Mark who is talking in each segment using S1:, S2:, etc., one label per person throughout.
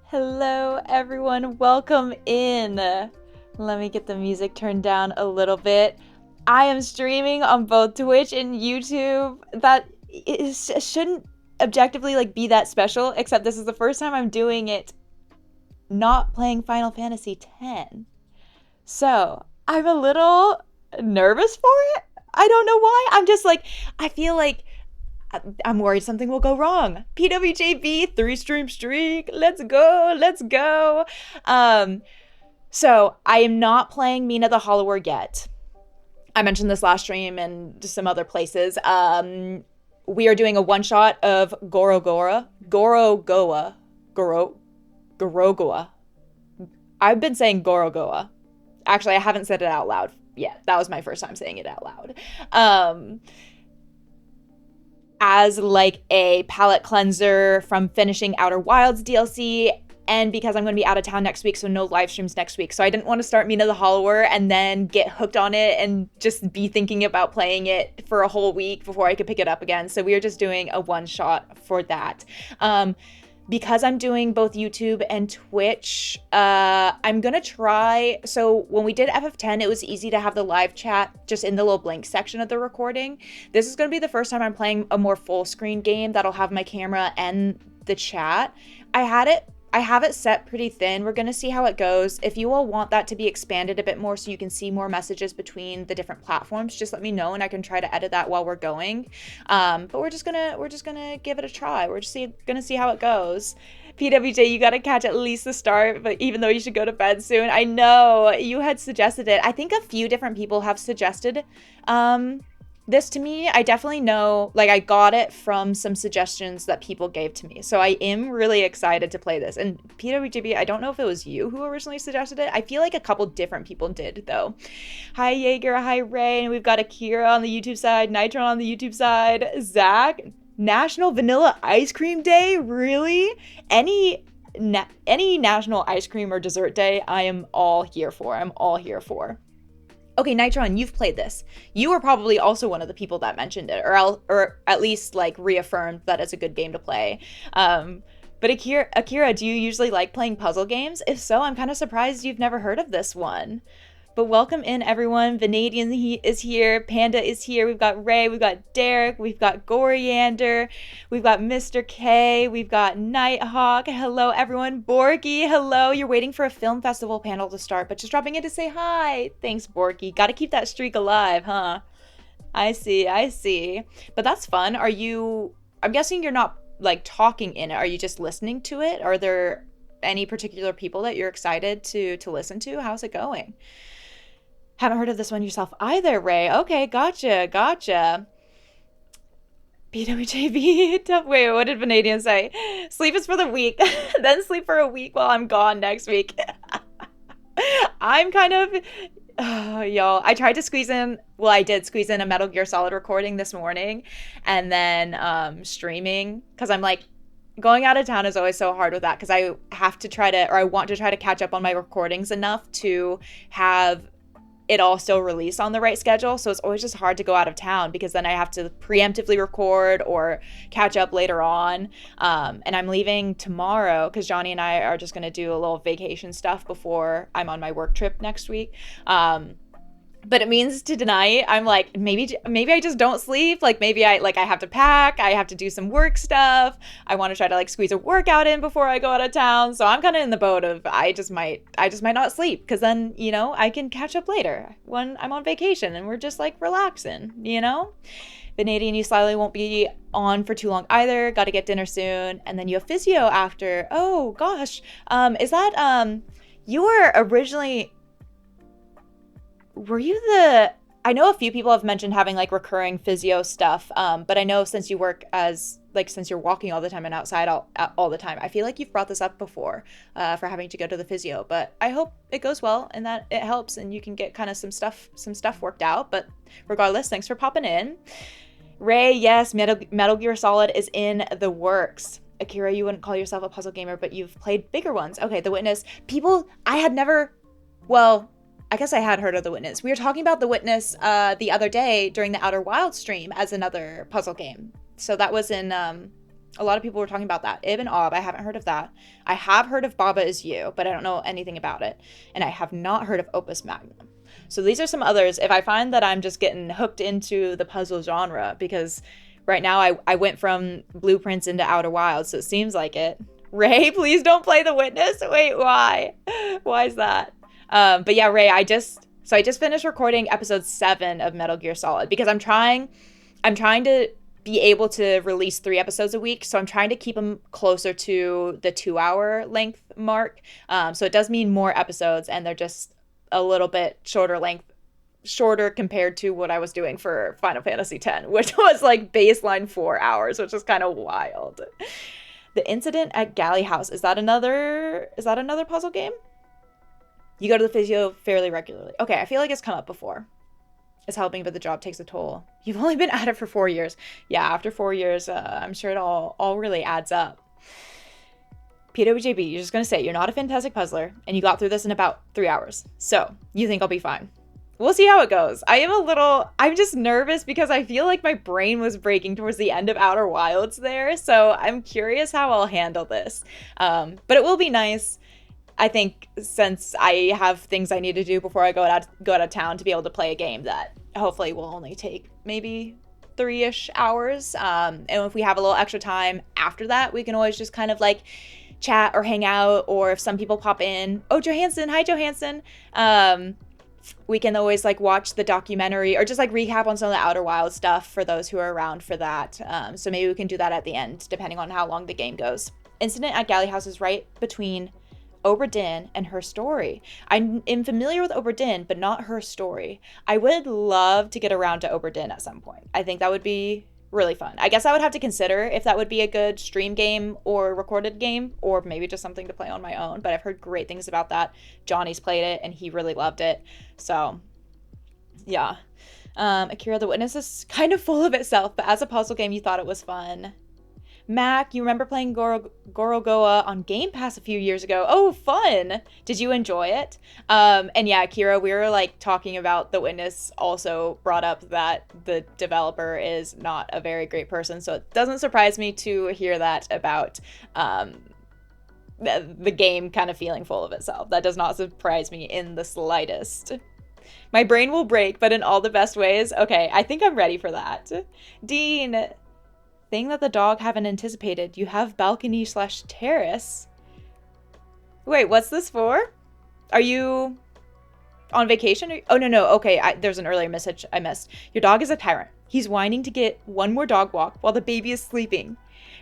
S1: Hello, everyone. Welcome in. Let me get the music turned down a little bit. I am streaming on both Twitch and YouTube. That shouldn't objectively be that special, except this is the first time I'm doing it not playing Final Fantasy X. So I'm a little nervous for it. I don't know why. I feel like I'm worried something will go wrong. PWJB, 3 stream streak. Let's go. Let's go. Um, so I am not playing Mina the Hollower yet. I mentioned this last stream and just some other places. We are doing a one shot of Gorogoa. I've been saying Gorogoa. Actually, I haven't said it out loud yet. That was my first time saying it out loud. As a palette cleanser from finishing Outer Wilds DLC, and because I'm going to be out of town next week, so no live streams next week. So I didn't want to start Mina the Hollower and then get hooked on it and just be thinking about playing it for a whole week before I could pick it up again. So we are just doing a one shot for that. Because I'm doing both YouTube and Twitch, I'm gonna try. So when we did FF10, it was easy to have the live chat just in the little blank section of the recording. This is gonna be the first time I'm playing a more full screen game that'll have my camera and the chat. I have it set pretty thin. We're gonna see how it goes. If you all want that to be expanded a bit more so you can see more messages between the different platforms, just let me know and I can try to edit that while we're going. But we're just gonna give it a try. We're just gonna see how it goes. PWJ, you gotta catch at least the start, but even though you should go to bed soon. I know you had suggested it. I think a few different people have suggested this to me. I definitely know, I got it from some suggestions that people gave to me. So I am really excited to play this. And PWGB, I don't know if it was you who originally suggested it. I feel like a couple different people did, though. Hi, Jaeger. Hi, Ray. And we've got Akira on the YouTube side, Nitron on the YouTube side, Zach. National Vanilla Ice Cream Day? Really? Any National Ice Cream or Dessert Day, I am all here for. I'm all here for. Okay, Nitron, you've played this. You were probably also one of the people that mentioned it, or at least reaffirmed that it's a good game to play. But Akira, do you usually like playing puzzle games? If so, I'm kind of surprised you've never heard of this one. But welcome in, everyone. Vanadian is here. Panda is here. We've got Ray. We've got Derek. We've got Goriander. We've got Mr. K. We've got Nighthawk. Hello, everyone. Borky, hello. You're waiting for a film festival panel to start, but just dropping in to say hi. Thanks, Borky. Got to keep that streak alive, huh? I see. But that's fun. I'm guessing you're not, talking in it. Are you just listening to it? Are there any particular people that you're excited to listen to? How's it going? Haven't heard of this one yourself either, Ray. Okay, gotcha. BWJB. Wait, what did Vanadian say? Sleep is for the week. Then sleep for a week while I'm gone next week. I'm kind of... y'all, I tried to squeeze in... Well, I did squeeze in a Metal Gear Solid recording this morning. And then streaming. Because I'm going out of town is always so hard with that. Because I want to try to catch up on my recordings enough to have it all still released on the right schedule. So it's always just hard to go out of town because then I have to preemptively record or catch up later on. And I'm leaving tomorrow because Johnny and I are just going to do a little vacation stuff before I'm on my work trip next week. But it means tonight I'm maybe I just don't sleep. Maybe I have to pack. I have to do some work stuff. I want to try to squeeze a workout in before I go out of town. So I'm kind of in the boat of I just might not sleep because then, I can catch up later when I'm on vacation and we're just relaxing, Vanadian, you slightly won't be on for too long either. Got to get dinner soon. And then you have physio after. Oh gosh. Is that, you were originally... Were you I know a few people have mentioned having recurring physio stuff, but I know since you work as since you're walking all the time and outside all the time, I feel like you've brought this up before for having to go to the physio. But I hope it goes well and that it helps and you can get kind of some stuff worked out. But regardless, thanks for popping in. Ray, yes, Metal Gear Solid is in the works. Akira, you wouldn't call yourself a puzzle gamer, but you've played bigger ones. Okay, The Witness. I guess I had heard of The Witness. We were talking about The Witness the other day during the Outer Wilds stream as another puzzle game. So that was in A lot of people were talking about that. Ib and Ob, I haven't heard of that. I have heard of Baba Is You, but I don't know anything about it. And I have not heard of Opus Magnum. So these are some others. If I find that I'm just getting hooked into the puzzle genre, because right now I went from Blueprints into Outer Wilds, so it seems like it. Ray, please don't play The Witness. Wait, why? Why is that? But yeah, Ray, I just finished recording episode 7 of Metal Gear Solid because I'm trying to be able to release 3 episodes a week. So I'm trying to keep them closer to the 2-hour length mark. So it does mean more episodes, and they're just a little bit shorter compared to what I was doing for Final Fantasy X, which was like baseline 4 hours, which is kind of wild. The Incident at Galley House, is that another puzzle game? You go to the physio fairly regularly. Okay, I feel like it's come up before. It's helping, but the job takes a toll. You've only been at it for 4 years. Yeah, after 4 years, I'm sure it all really adds up. PWJB, you're just going to say you're not a fantastic puzzler, and you got through this in about 3 hours. So, you think I'll be fine. We'll see how it goes. I'm just nervous because I feel like my brain was breaking towards the end of Outer Wilds there. So, I'm curious how I'll handle this. But it will be nice, I think, since I have things I need to do before I go out of town, to be able to play a game that hopefully will only take maybe 3-ish hours. And if we have a little extra time after that, we can always just kind of like chat or hang out, or if some people pop in. Oh, Johansson. Hi, Johansson. We can always like watch the documentary or just like recap on some of the Outer Wilds stuff for those who are around for that. So maybe we can do that at the end, depending on how long the game goes. Incident at Galley House is right between Obra Dinn and Her Story. I am familiar with Obra Dinn, but not Her Story. I would love to get around to Obra Dinn at some point. I think that would be really fun. I guess I would have to consider if that would be a good stream game or recorded game, or maybe just something to play on my own, but I've heard great things about that. Johnny's played it and he really loved it. So yeah. Akira the Witness is kind of full of itself, but as a puzzle game, you thought it was fun. Mac, you remember playing Gorogoa on Game Pass a few years ago. Oh, fun! Did you enjoy it? And yeah, Kira, we were like talking about The Witness, also brought up that the developer is not a very great person, so it doesn't surprise me to hear that about the game kind of feeling full of itself. That does not surprise me in the slightest. My brain will break, but in all the best ways. Okay, I think I'm ready for that. Dean, thing that the dog haven't anticipated. You have balcony/terrace. Wait, what's this for? Are you on vacation? Oh, no. Okay, there's an earlier message I missed. Your dog is a tyrant. He's whining to get one more dog walk while the baby is sleeping,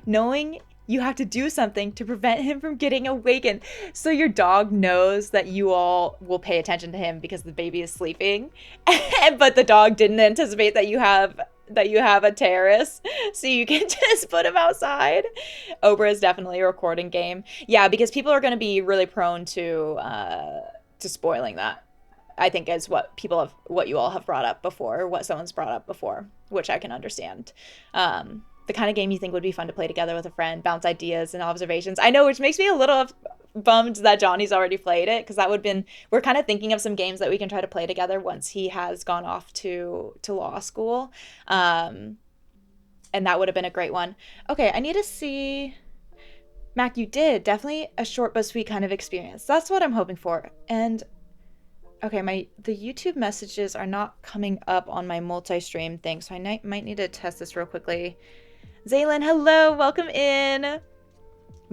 S1: knowing you have to do something to prevent him from getting awakened. So your dog knows that you all will pay attention to him because the baby is sleeping, but the dog didn't anticipate that you have a terrace, so you can just put him outside. Obra is definitely a recording game. Yeah, because people are going to be really prone to spoiling that. I think is what you all have brought up before, what someone's brought up before, which I can understand. The kind of game you think would be fun to play together with a friend, bounce ideas and observations. I know, which makes me a little bummed that Johnny's already played it, because we're kind of thinking of some games that we can try to play together once he has gone off to law school. And that would have been a great one. Okay, I need to see. Mac, you did definitely a short but sweet kind of experience. That's what I'm hoping for. And okay, the YouTube messages are not coming up on my multi-stream thing, so I might need to test this real quickly. Zaylin, hello, welcome in.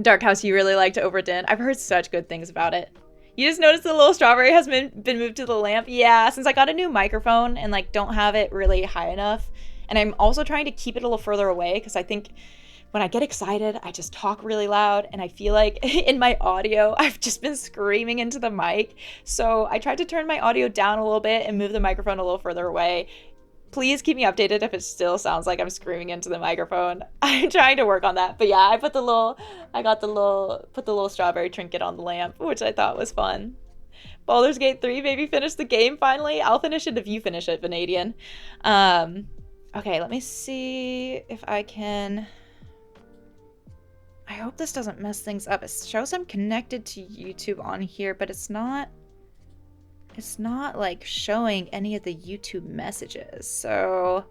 S1: Dark House, you really liked Obra Dinn. I've heard such good things about it. You just noticed the little strawberry has been moved to the lamp? Yeah, since I got a new microphone and like don't have it really high enough. And I'm also trying to keep it a little further away because I think when I get excited, I just talk really loud, and I feel like in my audio, I've just been screaming into the mic. So I tried to turn my audio down a little bit and move the microphone a little further away. Please keep me updated if it still sounds like I'm screaming into the microphone. I'm trying to work on that. But yeah, I put the little strawberry trinket on the lamp, which I thought was fun. Baldur's Gate 3, maybe finish the game finally. I'll finish it if you finish it, Vanadian. Okay, let me see if I can. I hope this doesn't mess things up. It shows I'm connected to YouTube on here, but it's not like showing any of the YouTube messages. So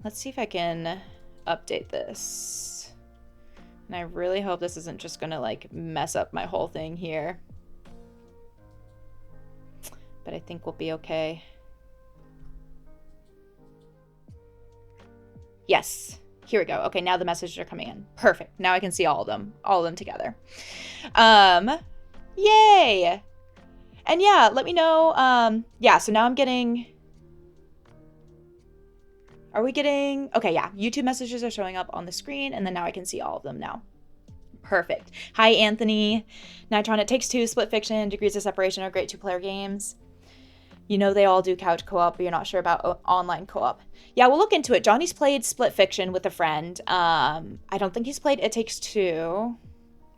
S1: let's see if I can update this. And I really hope this isn't just gonna like mess up my whole thing here. But I think we'll be okay. Yes. Here we go. Okay, now the messages are coming in. Perfect. Now I can see all of them together. Yay. And yeah, let me know. Yeah, so now I'm getting... Are we getting... Okay, yeah. YouTube messages are showing up on the screen, and then now I can see all of them now. Perfect. Hi, Anthony. Nitron, It Takes Two, Split Fiction, Degrees of Separation are great two-player games. You know they all do couch co-op, but you're not sure about online co-op. Yeah, we'll look into it. Johnny's played Split Fiction with a friend. I don't think he's played It Takes Two.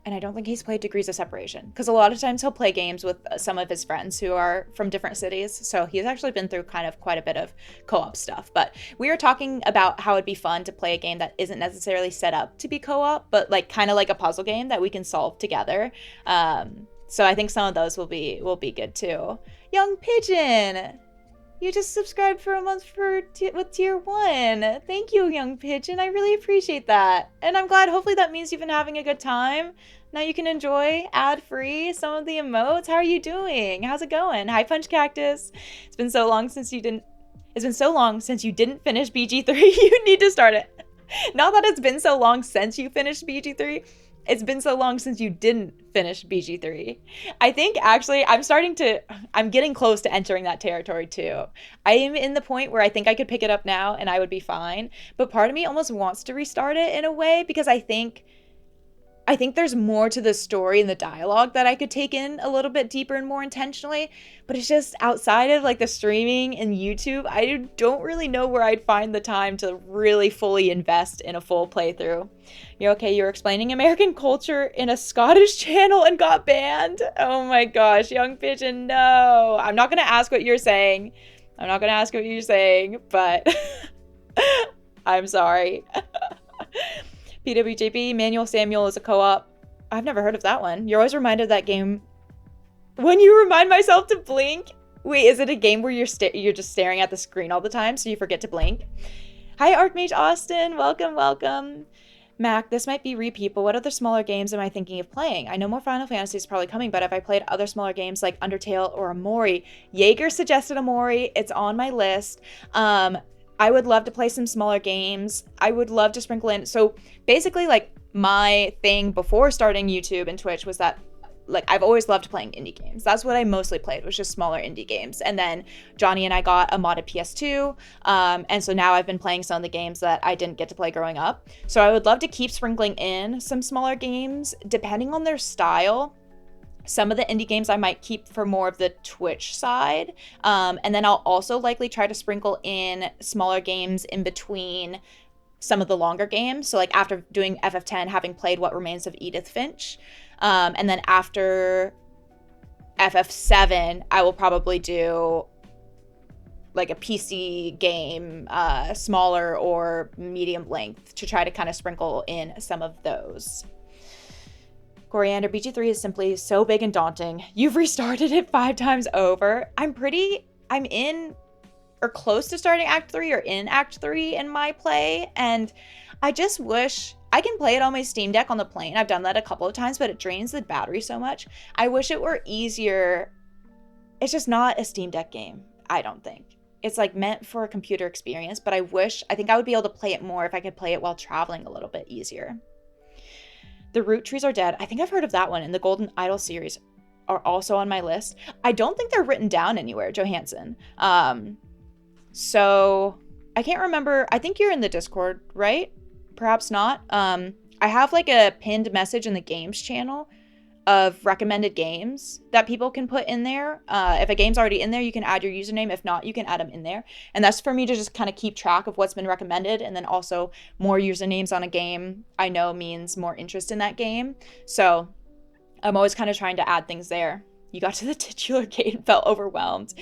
S1: And I don't think he's played Degrees of Separation. Because a lot of times he'll play games with some of his friends who are from different cities. So he's actually been through kind of quite a bit of co-op stuff. But we were talking about how it'd be fun to play a game that isn't necessarily set up to be co-op, but like kind of like a puzzle game that we can solve together. So I think some of those will be good too. Young Pigeon! You just subscribed for a month with tier 1. Thank you, Young Pigeon. I really appreciate that. And I'm glad, hopefully that means you've been having a good time. Now you can enjoy ad-free some of the emotes. How are you doing? How's it going? Hi, Punch Cactus. It's been so long since you didn't finish BG3. You need to start it. Not that it's been so long since you finished BG3. It's been so long since you didn't finish BG3. I think actually I'm getting close to entering that territory too. I am in the point where I think I could pick it up now and I would be fine. But part of me almost wants to restart it in a way because I think there's more to the story and the dialogue that I could take in a little bit deeper and more intentionally, but it's just outside of like the streaming and YouTube, I don't really know where I'd find the time to really fully invest in a full playthrough. You're okay, you're explaining American culture in a Scottish channel and got banned? Oh my gosh, Young Pigeon, no. I'm not gonna ask what you're saying. But I'm sorry. PWJP, Manual Samuel is a co-op. I've never heard of that one. You're always reminded of that game when you remind myself to blink. Wait, is it a game where you're just staring at the screen all the time so you forget to blink? Hi, Archmage Austin. Welcome. Mac, this might be repeat, but what other smaller games am I thinking of playing? I know more Final Fantasy is probably coming, but have I played other smaller games like Undertale or Amori? Jaeger suggested Amori. It's on my list. I would love to play some smaller games. I would love to sprinkle in. So basically, like, my thing before starting YouTube and Twitch was that, like, I've always loved playing indie games. That's what I mostly played, was just smaller indie games. And then Johnny and I got a modded PS2. And so now I've been playing some of the games that I didn't get to play growing up. So I would love to keep sprinkling in some smaller games, depending on their style. Some of the indie games I might keep for more of the Twitch side. And then I'll also likely try to sprinkle in smaller games in between some of the longer games. So like after doing FF10, having played What Remains of Edith Finch. And then after FF7, I will probably do like a PC game, smaller or medium length, to try to kind of sprinkle in some of those. Coriander, BG3 is simply so big and daunting. You've restarted it 5 times over. I'm in or close to starting Act 3 or in Act 3 in my play, and I just wish I can play it on my Steam Deck on the plane. I've done that a couple of times, but it drains the battery so much. I wish it were easier. It's just not a Steam Deck game, I don't think. It's like meant for a computer experience, but I think I would be able to play it more if I could play it while traveling a little bit easier. The Root Trees Are Dead. I think I've heard of that one, and the Golden Idol series are also on my list. I don't think they're written down anywhere, Johansson. So I can't remember. I think you're in the Discord, right? Perhaps not. I have like a pinned message in the games channel of recommended games that people can put in there. If a game's already in there, you can add your username. If not, you can add them in there. And that's for me to just kind of keep track of what's been recommended. And then also more usernames on a game I know means more interest in that game. So I'm always kind of trying to add things there. You got to the titular gate and felt overwhelmed.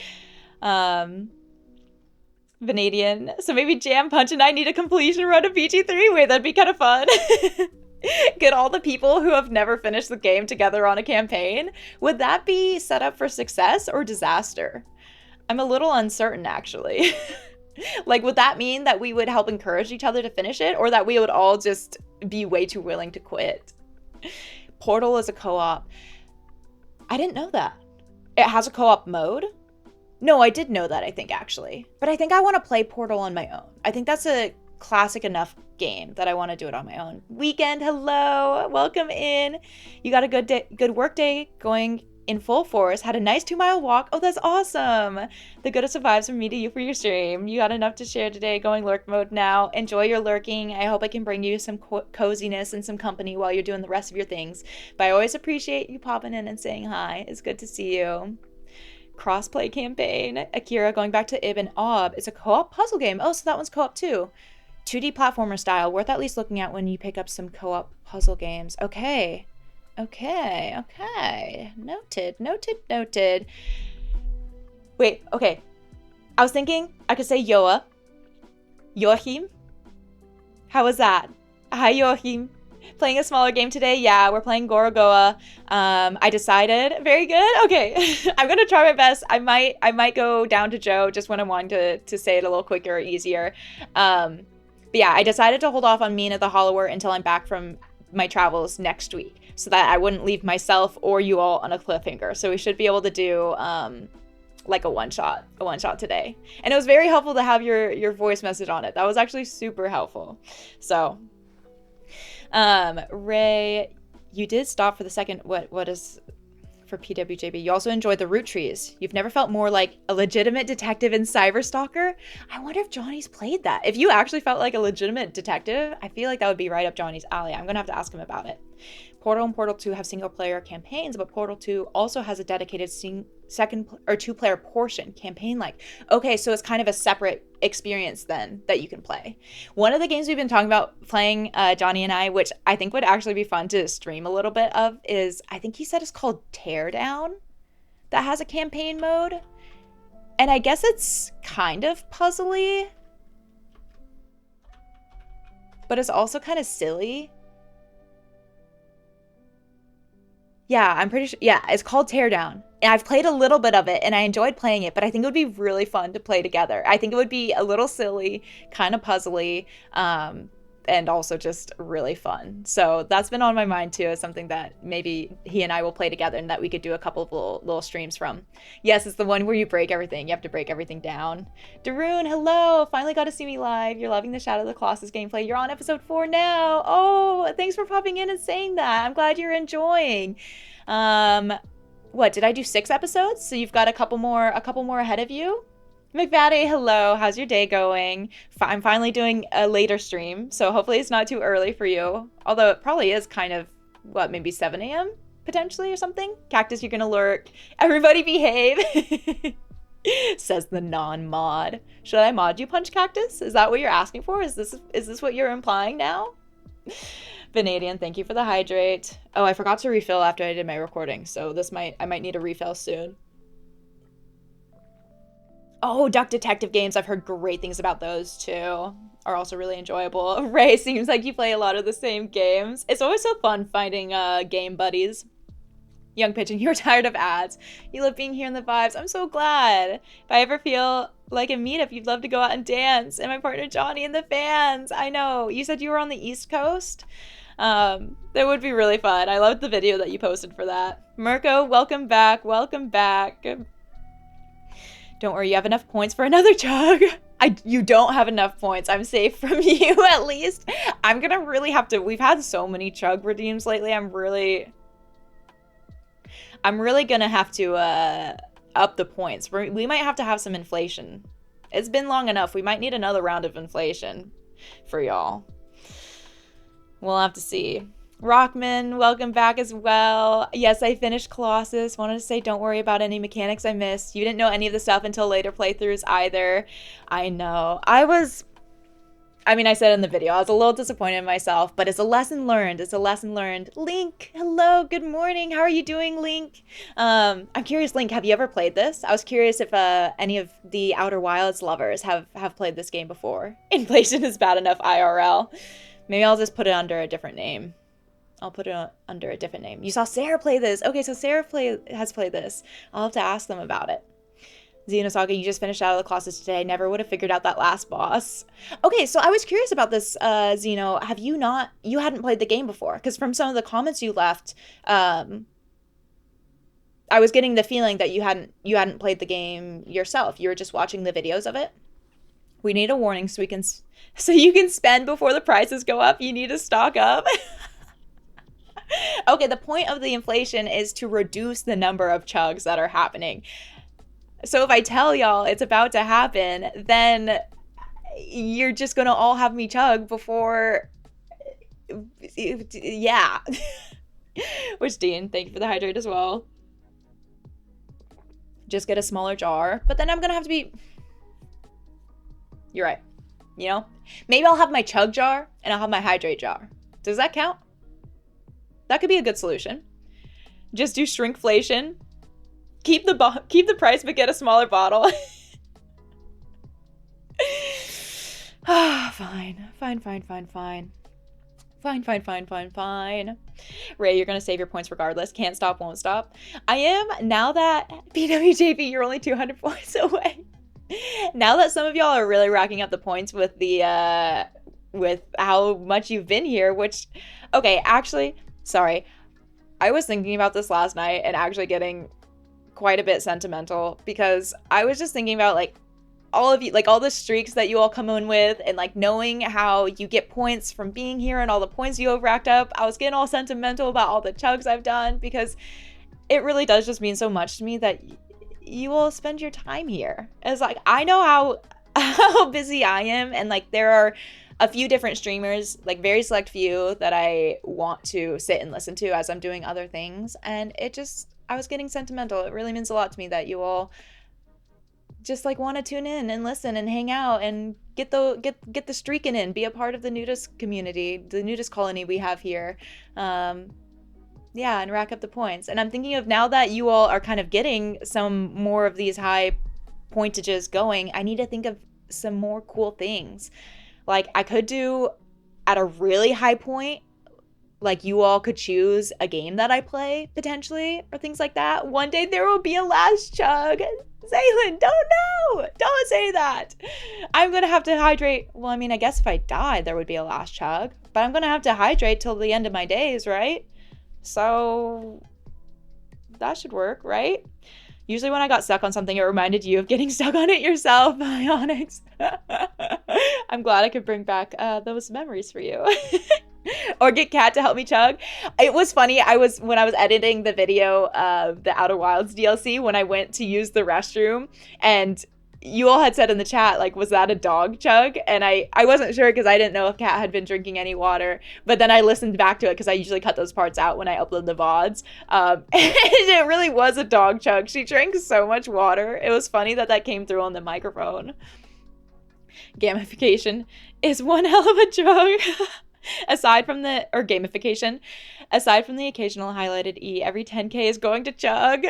S1: Vanadian. So maybe Jam Punch and I need a completion run of BG3. Wait, that'd be kind of fun. Get all the people who have never finished the game together on a campaign. Would that be set up for success or disaster? I'm a little uncertain, actually. Like, would that mean that we would help encourage each other to finish it, or that we would all just be way too willing to quit? Portal is a co-op. I didn't know that. It has a co-op mode? No, I did know that, I think, actually. But I think I want to play Portal on my own. I think that's a classic enough game that I want to do it on my own. Weekend, hello. Welcome in. You got a good work day going in full force. Had a nice 2-mile walk. Oh, that's awesome. The goodest of vibes from me to you for your stream. You got enough to share today. Going lurk mode now. Enjoy your lurking. I hope I can bring you some coziness and some company while you're doing the rest of your things. But I always appreciate you popping in and saying hi. It's good to see you. Crossplay campaign. Akira going back to Ib and Ob. It's a co-op puzzle game. Oh, so that one's co-op too. 2D platformer style. Worth at least looking at when you pick up some co-op puzzle games. Okay. Noted. Wait, okay. I was thinking I could say Joachim. How was that? Hi, Joachim. Playing a smaller game today? Yeah, we're playing Gorogoa. I decided. Very good. Okay. I'm gonna try my best. I might go down to Joe just when I'm wanting to say it a little quicker or easier. But yeah, I decided to hold off on Mina the Hollower until I'm back from my travels next week, so that I wouldn't leave myself or you all on a cliffhanger. So we should be able to do like a one shot today. And it was very helpful to have your voice message on it. That was actually super helpful. So Ray, you did stop for the second. What is for PWJB? You also enjoyed the root trees. You've never felt more like a legitimate detective in Cyberstalker? I wonder if Johnny's played that. If you actually felt like a legitimate detective, I feel like that would be right up Johnny's alley. I'm gonna have to ask him about it. Portal and Portal 2 have single-player campaigns, but Portal 2 also has a dedicated second or two-player portion, campaign-like. Okay, so it's kind of a separate experience then that you can play. One of the games we've been talking about playing, Johnny and I, which I think would actually be fun to stream a little bit of, is, I think he said it's called Teardown, that has a campaign mode. And I guess it's kind of puzzly, but it's also kind of silly. Yeah, I'm pretty sure. Yeah, it's called Teardown. And I've played a little bit of it and I enjoyed playing it, but I think it would be really fun to play together. I think it would be a little silly, kind of puzzly, and also just really fun. So that's been on my mind too, as something that maybe he and I will play together and that we could do a couple of little streams from. Yes, it's the one where you break everything. You have to break everything down. Daroon, hello. Finally got to see me live. You're loving the Shadow of the Colossus gameplay. You're on episode 4 now. Oh, thanks for popping in and saying that. I'm glad you're enjoying. What, did I do 6 episodes? So you've got a couple more ahead of you? McVaddy, hello. How's your day going? I'm finally doing a later stream, so hopefully it's not too early for you. Although it probably is kind of, what, maybe 7 a.m. potentially or something? Cactus, you're gonna lurk. Everybody behave. Says the non-mod. Should I mod you, Punch Cactus? Is that what you're asking for? Is this what you're implying now? Vanadian, thank you for the hydrate. Oh, I forgot to refill after I did my recording, so I might need a refill soon. Oh, Duck Detective games. I've heard great things about those too. Are also really enjoyable. Ray, seems like you play a lot of the same games. It's always so fun finding game buddies. Young Pigeon, you're tired of ads. You love being here in the vibes. I'm so glad. If I ever feel like a meetup, you'd love to go out and dance. And my partner Johnny and the fans. I know. You said you were on the East Coast? That would be really fun. I loved the video that you posted for that. Mirko, welcome back. Welcome back. Don't worry, you have enough points for another chug. You don't have enough points. I'm safe from you, at least. I'm gonna really have to... We've had so many chug redeems lately. I'm really gonna have to up the points. We might have to have some inflation. It's been long enough. We might need another round of inflation for y'all. We'll have to see. Rockman, welcome back as well. Yes, I finished Colossus. Wanted to say don't worry about any mechanics I missed. You didn't know any of the stuff until later playthroughs either. I know. I said in the video, I was a little disappointed in myself, but it's a lesson learned. It's a lesson learned. Link, hello, good morning. How are you doing, Link? I'm curious, Link, have you ever played this? I was curious if any of the Outer Wilds lovers have played this game before. Inflation is bad enough IRL. Maybe I'll just put it under a different name. I'll put it under a different name. You saw Sarah play this. Okay, so Sarah has played this. I'll have to ask them about it. Xenosaga, you just finished out of the classes today. I never would have figured out that last boss. Okay, so I was curious about this, Xeno. You hadn't played the game before? Because from some of the comments you left, I was getting the feeling that you hadn't played the game yourself. You were just watching the videos of it. We need a warning so you can spend before the prices go up. You need to stock up. Okay, the point of the inflation is to reduce the number of chugs that are happening. So if I tell y'all it's about to happen, then you're just gonna all have me chug before, yeah. Which, Dean, thank you for the hydrate as well. Just get a smaller jar, but then I'm gonna have to be, you're right. You know, maybe I'll have my chug jar and I'll have my hydrate jar. Does that count? That could be a good solution. Just do shrinkflation. Keep the price, but get a smaller bottle. Fine. Ray, you're gonna save your points regardless. Can't stop, won't stop. I am, now that BWJP, you're only 200 points away. Now that some of y'all are really racking up the points with the with how much you've been here, which, okay, actually, sorry, I was thinking about this last night and actually getting quite a bit sentimental, because I was just thinking about like all of you, like all the streaks that you all come in with, and like knowing how you get points from being here and all the points you have racked up. I was getting all sentimental about all the chugs I've done, because it really does just mean so much to me that you will spend your time here. It's like, I know how busy I am, and like there are a few different streamers, like very select few, that I want to sit and listen to as I'm doing other things, and I was getting sentimental. It really means a lot to me that you all just like want to tune in and listen and hang out and get the streaking in, be a part of the nudist community, the nudist colony we have here. Yeah, and rack up the points. And I'm thinking of, now that you all are kind of getting some more of these high pointages going, I need to think of some more cool things. Like, I could do at a really high point, like you all could choose a game that I play potentially, or things like that. One day there will be a last chug. Zaylin, don't say that. I'm gonna have to hydrate. Well, I mean, I guess if I died there would be a last chug, but I'm gonna have to hydrate till the end of my days, right? So that should work, right? Usually when I got stuck on something, it reminded you of getting stuck on it yourself, Onyx. I'm glad I could bring back those memories for you. Or get Kat to help me chug. It was funny, when I was editing the video of the Outer Wilds DLC, when I went to use the restroom, and you all had said in the chat, like, was that a dog chug? And I wasn't sure, because I didn't know if Kat had been drinking any water. But then I listened back to it, because I usually cut those parts out when I upload the VODs. And it really was a dog chug. She drank so much water. It was funny that came through on the microphone. Gamification is one hell of a chug. Aside from the occasional highlighted E, every 10k is going to chug.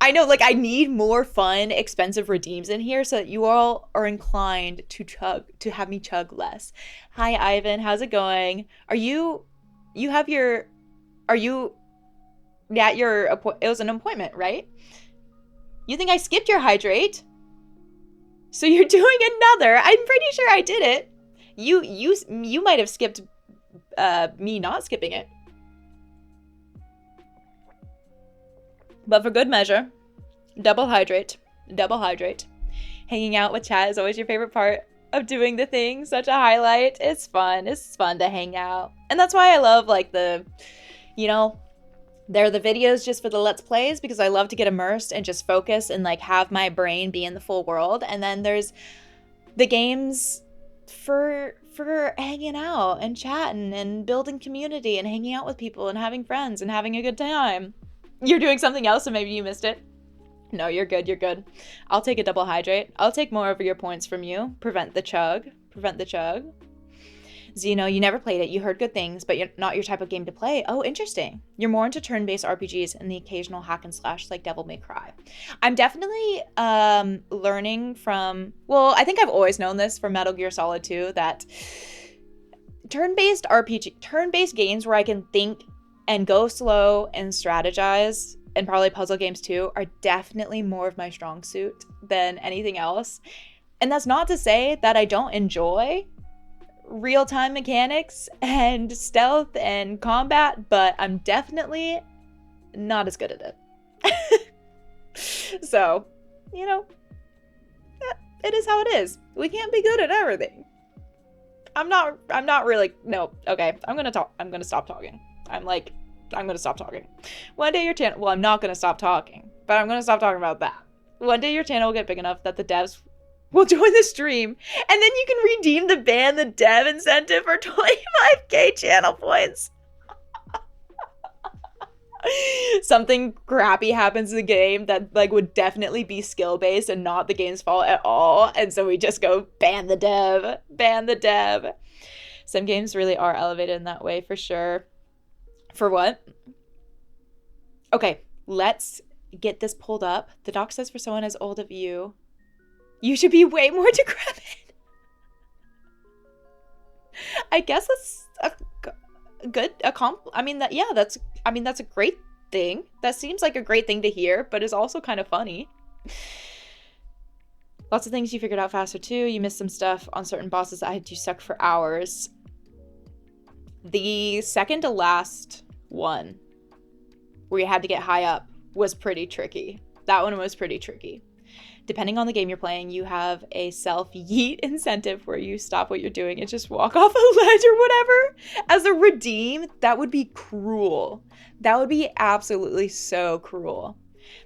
S1: I know, like, I need more fun, expensive redeems in here so that you all are inclined to have me chug less. Hi, Ivan, how's it going? It was an appointment, right? You think I skipped your hydrate? So you're doing another. I'm pretty sure I did it. You might have skipped me not skipping it. But for good measure, double hydrate. Hanging out with chat is always your favorite part of doing the thing. Such a highlight. It's fun to hang out. And that's why I love, like, there are the videos just for the Let's Plays, because I love to get immersed and just focus and, like, have my brain be in the full world. And then there's the games for hanging out and chatting and building community and hanging out with people and having friends and having a good time. You're doing something else, so maybe you missed it. No, you're good. I'll take a double hydrate. I'll take more of your points from you. Prevent the chug. Xeno, you never played it. You heard good things, but you're not your type of game to play. Oh, interesting. You're more into turn-based RPGs and the occasional hack and slash like Devil May Cry. I'm definitely learning from, well, I think I've always known this from Metal Gear Solid 2, that turn-based games where I can think and go slow and strategize and probably puzzle games too, are definitely more of my strong suit than anything else. And that's not to say that I don't enjoy real-time mechanics and stealth and combat, but I'm definitely not as good at it. So, you know, it is how it is. We can't be good at everything. I'm not really, no, okay, I'm gonna stop talking. I'm gonna stop talking. One day your channel, well, I'm not gonna stop talking, but I'm gonna stop talking about that. One day your channel will get big enough that the devs will join the stream, and then you can redeem the ban the dev incentive for 25k channel points. Something crappy happens in the game that like would definitely be skill based and not the game's fault at all, and so we just go ban the dev. Some games really are elevated in that way, for sure. For what? Okay, let's get this pulled up. The doc says for someone as old as you should be way more decrepit. I guess that's a good that's a great thing. That seems like a great thing to hear, but is also kind of funny. Lots of things you figured out faster too. You missed some stuff on certain bosses that had you stuck for hours. The second to last one, where you had to get high up, was pretty tricky. That one was pretty tricky. Depending on the game you're playing, you have a self-yeet incentive where you stop what you're doing and just walk off a ledge or whatever. As a redeem, that would be cruel. That would be absolutely so cruel.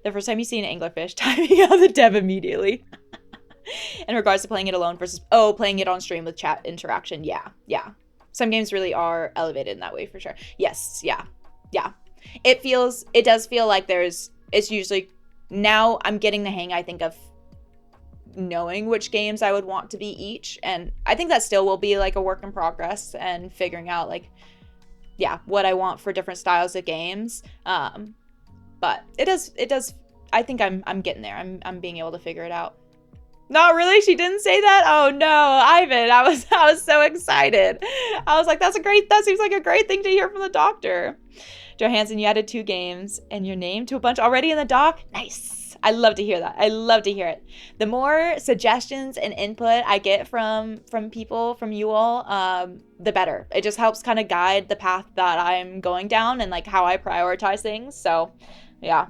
S1: The first time you see an anglerfish, timing out the dev immediately. In regards to playing it alone versus, playing it on stream with chat interaction, yeah. Some games really are elevated in that way, for sure. Yes, yeah. It does feel like it's usually, now I'm getting the hang, I think, of knowing which games I would want to be each, and I think that still will be like a work in progress and figuring out like, yeah, what I want for different styles of games. But it does, I think I'm getting there. I'm being able to figure it out. Not really? She didn't say that? Oh no, Ivan, I was so excited. I was like, that seems like a great thing to hear from the doctor. Johansson, you added 2 games and your name to a bunch already in the doc? Nice. I love to hear that. I love to hear it. The more suggestions and input I get from people, from you all, the better. It just helps kind of guide the path that I'm going down and like how I prioritize things. So yeah,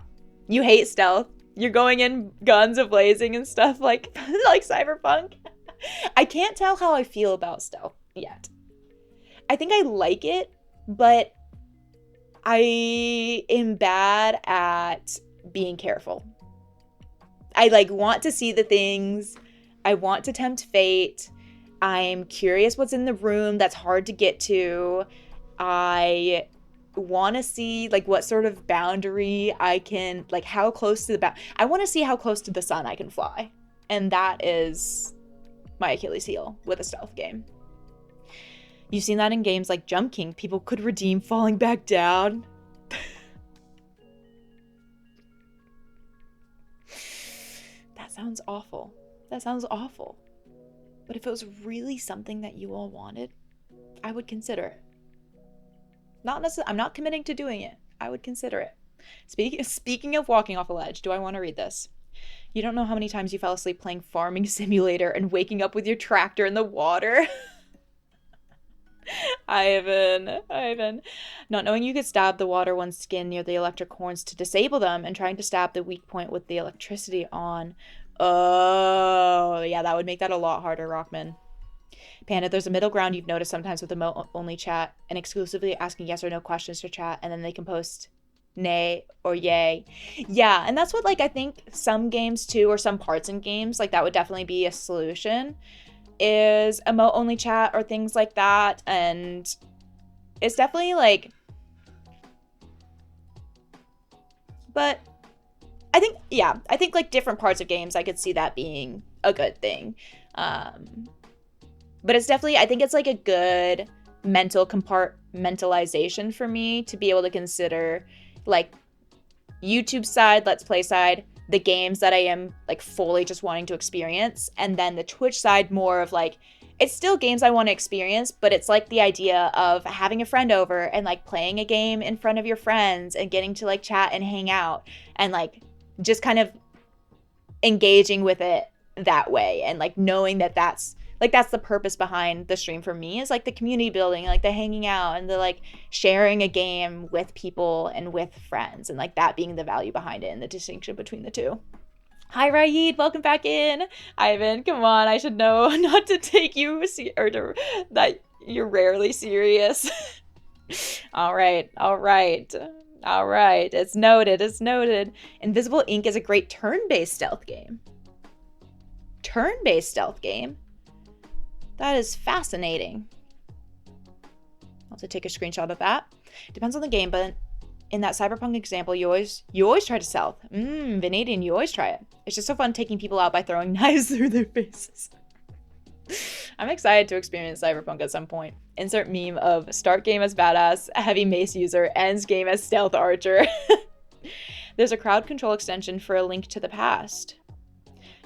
S1: you hate stealth. You're going in guns a-blazing and stuff like Cyberpunk. I can't tell how I feel about stealth yet. I think I like it, but I am bad at being careful. I like want to see the things. I want to tempt fate. I'm curious what's in the room that's hard to get to. I want to see like what sort of boundary I can, like how close to I want to see how close to the sun I can fly. And that is my Achilles heel with a stealth game. You've seen that in games like Jump King. People could redeem falling back down. That sounds awful. That sounds awful. But if it was really something that you all wanted, I would consider it. Not necessarily, I'm not committing to doing it. I would consider it. Speaking of walking off a ledge, do I want to read this? You don't know how many times you fell asleep playing Farming Simulator and waking up with your tractor in the water. Ivan. Not knowing you could stab the water one's skin near the electric horns to disable them and trying to stab the weak point with the electricity on. Oh, yeah, that would make that a lot harder, Rockman. Panda, there's a middle ground you've noticed sometimes with emote-only chat and exclusively asking yes or no questions to chat, and then they can post nay or yay. Yeah, and that's what, like, I think some games, too, or some parts in games, like, that would definitely be a solution, is emote-only chat or things like that, and it's definitely, like... But I think, like, different parts of games, I could see that being a good thing. But it's definitely, I think it's like a good mental compartmentalization for me to be able to consider like YouTube side, Let's Play side, the games that I am like fully just wanting to experience. And then the Twitch side more of like it's still games I want to experience, but it's like the idea of having a friend over and like playing a game in front of your friends and getting to like chat and hang out and like just kind of engaging with it that way, and like knowing that that's the purpose behind the stream for me, is like the community building, like the hanging out and the like sharing a game with people and with friends, and like that being the value behind it and the distinction between the two. Hi Raid, welcome back in. Ivan, come on, I should know not to take you that you're rarely serious. All right. It's noted. Invisible Ink is a great turn-based stealth game. That is fascinating. I'll have to take a screenshot of that. Depends on the game, but in that Cyberpunk example, you always try to stealth. Vanadian, you always try it. It's just so fun taking people out by throwing knives through their faces. I'm excited to experience Cyberpunk at some point. Insert meme of start game as badass, heavy mace user, ends game as stealth archer. There's a crowd control extension for A Link to the Past.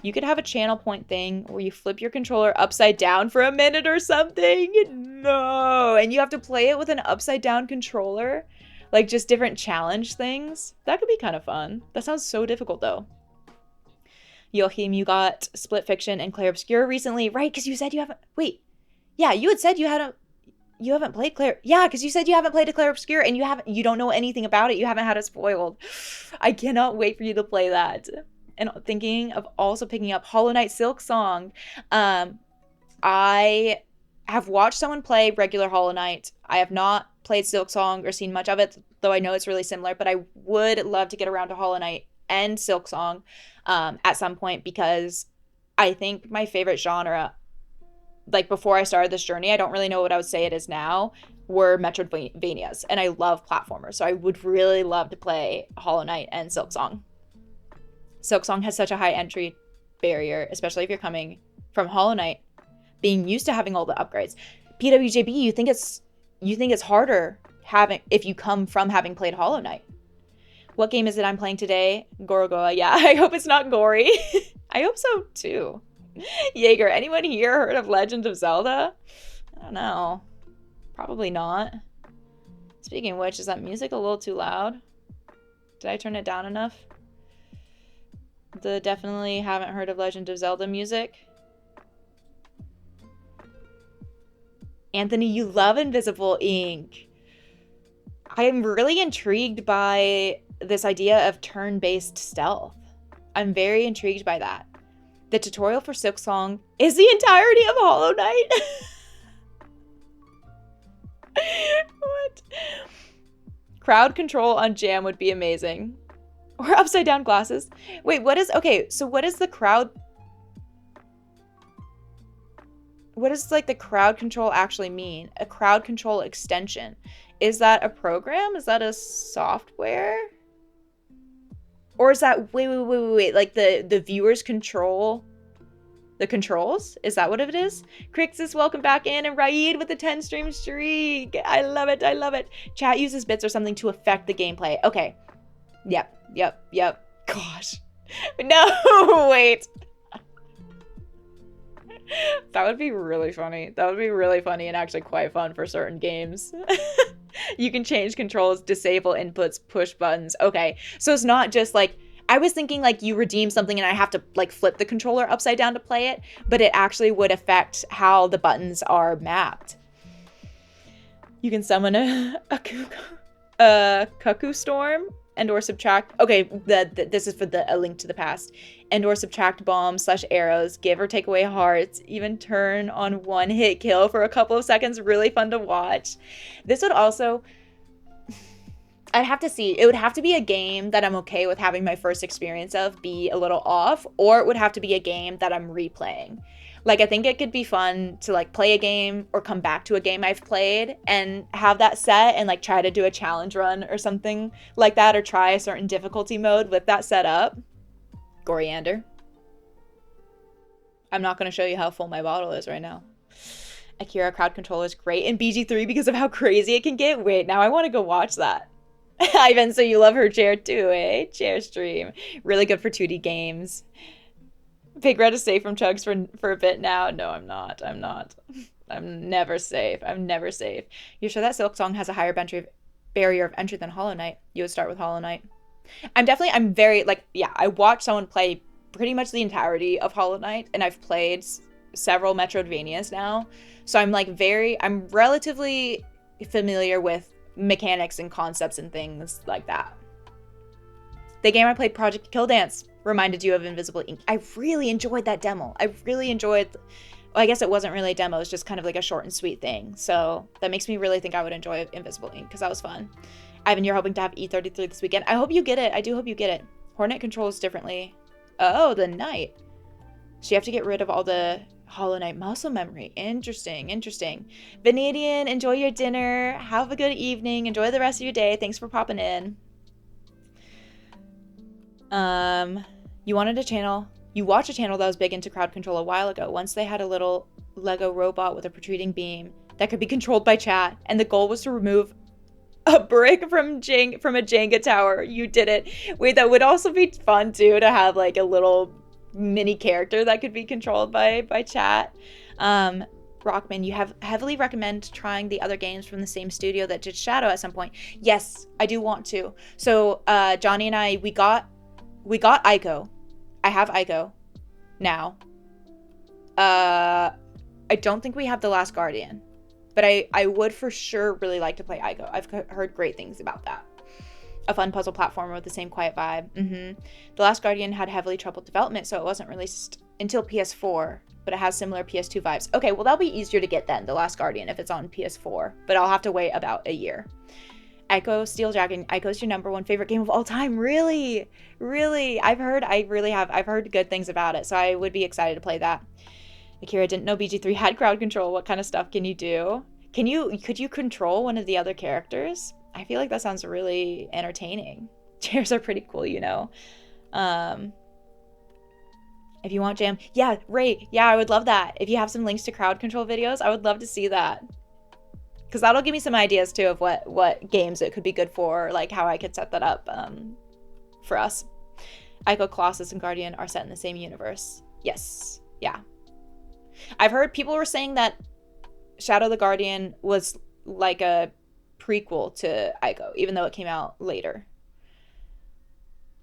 S1: You could have a channel point thing where you flip your controller upside down for a minute or something. No, and you have to play it with an upside down controller. Like just different challenge things. That could be kind of fun. That sounds so difficult though. Joachim, you got Split Fiction and Clair Obscur recently, right? Because you said you haven't. Wait, yeah, you had said you haven't played Clair. Yeah, because you said you haven't played a Clair Obscur and you don't know anything about it. You haven't had it spoiled. I cannot wait for you to play that. And thinking of also picking up Hollow Knight Silk Song. I have watched someone play regular Hollow Knight. I have not played Silk Song or seen much of it, though I know it's really similar, but I would love to get around to Hollow Knight and Silk Song at some point, because I think my favorite genre, like before I started this journey, I don't really know what I would say it is now, were Metroidvanias, and I love platformers, so I would really love to play Hollow Knight and Silk Song. Silk Song has such a high entry barrier, especially if you're coming from Hollow Knight, being used to having all the upgrades. PWJB, you think it's harder if you come from having played Hollow Knight. What game is it I'm playing today? Gorogoa. Yeah, I hope it's not gory. I hope so too. Jaeger, anyone here heard of Legend of Zelda? I don't know. Probably not. Speaking of which, is that music a little too loud? Did I turn it down enough? The definitely haven't heard of Legend of Zelda music. Anthony, you love Invisible Ink. I am really intrigued by this idea of turn-based stealth. I'm very intrigued by that. The tutorial for Silk Song is the entirety of Hollow Knight. What? Crowd control on Jam would be amazing. Or upside down glasses. Wait, what is the crowd? What does like the crowd control actually mean? A crowd control extension. Is that a program? Is that a software? Or is that, wait, like the viewers control the controls? Is that what it is? Crixus, welcome back in, and Raid with the 10 stream streak. I love it. Chat uses bits or something to affect the gameplay. Okay. Yep. Gosh. No, wait. That would be really funny. That would be really funny and actually quite fun for certain games. You can change controls, disable inputs, push buttons. Okay, so it's not just like, I was thinking like you redeem something and I have to like flip the controller upside down to play it, but it actually would affect how the buttons are mapped. You can summon a cuckoo storm and or subtract. Okay, this is for A Link to the Past. And or subtract bombs / arrows, give or take away hearts, even turn on one hit kill for a couple of seconds. Really fun to watch. This would also, I'd have to see. It would have to be a game that I'm okay with having my first experience of be a little off, or it would have to be a game that I'm replaying. Like, I think it could be fun to like play a game or come back to a game I've played and have that set and like try to do a challenge run or something like that, or try a certain difficulty mode with that set up. Coriander. I'm not going to show you how full my bottle is right now. Akira crowd control is great in BG3 because of how crazy it can get. Wait, now I want to go watch that. Ivan, so you love her chair too, eh? Chair stream. Really good for 2D games. Big Red is safe from chugs for a bit now. No, I'm not. I'm never safe. I'm never safe. You're sure that Silk Song has a higher barrier of entry than Hollow Knight? You would start with Hollow Knight. I'm very, like, yeah, I watched someone play pretty much the entirety of Hollow Knight, and I've played several Metroidvanias now. So I'm relatively familiar with mechanics and concepts and things like that. The game I played, Project Kill Dance, reminded you of Invisible Ink. I really enjoyed that demo. I really enjoyed, well, I guess it wasn't really a demo, it was just kind of like a short and sweet thing. So that makes me really think I would enjoy Invisible Ink, because that was fun. Ivan, you're hoping to have E33 this weekend. I hope you get it. I do hope you get it. Hornet controls differently. Oh, the Knight. So you have to get rid of all the Hollow Knight muscle memory. Interesting, interesting. Vanadian, enjoy your dinner. Have a good evening. Enjoy the rest of your day. Thanks for popping in. You watched a channel that was big into crowd control a while ago. Once they had a little Lego robot with a protruding beam that could be controlled by chat, and the goal was to remove a brick from a Jenga tower. You did it. Wait, that would also be fun too, to have like a little mini character that could be controlled by chat. Rockman, you have heavily recommend trying the other games from the same studio that did Shadow at some point. Yes, I do want to. So Johnny and I, we got Ico. I have Ico now. I don't think we have The Last Guardian, but I would for sure really like to play Ico. I've heard great things about that. A fun puzzle platformer with the same quiet vibe. The Last Guardian had heavily troubled development, so it wasn't released until PS4, but it has similar PS2 vibes. Okay, well that'll be easier to get then, The Last Guardian, if it's on PS4, but I'll have to wait about a year. Ico, Steel Dragon. Ico's your #1 favorite game of all time. Really? Really? I've heard good things about it, so I would be excited to play that. Akira, didn't know BG3 had crowd control. What kind of stuff can you do? Could you control one of the other characters? I feel like that sounds really entertaining. Chairs are pretty cool, you know. If you want jam, yeah, Ray, yeah, I would love that. If you have some links to crowd control videos, I would love to see that. Because that'll give me some ideas too of what games it could be good for, or like how I could set that up for us. Ico, Colossus, and Guardian are set in the same universe. Yes, yeah. I've heard people were saying that Shadow the Guardian was like a prequel to Ico, even though it came out later.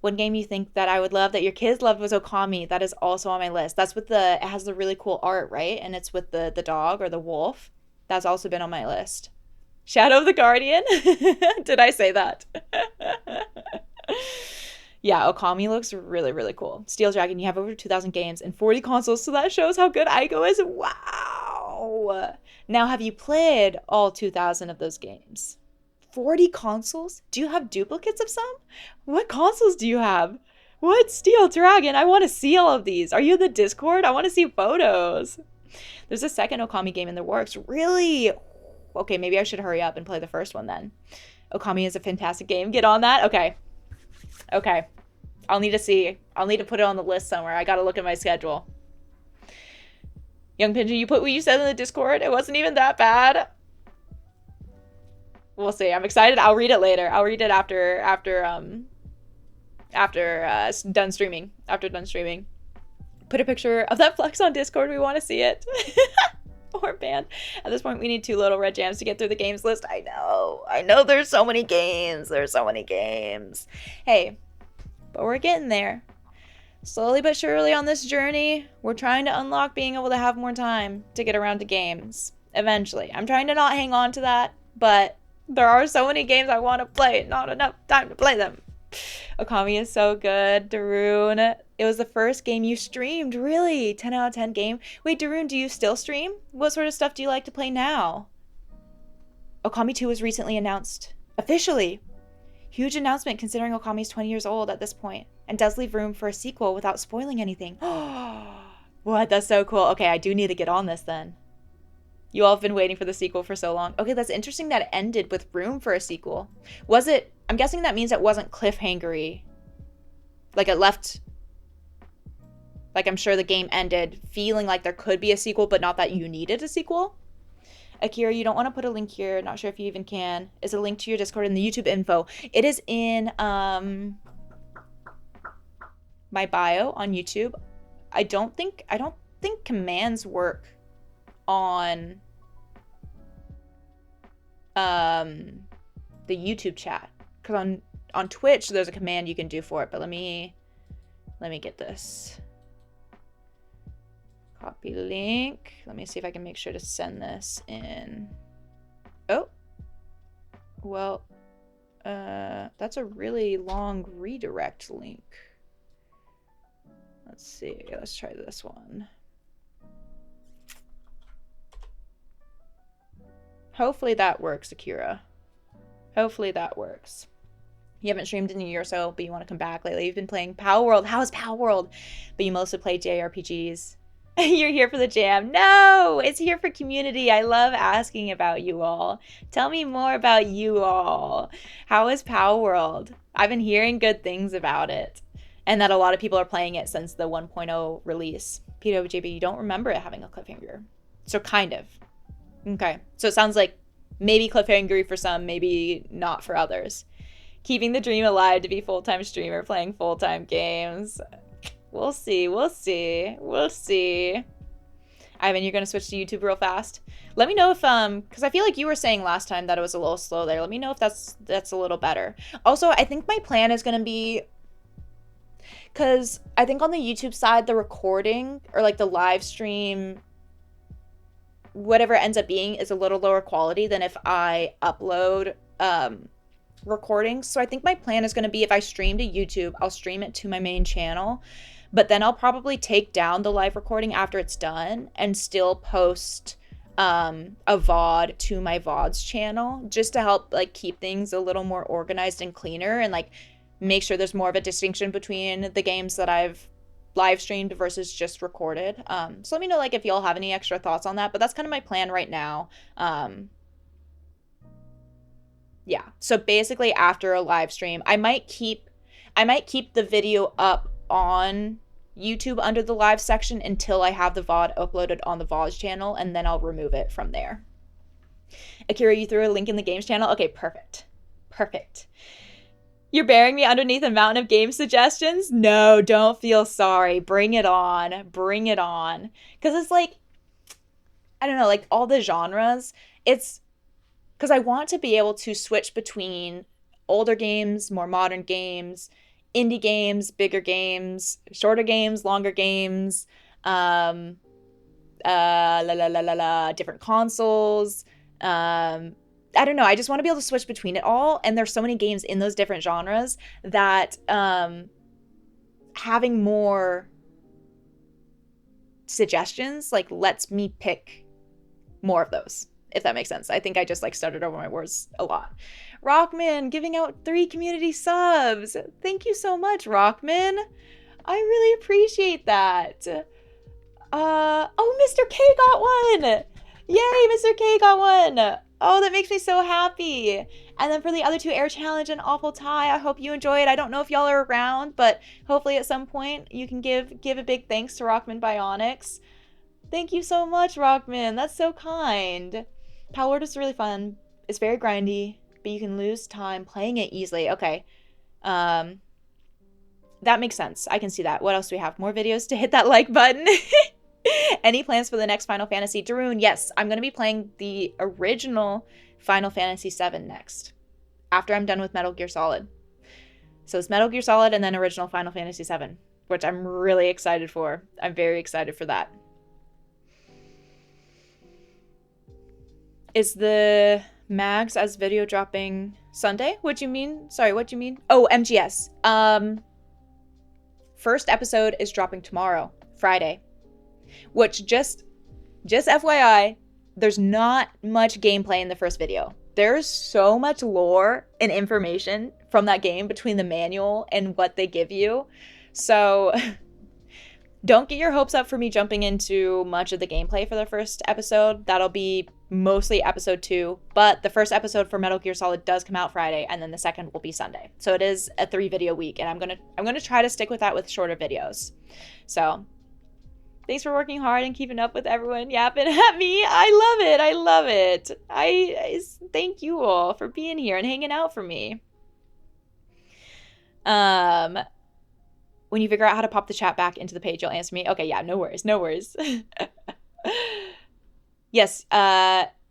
S1: One game you think that I would love that your kids loved was Okami. That is also on my list. That's with it has the really cool art, right? And it's with the dog or the wolf. That's also been on my list. Shadow of the Guardian? Did I say that? Yeah, Okami looks really, really cool. Steel Dragon, you have over 2,000 games and 40 consoles, so that shows how good Ico is. Wow! Now, have you played all 2,000 of those games? 40 consoles? Do you have duplicates of some? What consoles do you have? What? Steel Dragon? I want to see all of these. Are you in the Discord? I want to see photos. There's a second Okami game in the works. Really? Okay, maybe I should hurry up and play the first one then. Okami is a fantastic game. Get on that? Okay. I'll need to see. I'll need to put it on the list somewhere. I gotta look at my schedule. Young Pigeon, you put what you said in the Discord? It wasn't even that bad. We'll see. I'm excited. I'll read it later. I'll read it after done streaming. After done streaming. Put a picture of that flex on Discord. We want to see it. Or band. At this point, we need 2 LittleRedJams to get through the games list. I know there's so many games. Hey, but we're getting there. Slowly but surely on this journey, we're trying to unlock being able to have more time to get around to games. Eventually. I'm trying to not hang on to that, but there are so many games I want to play. Not enough time to play them. Okami is so good. Daroon, it was the first game you streamed. Really? 10 out of 10 game. Wait, Daroon, do you still stream? What sort of stuff do you like to play now? Okami 2 was recently announced. Officially. Huge announcement considering Okami's 20 years old at this point, and does leave room for a sequel without spoiling anything. What? That's so cool. Okay, I do need to get on this then. You all have been waiting for the sequel for so long. Okay, that's interesting that it ended with room for a sequel. Was it... I'm guessing that means it wasn't cliffhanger-y. Like it left... Like I'm sure the game ended feeling like there could be a sequel, but not that you needed a sequel. Akira, you don't want to put a link here. Not sure if you even can. Is a link to your Discord in the YouTube info. It is in my bio on YouTube. I don't think commands work on the YouTube chat, because on Twitch there's a command you can do for it, but let me get this. Copy link. Let me see if I can make sure to send this in. Oh, well, that's a really long redirect link. Let's see. Let's try this one. Hopefully that works, Akira. Hopefully that works. You haven't streamed in a year or so, but you want to come back lately. You've been playing Power World. How is Power World? But you mostly play JRPGs. You're here for the jam. No, it's here for community. I love asking about you all. Tell me more about you all. How is Power World? I've been hearing good things about it, and that a lot of people are playing it since the 1.0 release. PWJB, you don't remember it having a cliffhanger. So kind of. Okay, so it sounds like maybe cliffhangery for some, maybe not for others. Keeping the dream alive to be full-time streamer, playing full-time games. We'll see. We'll see. We'll see. Ivan, you're going to switch to YouTube real fast? Let me know if, because I feel like you were saying last time that it was a little slow there. Let me know if that's a little better. Also, I think my plan is going to be, because I think on the YouTube side, the recording, or like the live stream, whatever it ends up being, is a little lower quality than if I upload, recordings. So I think my plan is going to be, if I stream to YouTube, I'll stream it to my main channel, but then I'll probably take down the live recording after it's done and still post a VOD to my VODs channel, just to help like keep things a little more organized and cleaner, and like make sure there's more of a distinction between the games that I've live streamed versus just recorded. So let me know like if y'all have any extra thoughts on that, but that's kind of my plan right now. Yeah, so basically after a live stream, I might keep the video up on YouTube under the live section until I have the VOD uploaded on the VODs channel, and then I'll remove it from there. Akira, you threw a link in the games channel? Okay, perfect. Perfect. You're burying me underneath a mountain of game suggestions? No, don't feel sorry. Bring it on. Bring it on. Because it's like, I don't know, like all the genres, it's, because I want to be able to switch between older games, more modern games, indie games, bigger games, shorter games, longer games, different consoles. I don't know. I just want to be able to switch between it all. And there's so many games in those different genres that having more suggestions like lets me pick more of those, if that makes sense. I think I just like stuttered over my words a lot. Rockman giving out 3 community subs. Thank you so much, Rockman. I really appreciate that. Oh, Mr. K got one. Yay, Mr. K got one. Oh, that makes me so happy. And then for the other 2, Air Challenge and Awful Tie, I hope you enjoy it. I don't know if y'all are around, but hopefully at some point you can give a big thanks to Rockman Bionics. Thank you so much, Rockman. That's so kind. Power Word is really fun. It's very grindy, but you can lose time playing it easily. Okay. That makes sense. I can see that. What else do we have? More videos to hit that like button. Any plans for the next Final Fantasy? Daroon, yes. I'm going to be playing the original Final Fantasy VII next, after I'm done with Metal Gear Solid. So it's Metal Gear Solid and then original Final Fantasy VII, which I'm really excited for. I'm very excited for that. Is the Mags as video dropping Sunday? What you mean? Sorry, what you mean? Oh, MGS. First episode is dropping tomorrow, Friday. Which just FYI, there's not much gameplay in the first video. There's so much lore and information from that game between the manual and what they give you. So don't get your hopes up for me jumping into much of the gameplay for the first episode. That'll be mostly episode 2, but the first episode for Metal Gear Solid does come out Friday, and then the second will be Sunday. So it is a 3 video week, and I'm gonna try to stick with that with shorter videos. So thanks for working hard and keeping up with everyone yapping at me. I love it. I love it. I thank you all for being here and hanging out for me. When you figure out how to pop the chat back into the page, you'll answer me. Okay, yeah, no worries, no worries. Yes,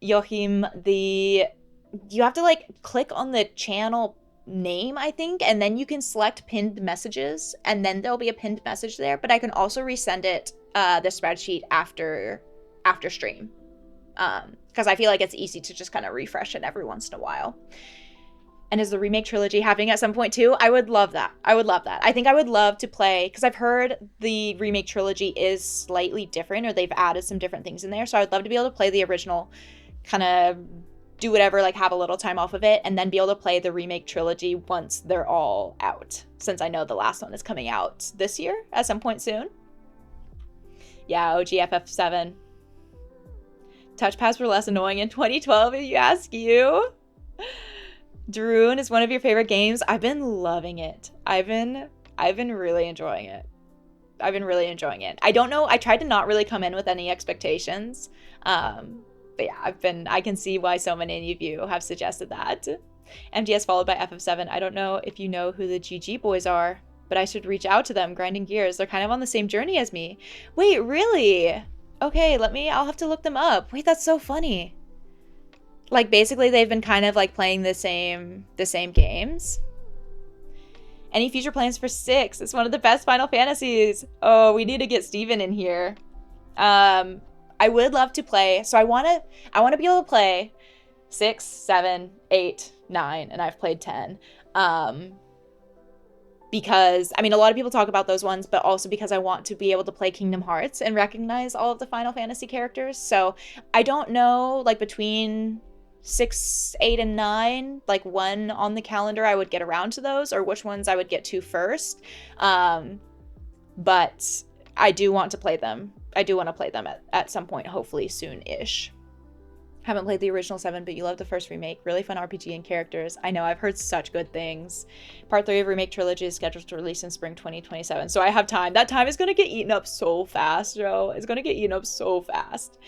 S1: Joachim, you have to like click on the channel name, I think, and then you can select pinned messages, and then there'll be a pinned message there, but I can also resend it, the spreadsheet after stream. Because I feel like it's easy to just kind of refresh it every once in a while. And is the remake trilogy happening at some point too? I would love that. I would love that. I think I would love to play, because I've heard the remake trilogy is slightly different, or they've added some different things in there. So I would love to be able to play the original, kind of do whatever, like have a little time off of it, and then be able to play the remake trilogy once they're all out, since I know the last one is coming out this year at some point soon. Yeah, OG FF7. Touchpads were less annoying in 2012, if you ask you. Darun is one of your favorite games. I've been loving it. I've been really enjoying it. I've been really enjoying it. I don't know. I tried to not really come in with any expectations. But yeah, I can see why so many of you have suggested that. MGS followed by FF7. I don't know if you know who the GG boys are, but I should reach out to them. Grinding gears. They're kind of on the same journey as me. Wait, really? Okay, I'll have to look them up. Wait, that's so funny. Like, basically, they've been kind of, like, playing the same games. Any future plans for 6? It's one of the best Final Fantasies. Oh, we need to get Steven in here. I would love to play. So I want to be able to play 6, 7, 8, 9, and I've played 10. Because, I mean, a lot of people talk about those ones, but also because I want to be able to play Kingdom Hearts and recognize all of the Final Fantasy characters. So I don't know, like, between 6, 8, and 9, like one on the calendar I would get around to those, or which ones I would get to first. But I do want to play them. I do want to play them at some point, hopefully soon-ish. Haven't played the original 7, but you love the first remake. Really fun RPG and characters. I know, I've heard such good things. Part 3 of Remake Trilogy is scheduled to release in spring 2027, so I have time. That time is going to get eaten up so fast, Joe. It's going to get eaten up so fast.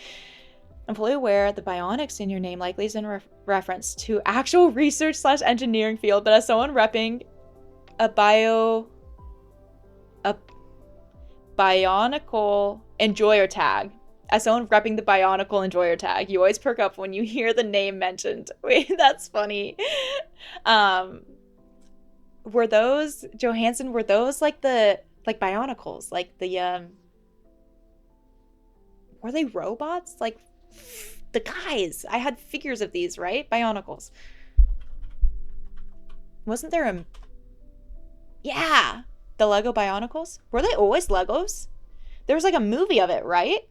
S1: I'm fully aware the bionics in your name likely is in reference to actual research/engineering field, but as someone repping a bionicle enjoyer tag, you always perk up when you hear the name mentioned. Wait, that's funny. Were those, Johansson, were those like bionicles? Like the, were they robots? Like, the guys, I had figures of these, right? Bionicles. Wasn't there a... Yeah, the Lego Bionicles. Were they always Legos? There was like a movie of it, right?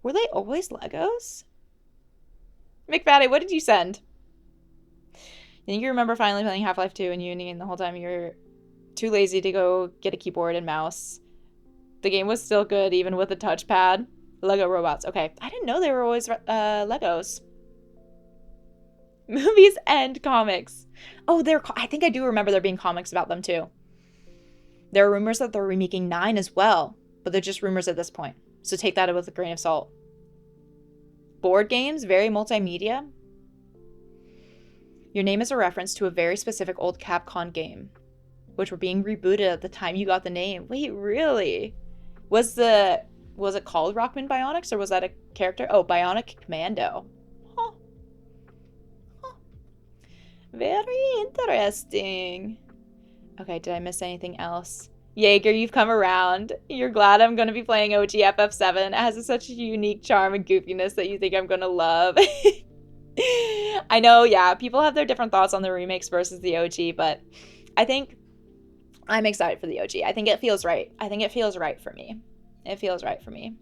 S1: Were they always Legos? McFaddy, what did you send? I think you remember finally playing Half-Life 2 and Uni, and the whole time you're too lazy to go get a keyboard and mouse. The game was still good, even with a touchpad. Lego robots. Okay. I didn't know they were always Legos. Movies and comics. Oh, I think I do remember there being comics about them too. There are rumors that they're remaking 9 as well, but they're just rumors at this point. So take that with a grain of salt. Board games, very multimedia. Your name is a reference to a very specific old Capcom game, which were being rebooted at the time you got the name. Wait, really? Was it called Rockman Bionics, or was that a character? Oh, Bionic Commando. Huh. Very interesting. Okay, did I miss anything else? Jaeger, you've come around. You're glad I'm going to be playing OG FF7. It has such a unique charm and goofiness that you think I'm going to love. I know, yeah, people have their different thoughts on the remakes versus the OG, but I think I'm excited for the OG. I think it feels right. I think it feels right for me. It feels right for me.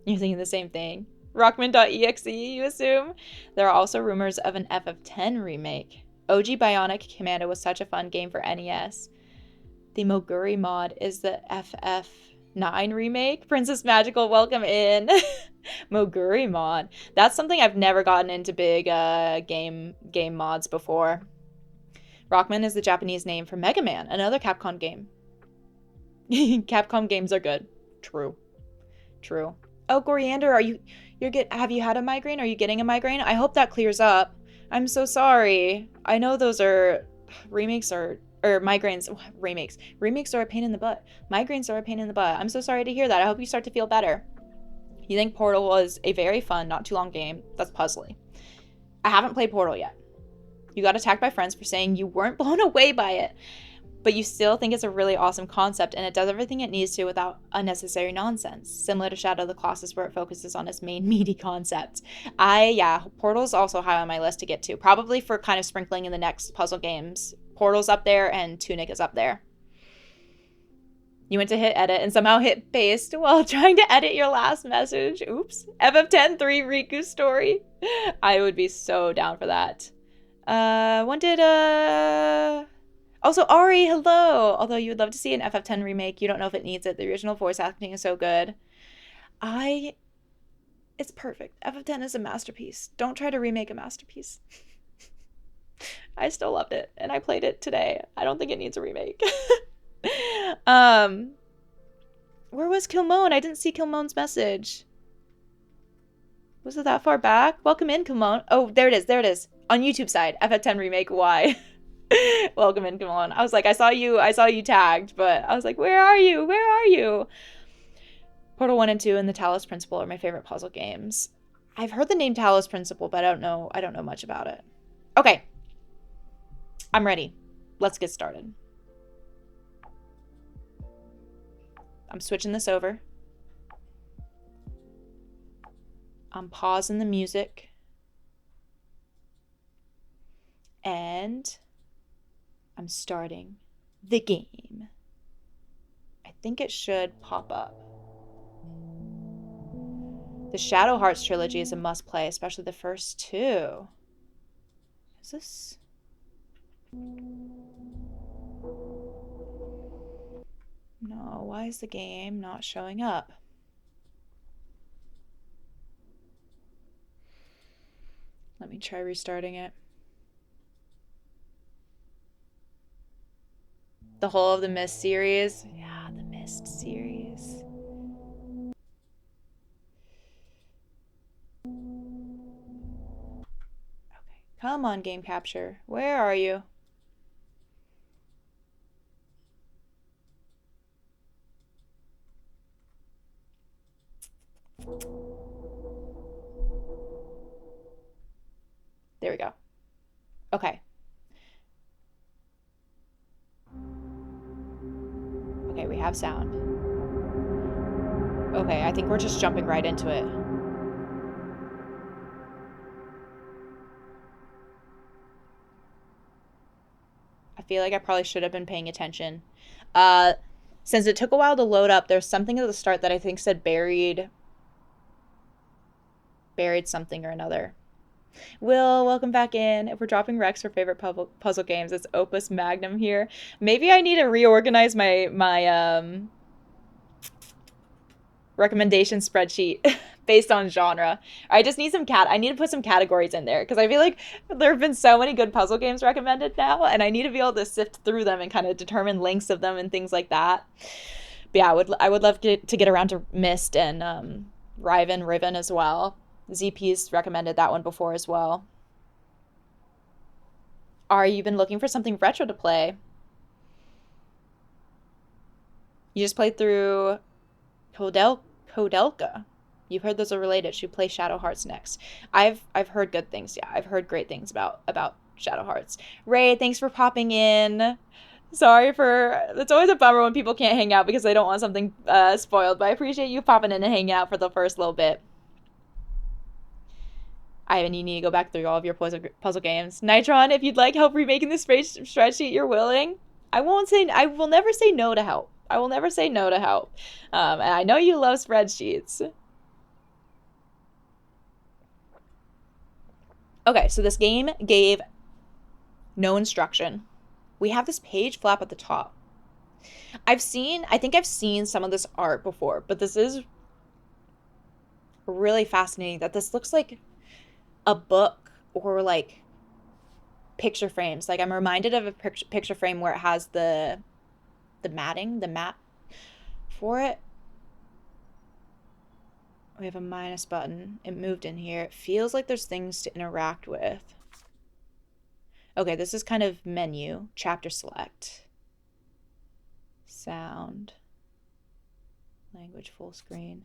S1: You're thinking the same thing. Rockman.exe, you assume? There are also rumors of an FF10 remake. OG Bionic Commando was such a fun game for NES. The Moguri mod is the FF9 remake. Princess Magical, welcome in. Moguri mod. That's something I've never gotten into big game mods before. Rockman is the Japanese name for Mega Man, another Capcom game. Capcom games are good. True. Oh, Coriander, have you had a migraine? Are you getting a migraine? I hope that clears up. I'm so sorry. I know remakes are or migraines, remakes. Remakes are a pain in the butt. Migraines are a pain in the butt. I'm so sorry to hear that. I hope you start to feel better. You think Portal was a very fun, not too long game that's puzzly. I haven't played Portal yet. You got attacked by friends for saying you weren't blown away by it, but you still think it's a really awesome concept and it does everything it needs to without unnecessary nonsense, similar to Shadow of the Colossus where it focuses on its main meaty concept. Portal's also high on my list to get to, probably for kind of sprinkling in the next puzzle games. Portal's up there and Tunic is up there. You went to hit edit and somehow hit paste while trying to edit your last message. Oops. FF10 3 Riku story. I would be so down for that. Also, Ari, hello! Although you would love to see an FF10 remake, you don't know if it needs it. The original voice acting is so good. It's perfect. FF10 is a masterpiece. Don't try to remake a masterpiece. I still loved it, and I played it today. I don't think it needs a remake. Where was Kilmone? I didn't see Kilmone's message. Was it that far back? Welcome in, Kilmone. Oh, there it is. On YouTube side, FF10 remake, why? Welcome in, Kilmone. I was like, I saw you tagged, but I was like, where are you? Portal 1 and 2 and the Talos Principle are my favorite puzzle games. I've heard the name Talos Principle, but I don't know much about it. Okay. I'm ready. Let's get started. I'm switching this over. I'm pausing the music. And I'm starting the game. I think it should pop up. The Shadow Hearts trilogy is a must play, especially the first two. Is this? No, why is the game not showing up? Let me try restarting it. The whole of the Mist series? Yeah, the Mist series. Okay, come on, game capture. Where are you? There we go. Okay. Okay, we have sound. Okay, I think we're just jumping right into it. I feel like I probably should have been paying attention. Since it took a while to load up, there's something at the start that I think said buried something or another. Will, welcome back in. If we're dropping Rex for favorite puzzle games, it's Opus Magnum here. Maybe I need to reorganize my recommendation spreadsheet based on genre. I just need I need to put some categories in there because I feel like there have been so many good puzzle games recommended now, and I need to be able to sift through them and kind of determine lengths of them and things like that. But yeah, I would love to get around to Myst and Riven as well. ZP's recommended that one before as well. You been looking for something retro to play? You just played through Kodelka. You've heard those are related. Should play Shadow Hearts next. I've heard good things. Yeah, I've heard great things about Shadow Hearts. Ray, thanks for popping in. Sorry for... It's always a bummer when people can't hang out because they don't want something spoiled, but I appreciate you popping in and hanging out for the first little bit. Ivan, you need to go back through all of your puzzle games. Nitron, if you'd like help remaking this spreadsheet, you're willing. I will never say no to help. I will never say no to help. And I know you love spreadsheets. Okay, so this game gave no instruction. We have this page flap at the top. I think I've seen some of this art before, but this is really fascinating that this looks like a book or like picture frames. Like I'm reminded of a picture frame where it has the mat for it. We have a minus button. It moved in here. It feels like there's things to interact with. Okay, this is kind of menu. Chapter select. Sound. Language full screen.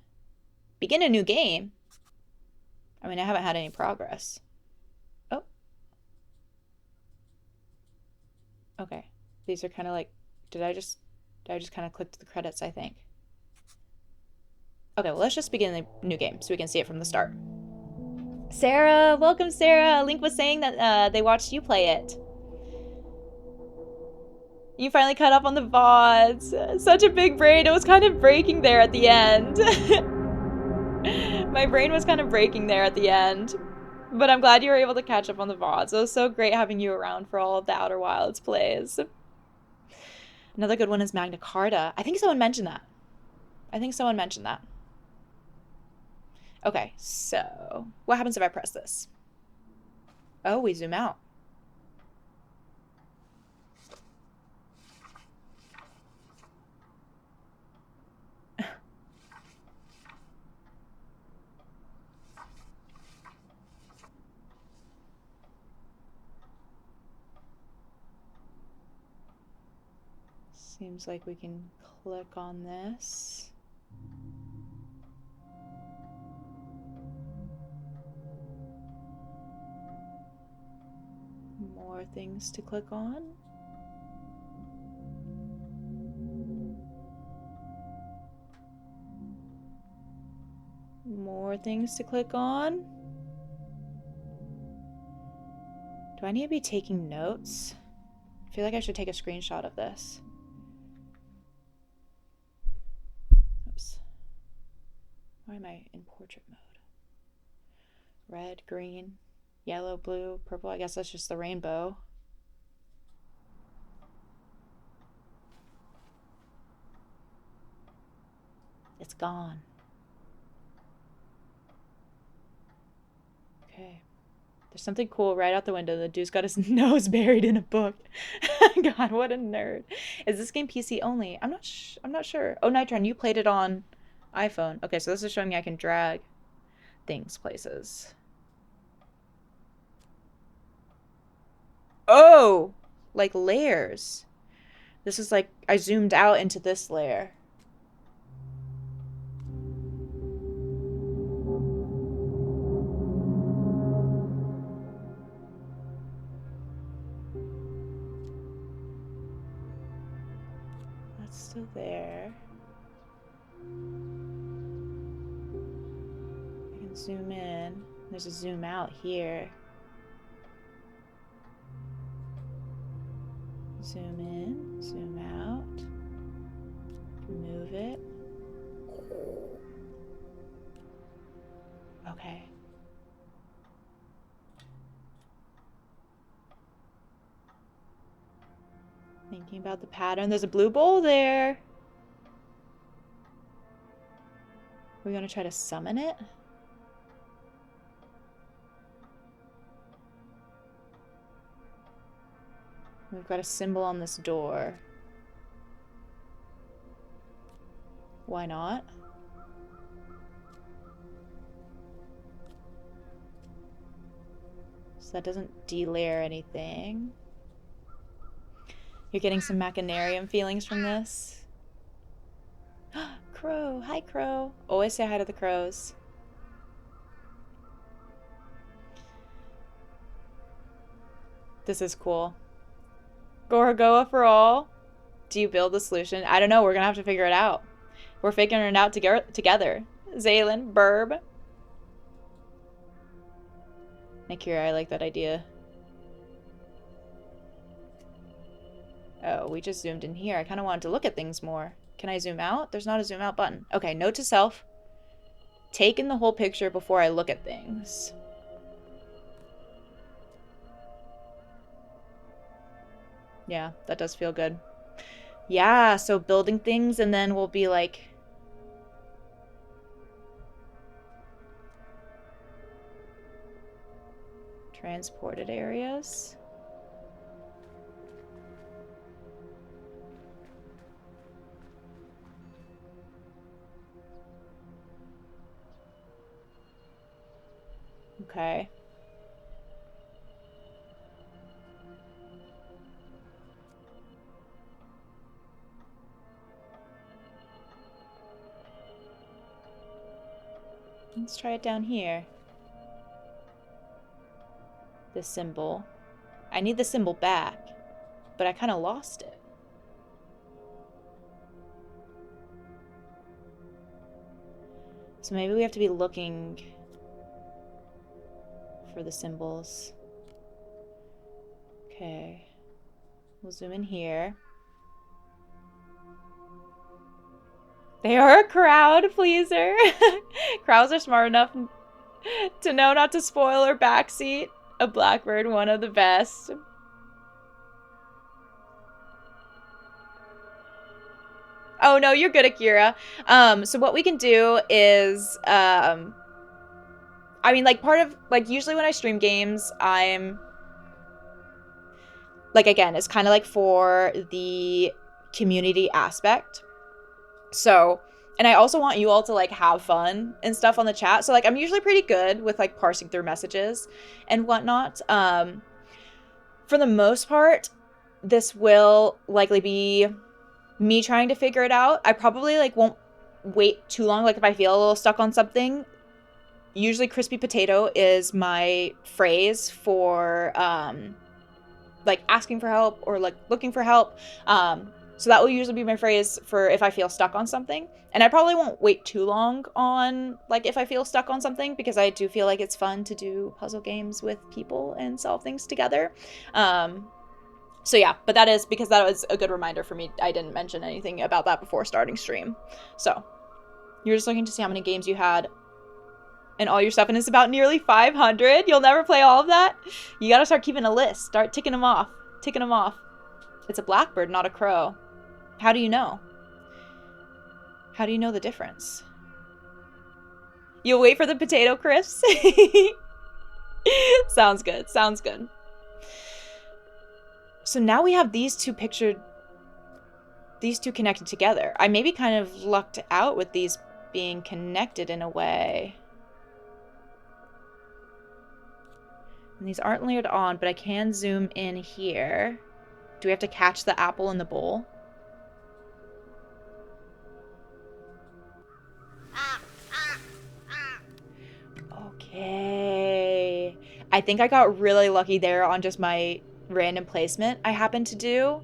S1: Begin a new game? I mean, I haven't had any progress. Oh. Okay. These are kind of like, did I just kind of click to the credits, I think. Okay, well, let's just begin the new game so we can see it from the start. Sarah, welcome, Sarah. Link was saying that they watched you play it. You finally caught up on the VODs. Such a big brain. It was kind of breaking there at the end. My brain was kind of breaking there at the end. But I'm glad you were able to catch up on the VODs. It was so great having you around for all of the Outer Wilds plays. Another good one is Magna Carta. I think someone mentioned that. Okay, so what happens if I press this? Oh, we zoom out. Seems like we can click on this. More things to click on. More things to click on. Do I need to be taking notes? I feel like I should take a screenshot of this. Oops. Why am I in portrait mode? Red, green, yellow, blue, purple. I guess that's just the rainbow. It's gone. Okay. There's something cool right out the window. The dude's got his nose buried in a book. God, what a nerd. Is this game PC only? I'm not sure. Oh, Nitron, you played it on iPhone. Okay, so this is showing me I can drag things places. Oh, like layers. This is like I zoomed out into this layer. That's still there. I can zoom in. There's a zoom out here. Zoom in, zoom out. Move it. Okay. Thinking about the pattern. There's a blue bowl there. We're gonna try to summon it. We've got a symbol on this door. Why not? So that doesn't delayer anything. You're getting some Machinarium feelings from this. Crow. Hi, Crow. Always say hi to the crows. This is cool. Gorogoa for all. Do you build the solution? I don't know. We're going to have to figure it out. We're figuring it out together. Zaylin, Burb. Akira, I like that idea. Oh, we just zoomed in here. I kind of wanted to look at things more. Can I zoom out? There's not a zoom out button. Okay, note to self. Take in the whole picture before I look at things. Yeah, that does feel good. Yeah, so building things and then we'll be like... transported areas. Okay. Let's try it down here. This symbol. I need the symbol back, but I kind of lost it. So maybe we have to be looking for the symbols. Okay. We'll zoom in here. They are a crowd pleaser. Crowds are smart enough to know not to spoil her backseat. A blackbird, one of the best. Oh no, you're good, Akira. So what we can do is, I mean, like, part of, like, usually when I stream games, I'm, like, again, it's kind of like for the community aspect. So, and I also want you all to, like, have fun and stuff on the chat. So, like, I'm usually pretty good with, like, parsing through messages and whatnot. For the most part, this will likely be me trying to figure it out. I probably, like, won't wait too long. Like, if I feel a little stuck on something, usually crispy potato is my phrase for, like, asking for help or, like, looking for help. So that will usually be my phrase for if I feel stuck on something. And I probably won't wait too long on, like, if I feel stuck on something, because I do feel like it's fun to do puzzle games with people and solve things together. So yeah, but that is because that was a good reminder for me. I didn't mention anything about that before starting stream. So you're just looking to see how many games you had and all your stuff, and it's about nearly 500. You'll never play all of that? You gotta start keeping a list. Start ticking them off. Ticking them off. It's a blackbird, not a crow. How do you know? How do you know the difference? You'll wait for the potato crisps? Sounds good. Sounds good. So now we have these two connected together. I maybe kind of lucked out with these being connected in a way. And these aren't layered on, but I can zoom in here. Do we have to catch the apple in the bowl? Okay. I think I got really lucky there on just my random placement I happened to do.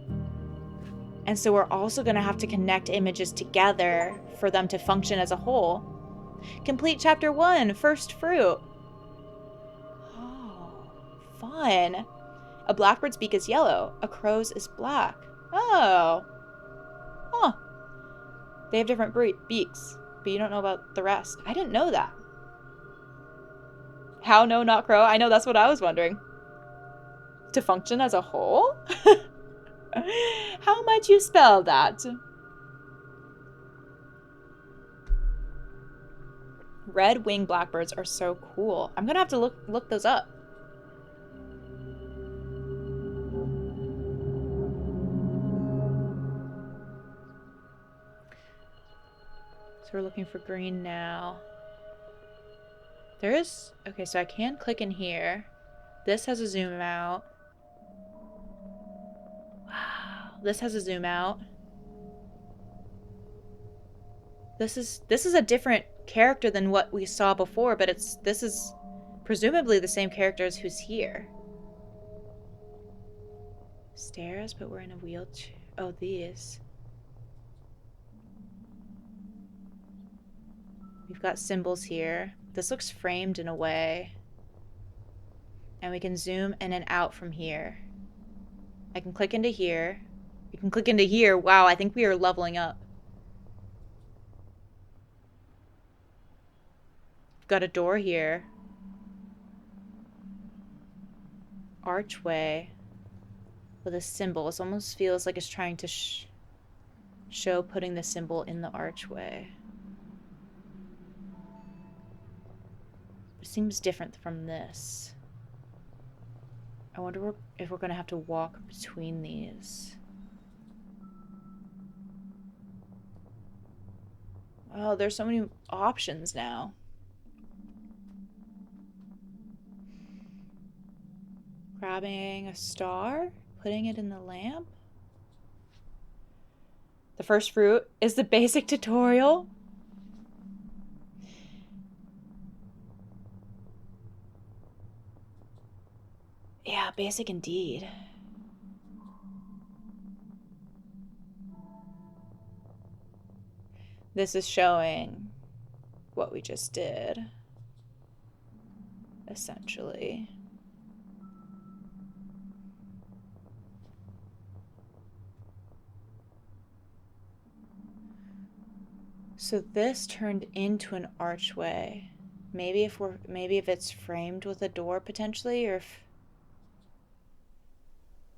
S1: And so we're also going to have to connect images together for them to function as a whole. Complete chapter 1, first fruit. Oh, fun. A blackbird's beak is yellow. A crow's is black. Oh. Huh. They have different beaks, but you don't know about the rest. I didn't know that. How no, not crow? I know, that's what I was wondering. To function as a whole? How might you spell that? Red-winged blackbirds are so cool. I'm gonna have to look those up. So we're looking for green now. There is... Okay, so I can click in here. This has a zoom out. Wow. This has a zoom out. This is a different character than what we saw before, but this is presumably the same character as who's here. Stairs, but we're in a wheelchair. Oh, these. We've got symbols here. This looks framed in a way. And we can zoom in and out from here. I can click into here. We can click into here. Wow, I think we are leveling up. We've got a door here. Archway with a symbol. This almost feels like it's trying to show putting the symbol in the archway. It seems different from this. I wonder if we're going to have to walk between these. Oh, there's so many options now. Grabbing a star, putting it in the lamp. The first fruit is the basic tutorial. Yeah, basic indeed. This is showing what we just did, essentially. So this turned into an archway. Maybe if it's framed with a door potentially, or if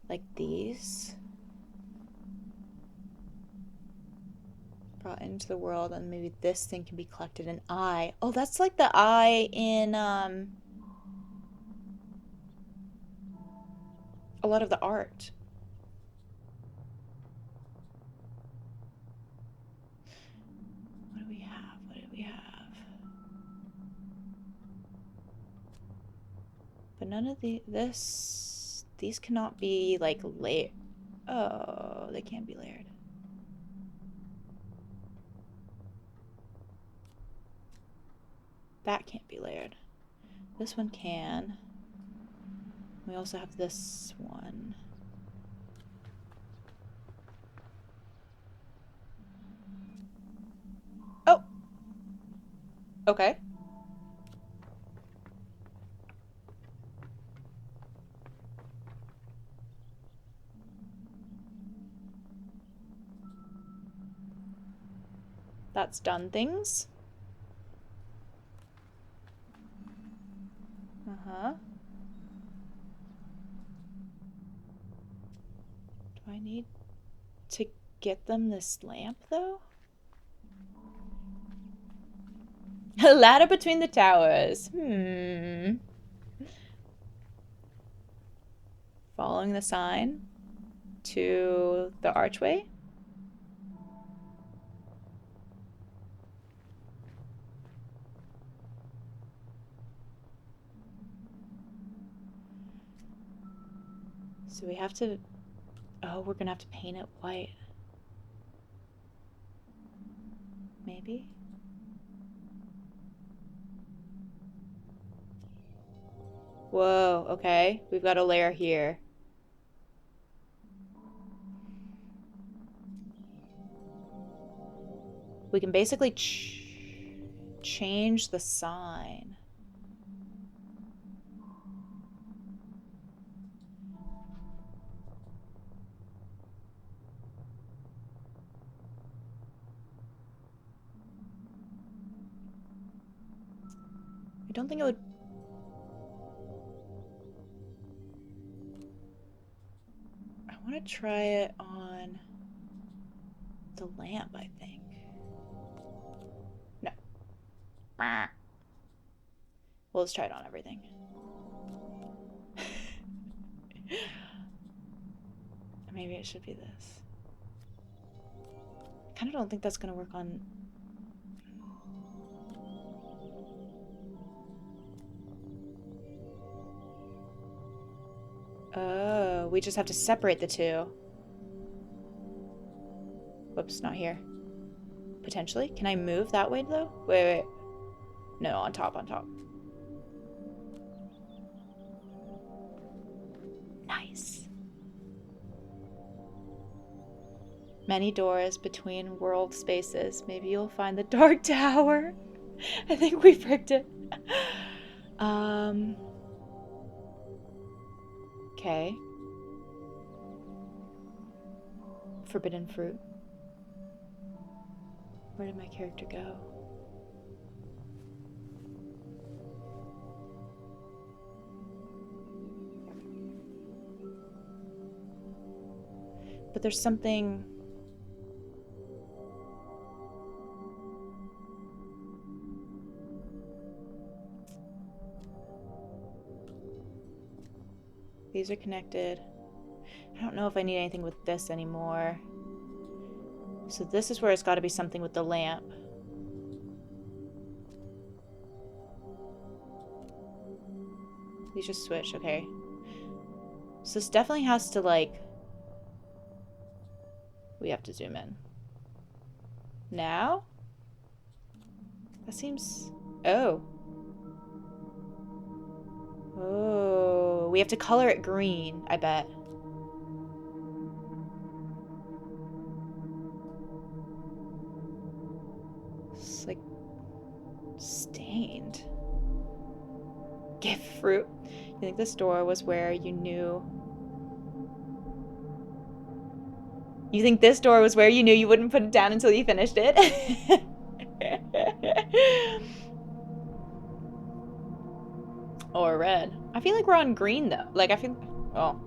S1: like these brought into the world, and maybe this thing can be collected. An eye. Oh, that's like the eye in a lot of the art. What do we have? What do we have? But none of these cannot be like layered. Oh, they can't be layered. That can't be layered. This one can. We also have this one. Oh! Okay. That's done things. Uh-huh. Do I need to get them this lamp, though? A ladder between the towers. Following the sign to the archway. So we have to... Oh, we're gonna have to paint it white. Maybe? Whoa, okay. We've got a layer here. We can basically change the sign. I don't think it would... I want to try it on the lamp, I think. No. Well, let's try it on everything. Maybe it should be this. I kind of don't think that's going to work on... Oh, we just have to separate the two. Whoops, not here. Potentially? Can I move that way, though? Wait. No, on top. Nice. Many doors between world spaces. Maybe you'll find the Dark Tower. I think we fricked it. Okay. Forbidden fruit. Where did my character go? But there's something... These are connected. I don't know if I need anything with this anymore. So this is where it's got to be something with the lamp. These just switch, okay. So this definitely has to, like... We have to zoom in. Now? That seems... Oh. Oh, we have to color it green, I bet. It's like stained. Gift fruit. You think this door was where you knew... You think this door was where you knew you wouldn't put it down until you finished it? Or red. I feel like we're on green though. Like I feel... Oh.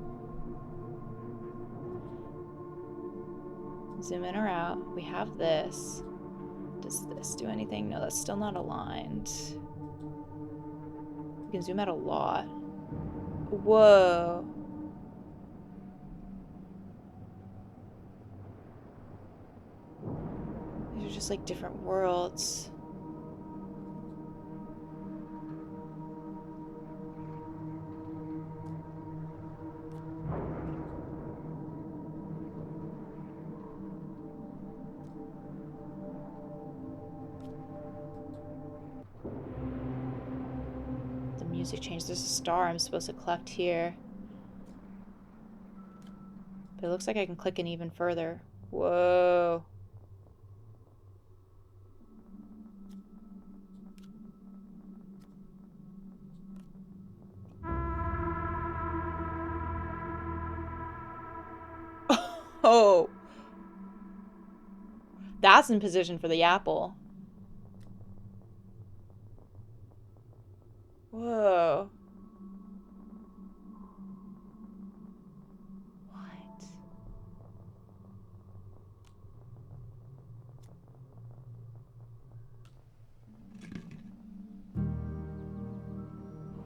S1: Zoom in or out. We have this. Does this do anything? No, that's still not aligned. We can zoom out a lot. Whoa. These are just like different worlds. Music change. There's a star I'm supposed to collect here. But it looks like I can click in even further. Whoa. Oh. That's in position for the apple. Whoa. What?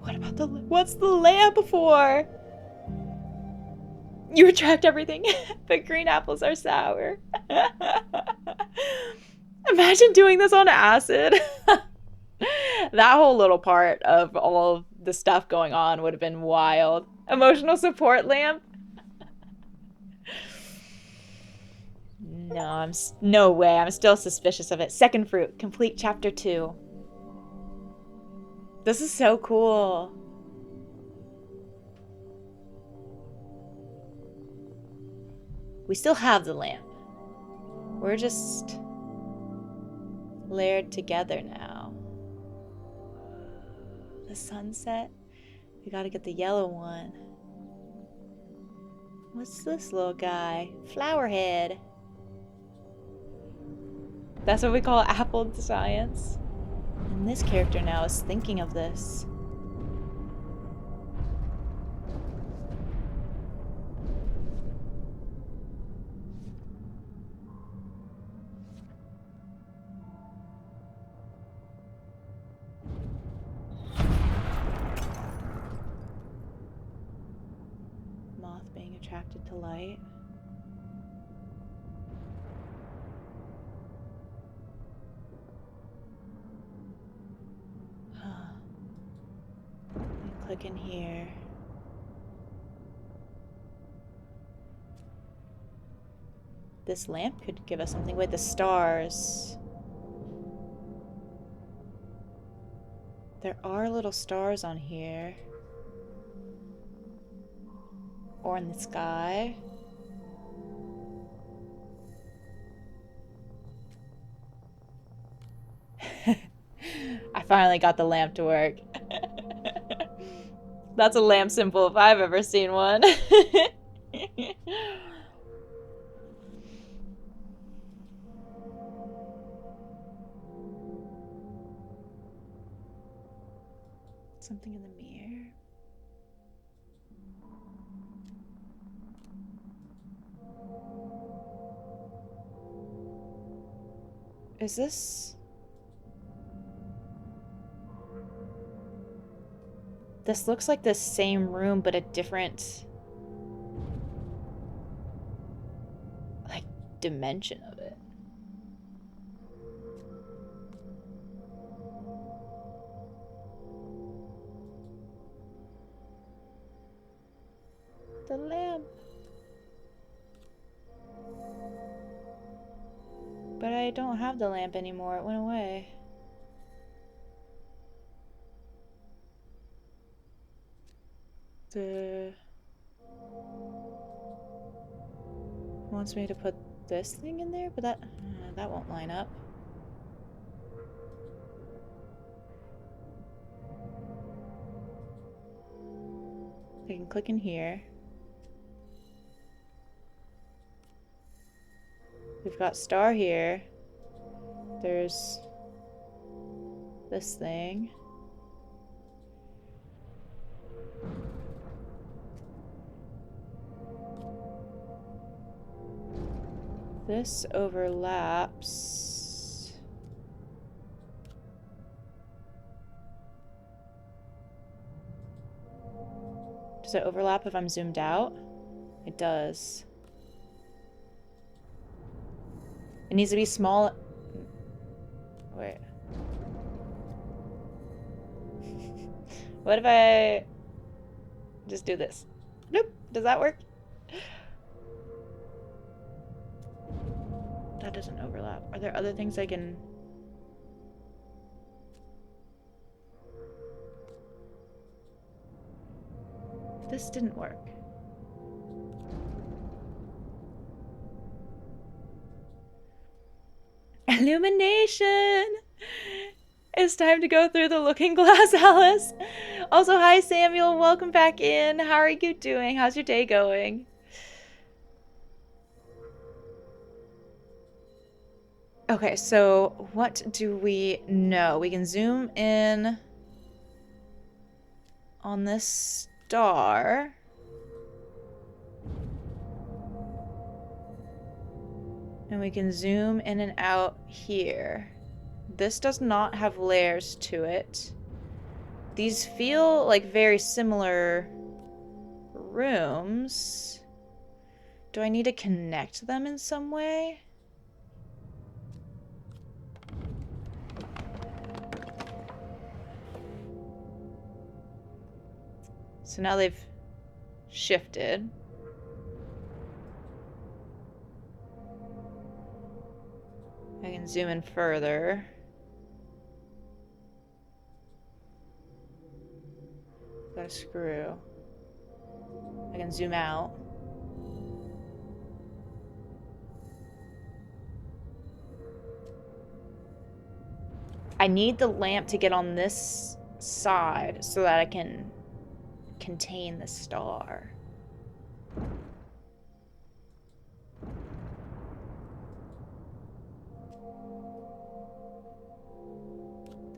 S1: What about what's the lamp for? You retract everything, but green apples are sour. Imagine doing this on acid. That whole little part of all of the stuff going on would have been wild. Emotional support lamp? No, no way. I'm still suspicious of it. Second fruit, complete chapter 2. This is so cool. We still have the lamp. We're just layered together now. The sunset. We gotta get the yellow one. What's this little guy? Flower head. That's what we call apple science. And this character now is thinking of this. Attracted to light. Click in here. This lamp could give us something with the stars. There are little stars on here. Or in the sky. I finally got the lamp to work. That's a lamp symbol if I've ever seen one. Something in the mirror. Is this... This looks like the same room, but a different... like, dimension of it. The lamp. But I don't have the lamp anymore. It went away. It wants me to put this thing in there, but that won't line up. I can click in here. We've got star here. There's this thing. This overlaps. Does it overlap if I'm zoomed out? It does. It needs to be small. Wait. What if I just do this? Nope. Does that work? That doesn't overlap. Are there other things I can... This didn't work. Illumination! It's time to go through the looking glass, Alice. Also, hi Samuel, welcome back in. How are you doing? How's your day going? Okay, so what do we know? We can zoom in on this star. And we can zoom in and out here. This does not have layers to it. These feel like very similar rooms. Do I need to connect them in some way? So now they've shifted. I can zoom in further. Got a screw. I can zoom out. I need the lamp to get on this side so that I can contain the star.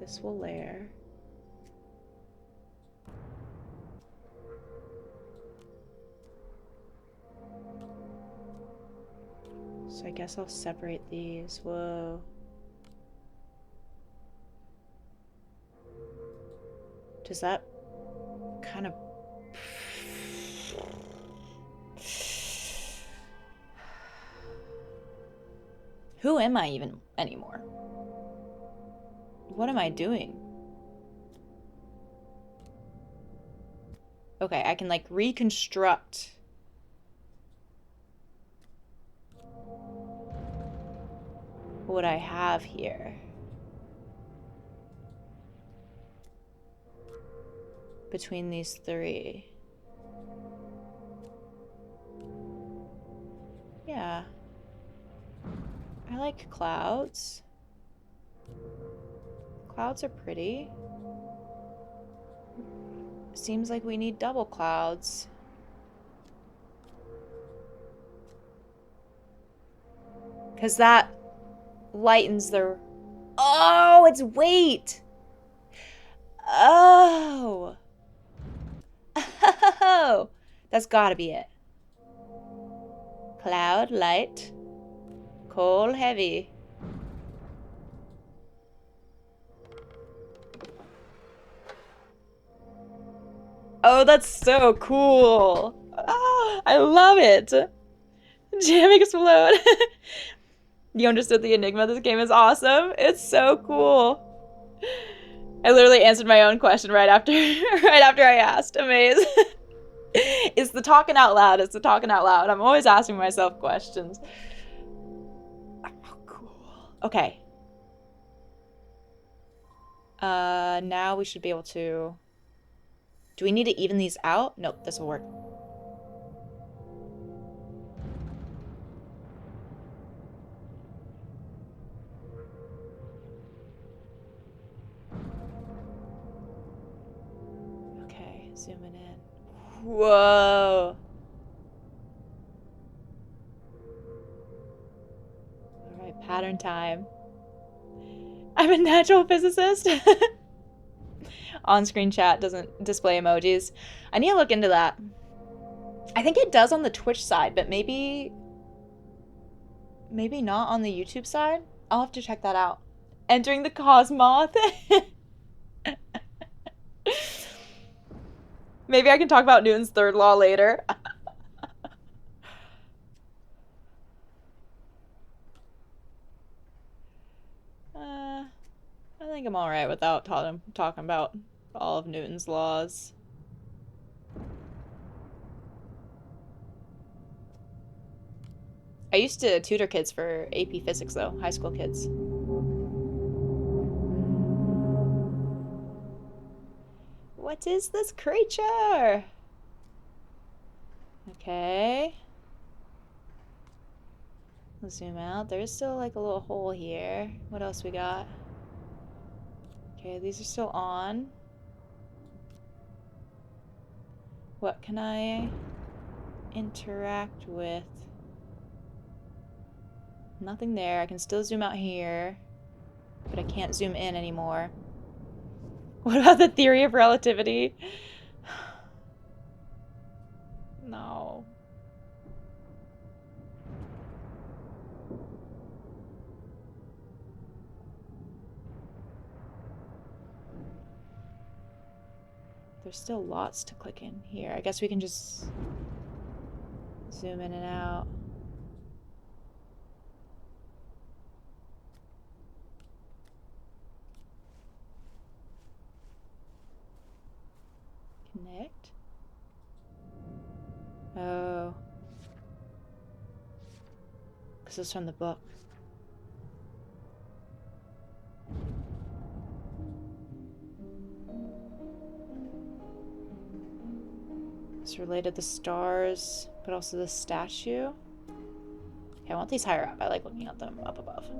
S1: This will layer. So I guess I'll separate these. Whoa. Does that kind of... Who am I even anymore? What am I doing? Okay, I can like reconstruct. What I have here. Between these three. Yeah. I like clouds. Clouds are pretty. Seems like we need double clouds. Because that lightens the... Oh, it's weight! Oh! Oh! That's gotta be it. Cloud, light, coal, heavy. Oh, that's so cool. Oh, I love it. Jam explode. You understood the enigma. This game is awesome. It's so cool. I literally answered my own question right after I asked. Amazing. It's the talking out loud. It's the talking out loud. I'm always asking myself questions. Oh, cool. Okay. Now we should be able to Do we need to even these out? Nope, this will work. Okay, zooming in. Whoa. All right, pattern time. I'm a natural physicist. On-screen chat doesn't display emojis. I need to look into that. I think it does on the Twitch side, but maybe not on the YouTube side. I'll have to check that out. Entering the Cosmoth. Maybe I can talk about Newton's third law later. I think I'm alright without talking about all of Newton's laws. I used to tutor kids for AP Physics, though. High school kids. What is this creature? Okay. Let's zoom out. There's still like a little hole here. What else we got? Okay, these are still on. What can I interact with? Nothing there. I can still zoom out here, but I can't zoom in anymore. What about the theory of relativity? No. There's still lots to click in here. I guess we can just zoom in and out. Connect. Oh. This is from the book. It's related to the stars, but also the statue. Okay, I want these higher up. I like looking at them up above.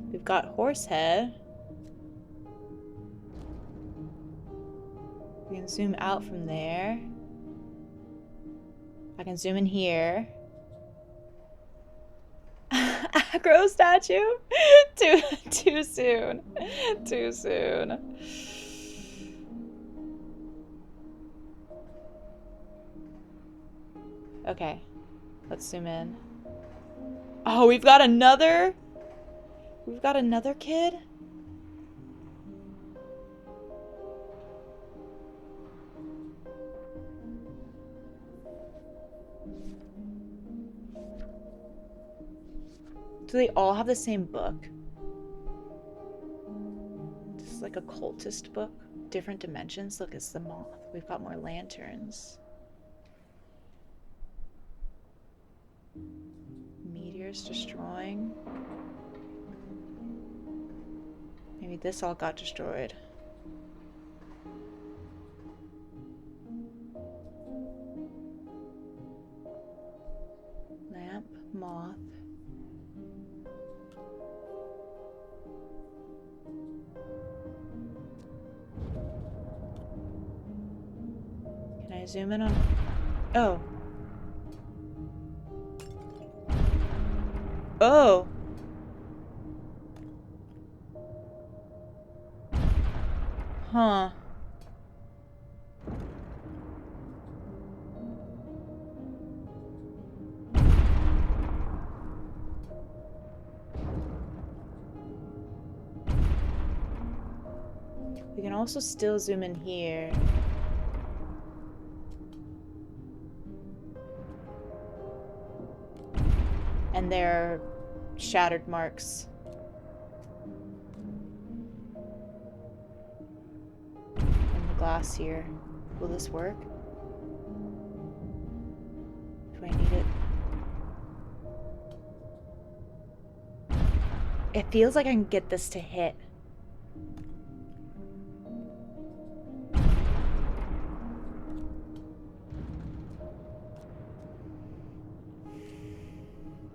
S1: We've got Horsehead. We can zoom out from there. I can zoom in here. Acro statue? Too soon. Too soon. Okay. Let's zoom in. Oh, we've got another kid? Do they all have the same book? This is like a cultist book. Different dimensions. Look, it's the moth. We've got more lanterns. Meteors destroying. Maybe this all got destroyed. Lamp, moth. Can I zoom in on... Oh. Oh. Huh. We can also still zoom in here. And there are shattered marks. In the glass here. Will this work? I need it? It feels like I can get this to hit.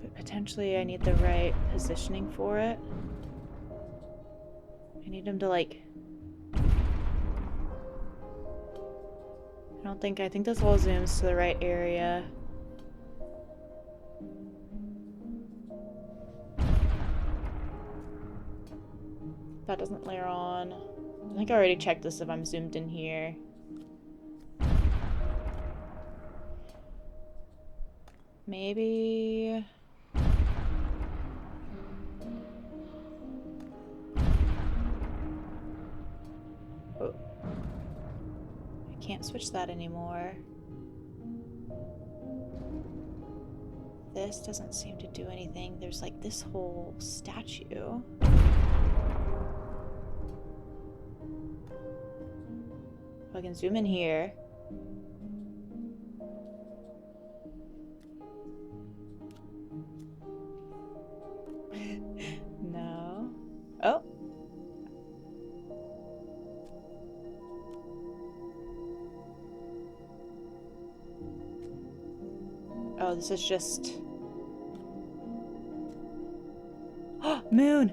S1: But potentially I need the right positioning for it. I need him to like... I think this all zooms to the right area. That doesn't layer on. I think I already checked this if I'm zoomed in here. Maybe... Oh. I can't switch that anymore. This doesn't seem to do anything. There's like this whole statue. I can zoom in here. No. Oh. Oh, this is just... Moon!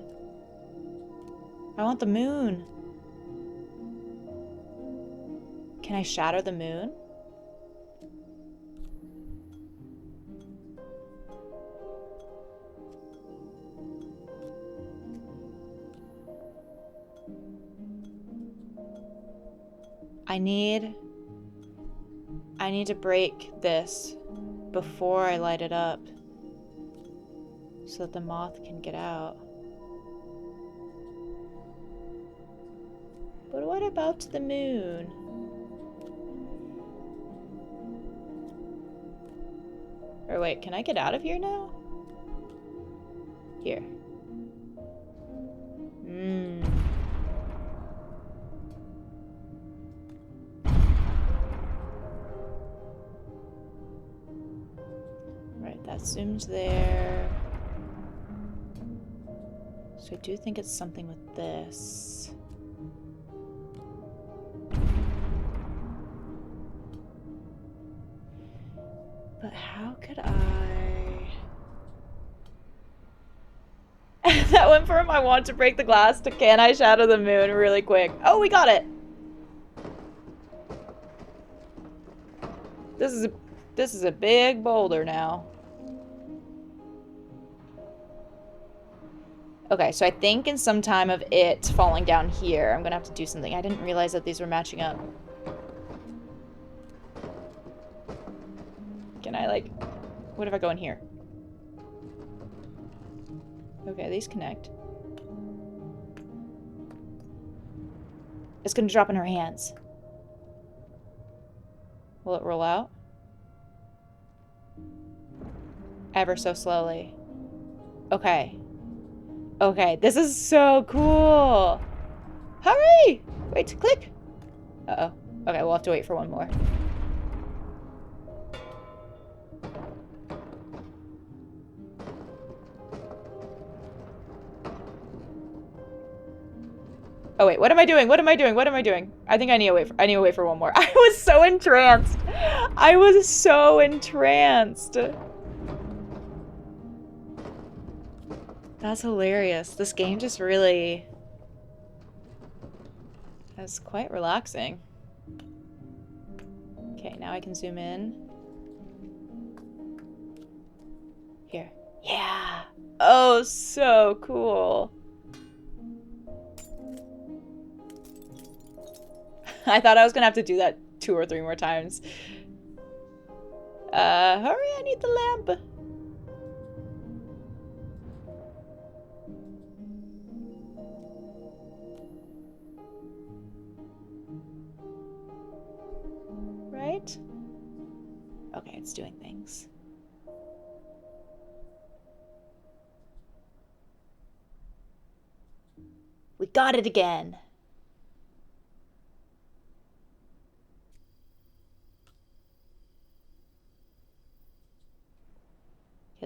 S1: I want the moon. Can I shatter the moon? I need to break this before I light it up so that the moth can get out. But what about the moon? Or wait, can I get out of here now? Here. Right, that zooms there. So I do think it's something with this. But how could I... That went from I want to break the glass to can I shatter the moon really quick. Oh, we got it! This is a big boulder now. Okay, so I think in some time of it falling down here, I'm gonna have to do something. I didn't realize that these were matching up. Can I, like... What if I go in here? Okay, these connect. It's gonna drop in her hands. Will it roll out? Ever so slowly. Okay. Okay, this is so cool! Hurry! Wait, click! Uh-oh. Okay, we'll have to wait for one more. Oh wait, what am I doing? What am I doing? What am I doing? I think I need to wait for one more. I was so entranced. I was so entranced. That's hilarious. This game just really is quite relaxing. Okay, now I can zoom in. Here. Yeah. Oh, so cool. I thought I was gonna have to do that 2 or 3 more times. Hurry, I need the lamp. Right? Okay, it's doing things. We got it again.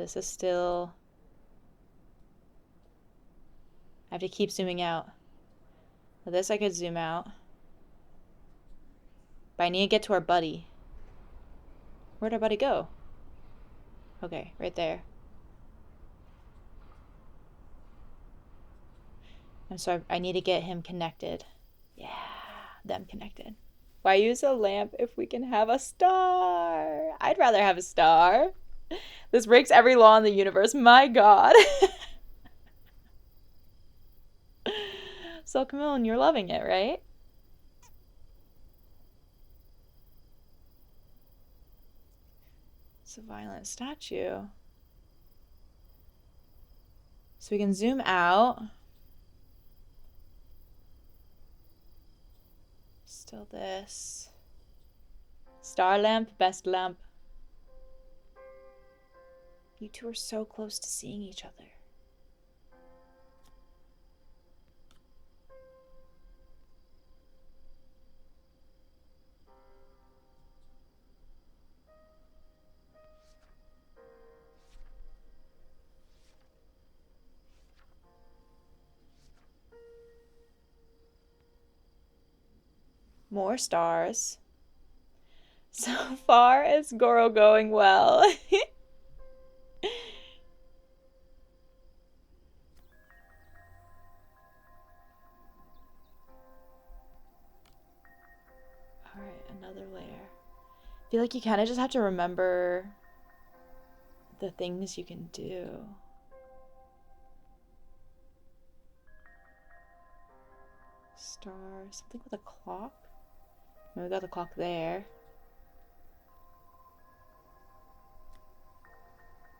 S1: This is still... I have to keep zooming out. With this I could zoom out. But I need to get to our buddy. Where'd our buddy go? Okay, right there. And so I need to get him connected. Yeah, them connected. Why use a lamp if we can have a star? I'd rather have a star. This breaks every law in the universe. My God. So, Camille, you're loving it, right? It's a violent statue. So we can zoom out. Still this. Star lamp, best lamp. You two are so close to seeing each other. More stars. So far, it's Goro going well. Alright, another layer. I feel like you kind of just have to remember the things you can do. Star, something with a clock? No, we got the clock there.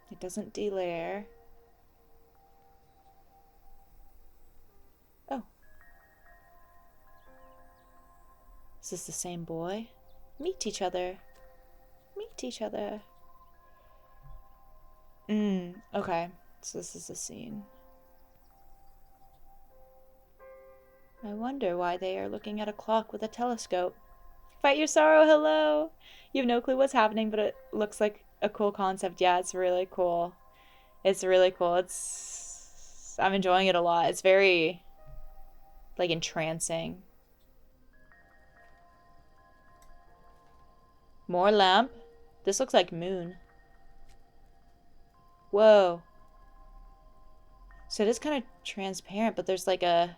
S1: It doesn't delayer. Oh. Is this the same boy? Meet each other. Meet each other. Okay. So this is the scene. I wonder why they are looking at a clock with a telescope. Fight your sorrow, hello! You have no clue what's happening, but it looks like a cool concept. Yeah, it's really cool. It's really cool. I'm enjoying it a lot. It's very, like, entrancing. More lamp. This looks like moon. Whoa. So it is kind of transparent, but there's like a...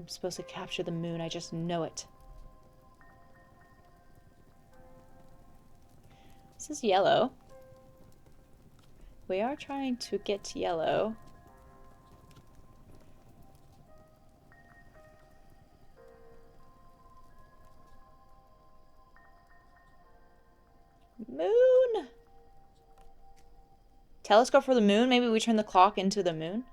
S1: I'm supposed to capture the moon. I just know it. This is yellow. We are trying to get yellow. Moon! Telescope for the moon? Maybe we turn the clock into the moon?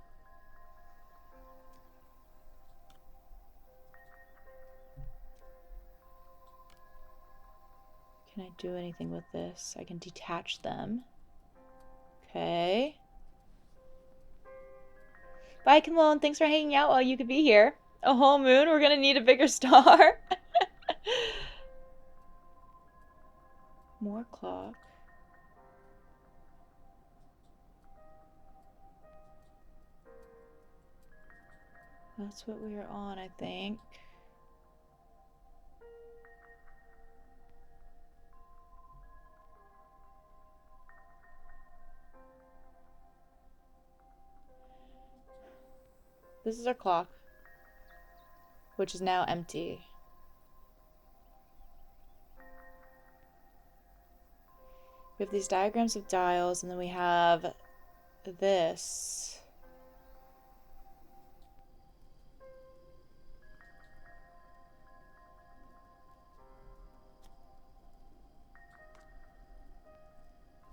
S1: Can I do anything with this? I can detach them. Okay. Bye, Kimon. Thanks for hanging out while you could be here. A whole moon? We're gonna need a bigger star. More clock. That's what we are on, I think. This is our clock, which is now empty. We have these diagrams of dials, and then we have this.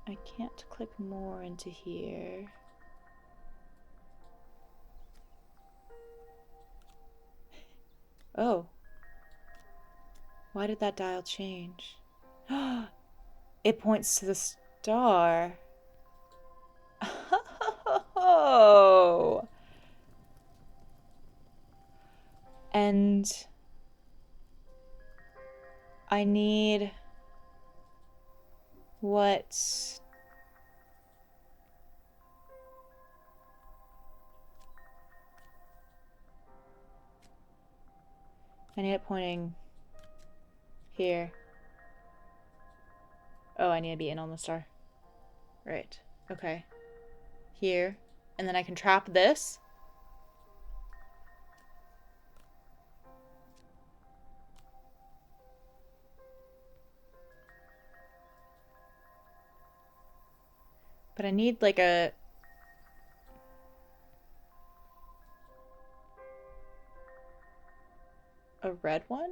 S1: I can't click more into here. Oh. Why did that dial change? It points to the star. Oh. And I need what? I need it pointing here. Oh, I need to be in on the star. Right. Okay. Here. And then I can trap this. But I need like a red one?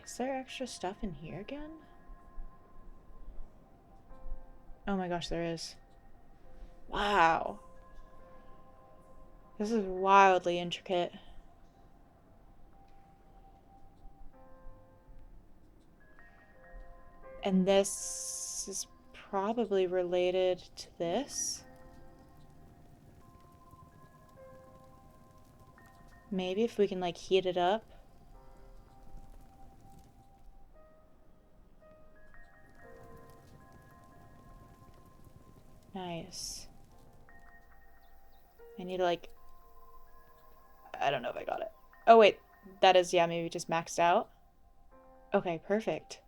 S1: Is there extra stuff in here again? Oh my gosh, there is. Wow. This is wildly intricate. And this is probably related to this. Maybe if we can like heat it up. Nice. I need to like, I don't know if I got it. Oh wait, that is, yeah, maybe just maxed out. Okay, perfect.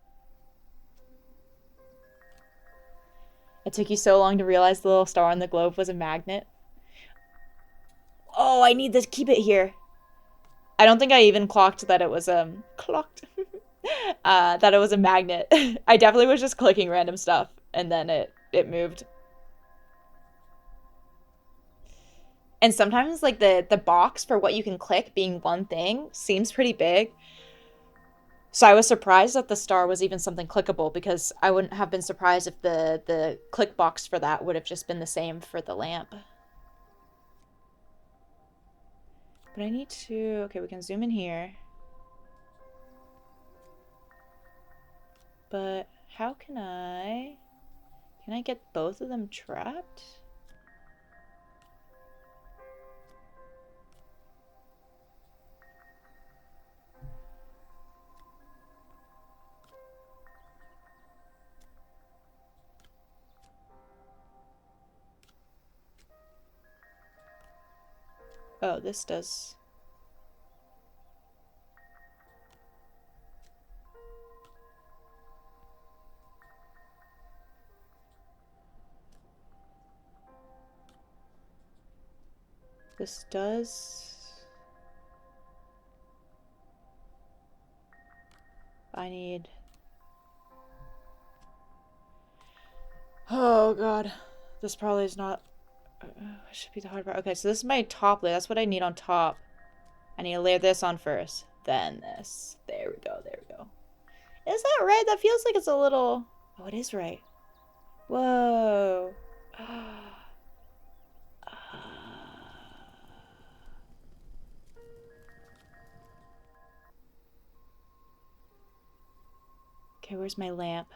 S1: It took you so long to realize the little star on the globe was a magnet. Oh, I need to keep it here. I don't think I even clocked that it was that it was a magnet. I definitely was just clicking random stuff and then it moved. And sometimes like the box for what you can click being one thing seems pretty big. So I was surprised that the star was even something clickable because I wouldn't have been surprised if the click box for that would have just been the same for the lamp. But I need to, okay, we can zoom in here. But how can I get both of them trapped? Oh, this does. This does. I need. Oh god. This probably is not. Should be the hard part. Okay, so this is my top layer. That's what I need on top. I need to layer this on first. Then this. There we go. There we go. Is that right? That feels like it's a little. Oh, it is right. Whoa. Okay, where's my lamp?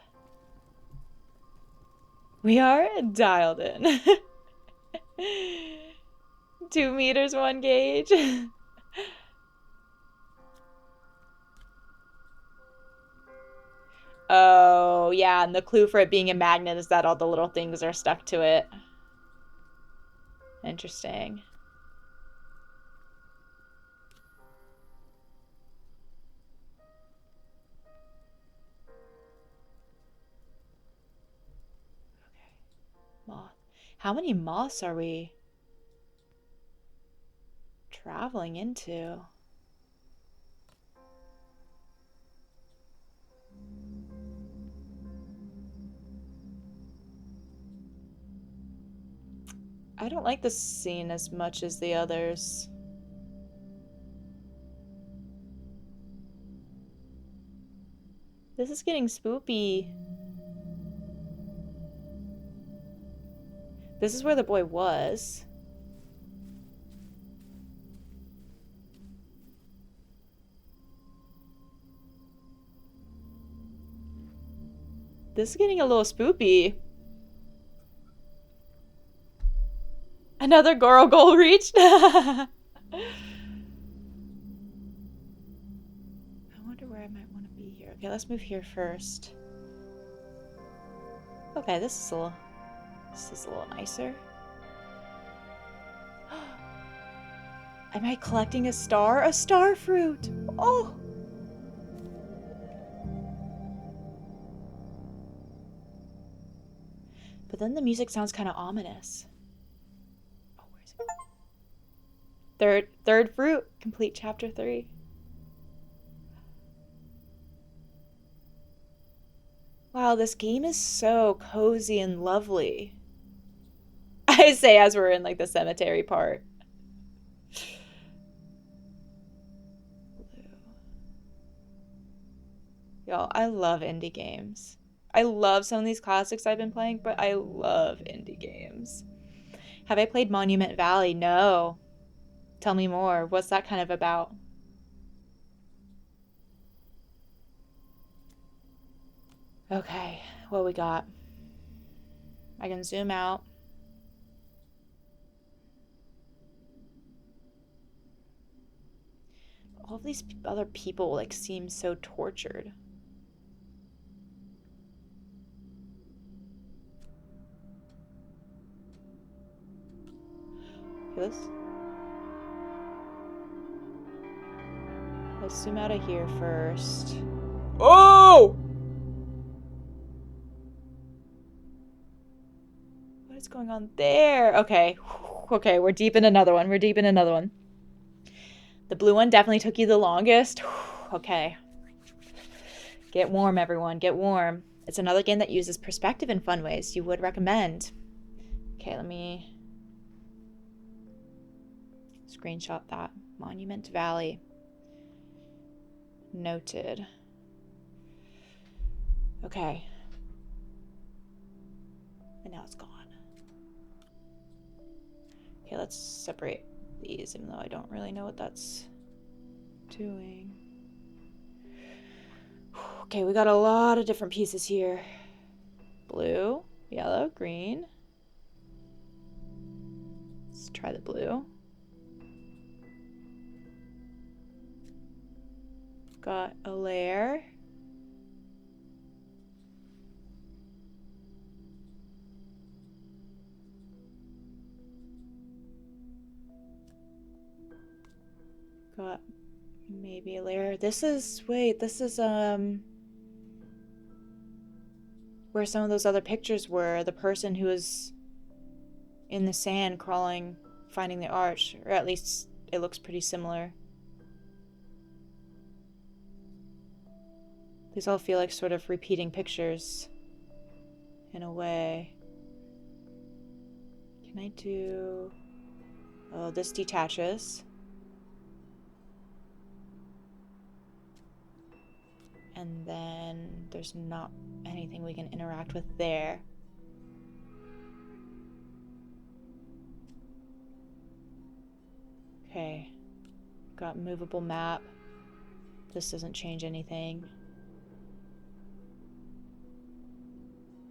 S1: We are dialed in. 2 meters, 1 gauge. Oh, yeah, and the clue for it being a magnet is that all the little things are stuck to it. Interesting. Okay. Moth. How many moths are we traveling into? I don't like this scene as much as the others. This is getting spoopy. This is where the boy was. This is getting a little spoopy. Another Goro goal reached. I wonder where I might want to be here. Okay, let's move here first. Okay, this is a little nicer. Am I collecting a star? A star fruit! Oh! But then the music sounds kind of ominous. Oh, where is it? Third fruit. Complete chapter 3. Wow, this game is so cozy and lovely. I say as we're in like the cemetery part. Blue. Y'all, I love indie games. I love some of these classics I've been playing, but I love indie games. Have I played Monument Valley? No. Tell me more. What's that kind of about? Okay, what we got? I can zoom out. All of these other people like seem so tortured. Let's zoom out of here first. Oh! What is going on there? Okay. Okay, we're deep in another one. The blue one definitely took you the longest. Okay. Get warm, everyone. Get warm. It's another game that uses perspective in fun ways. You would recommend. Okay, let me screenshot that. Monument Valley. Noted. Okay. And now it's gone. Okay, let's separate these, even though I don't really know what that's doing. Okay, we got a lot of different pieces here. Blue, yellow, green. Let's try the blue. Got a layer. Got maybe a layer. This is where some of those other pictures were. The person who was in the sand crawling, finding the arch, or at least it looks pretty similar. These all feel like sort of repeating pictures in a way. Can I do... Oh, this detaches. And then there's not anything we can interact with there. Okay. Got movable map. This doesn't change anything.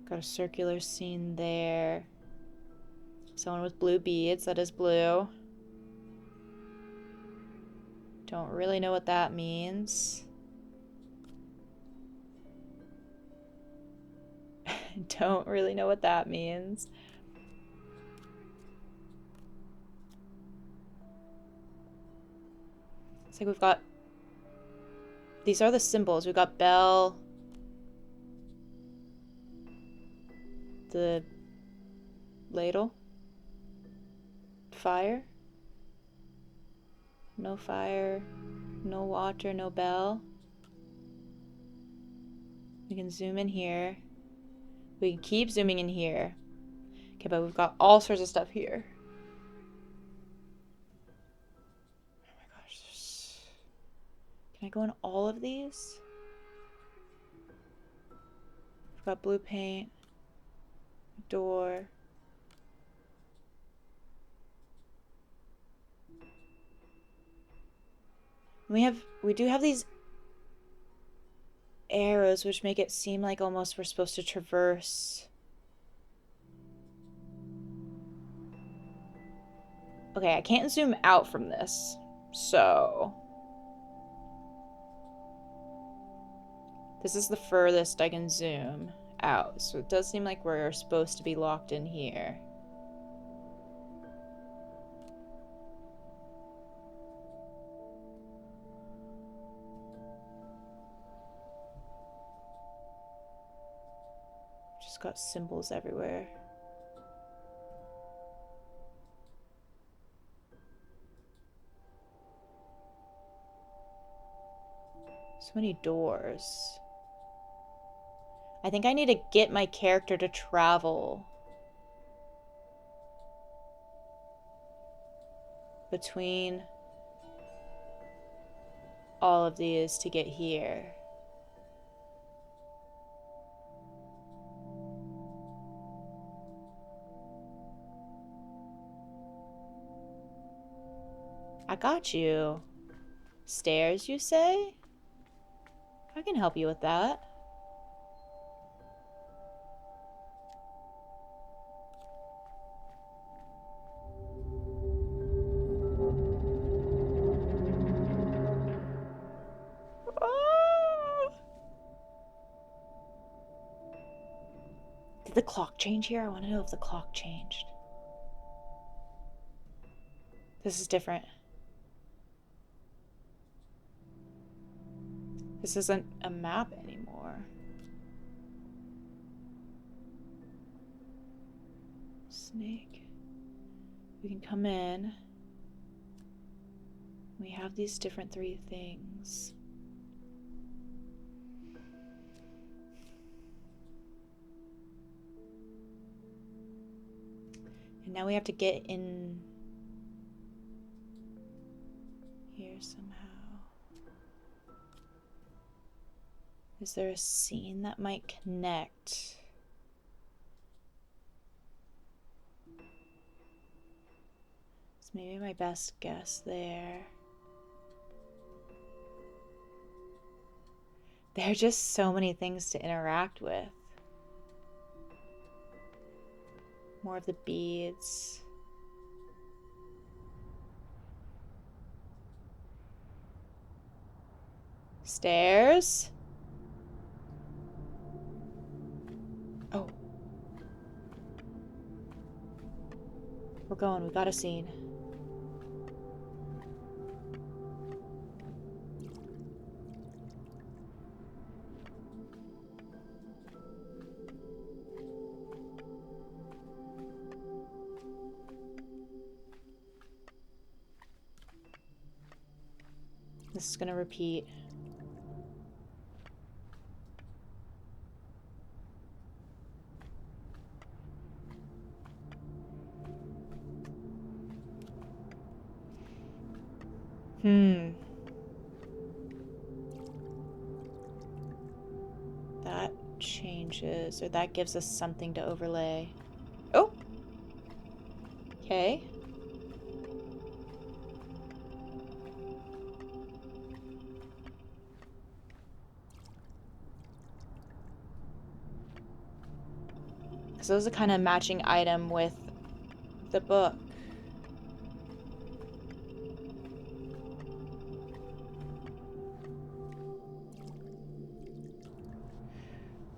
S1: Got a circular scene there. Someone with blue beads. That is blue. Don't really know what that means. Don't really know what that means. It's like we've got... These are the symbols. We've got bell. The ladle. Fire. No fire. No water, no bell. We can zoom in here. We can keep zooming in here. Okay, but we've got all sorts of stuff here. Oh my gosh. Can I go in all of these? We've got blue paint. Door. We do have these arrows, which make it seem like almost we're supposed to traverse. Okay, I can't zoom out from this, so... This is the furthest I can zoom out, so it does seem like we're supposed to be locked in here. Just got symbols everywhere. So many doors. I think I need to get my character to travel between all of these to get here. I got you. Stairs, you say? I can help you with that. Did the clock change here? I want to know if the clock changed. This is different. This isn't a map anymore. Snake. We can come in. We have these different 3 things. And now we have to get in here somehow. Is there a scene that might connect? It's maybe my best guess there. There are just so many things to interact with. More of the beads. Stairs? Oh. We're going, we got a scene. This is gonna repeat. That changes, or that gives us something to overlay. Oh! Okay. So this is a kind of matching item with the book.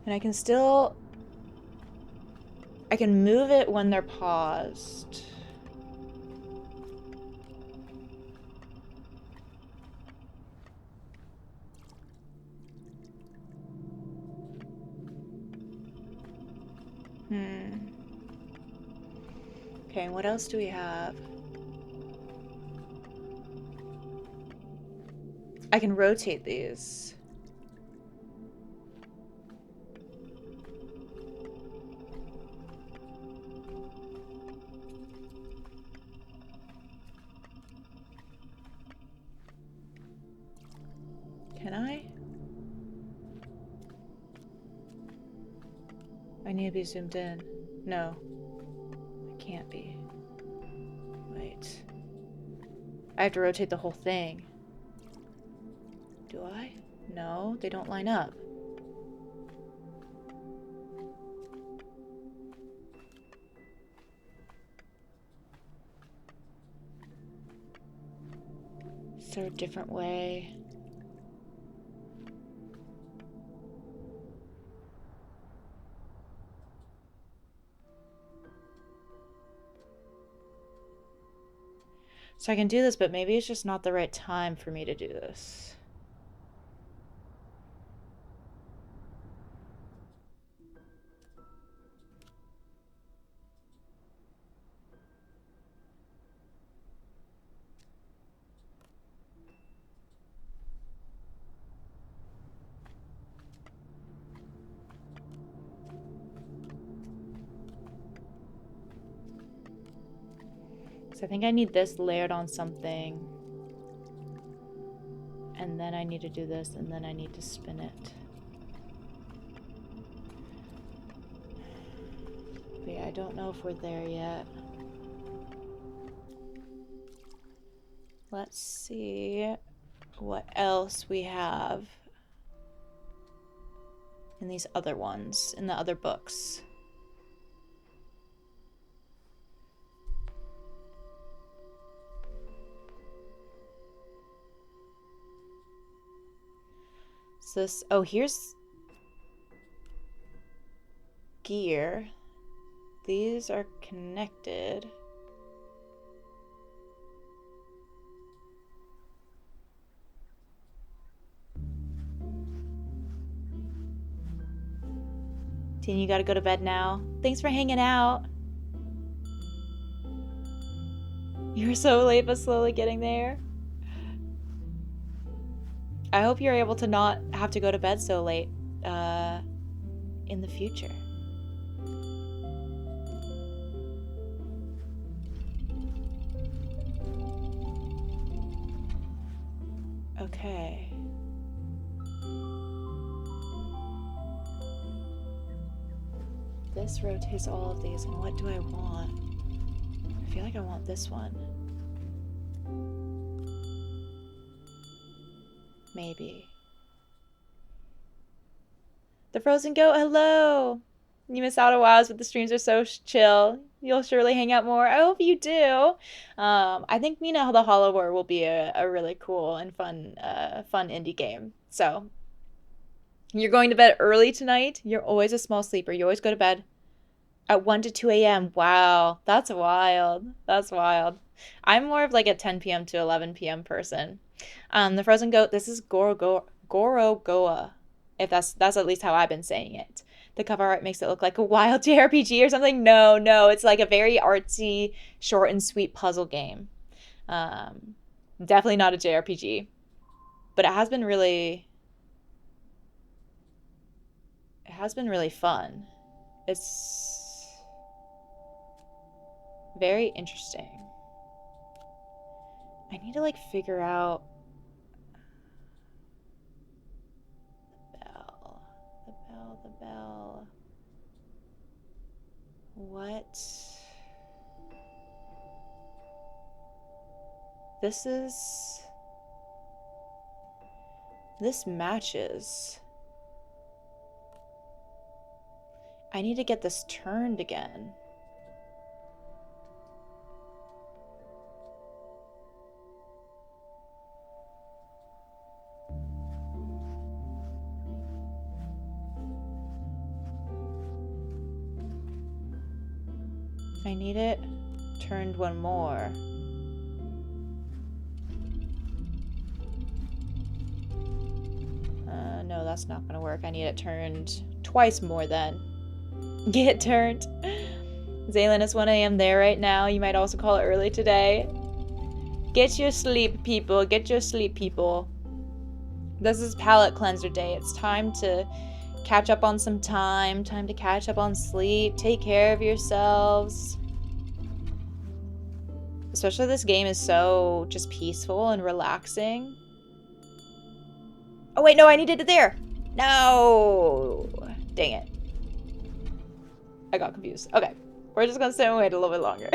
S1: And I can move it when they're paused. Okay, what else do we have? I can rotate these. Can I? I need to be zoomed in. No. I can't be. Wait. I have to rotate the whole thing. Do I? No, they don't line up. there a different way? So I can do this, but maybe it's just not the right time for me to do this. So I think I need this layered on something. And then I need to do this, and then I need to spin it. But yeah, I don't know if we're there yet. Let's see what else we have in these other ones, in the other books. So this, oh, here's gear. These are connected. Teen, you gotta go to bed now. Thanks for hanging out. You were so late, but slowly getting there. I hope you're able to not have to go to bed so late in the future. Okay. This rotates all of these, and what do I want? I feel like I want this one. Maybe. The Frozen Goat, hello! You miss out a while, but the streams are so chill. You'll surely hang out more. I hope you do. I think Mina the Hollower will be a really cool and fun indie game. So, you're going to bed early tonight. You're always a small sleeper. You always go to bed at 1 to 2 a.m. Wow, that's wild. That's wild. I'm more of like a 10 p.m. to 11 p.m. person. The Frozen Goat, this is Gorogoa. If that's at least how I've been saying it. The cover art makes it look like a wild JRPG or something. No, it's like a very artsy, short and sweet puzzle game. Definitely not a JRPG. But it has been really fun. It's very interesting. I need to like figure out the bell. What? This matches. I need to get this turned again. I need it turned one more. No, that's not gonna work. I need it turned twice more then. Get turned. Zaylin, it's 1 a.m. there right now. You might also call it early today. Get your sleep, people. Get your sleep, people. This is palate cleanser day. It's time to catch up on some time to catch up on sleep. Take care of yourselves. Especially this game is so just peaceful and relaxing. Oh wait, no, I needed it there. No. Dang it. I got confused. Okay, we're just gonna sit and wait a little bit longer.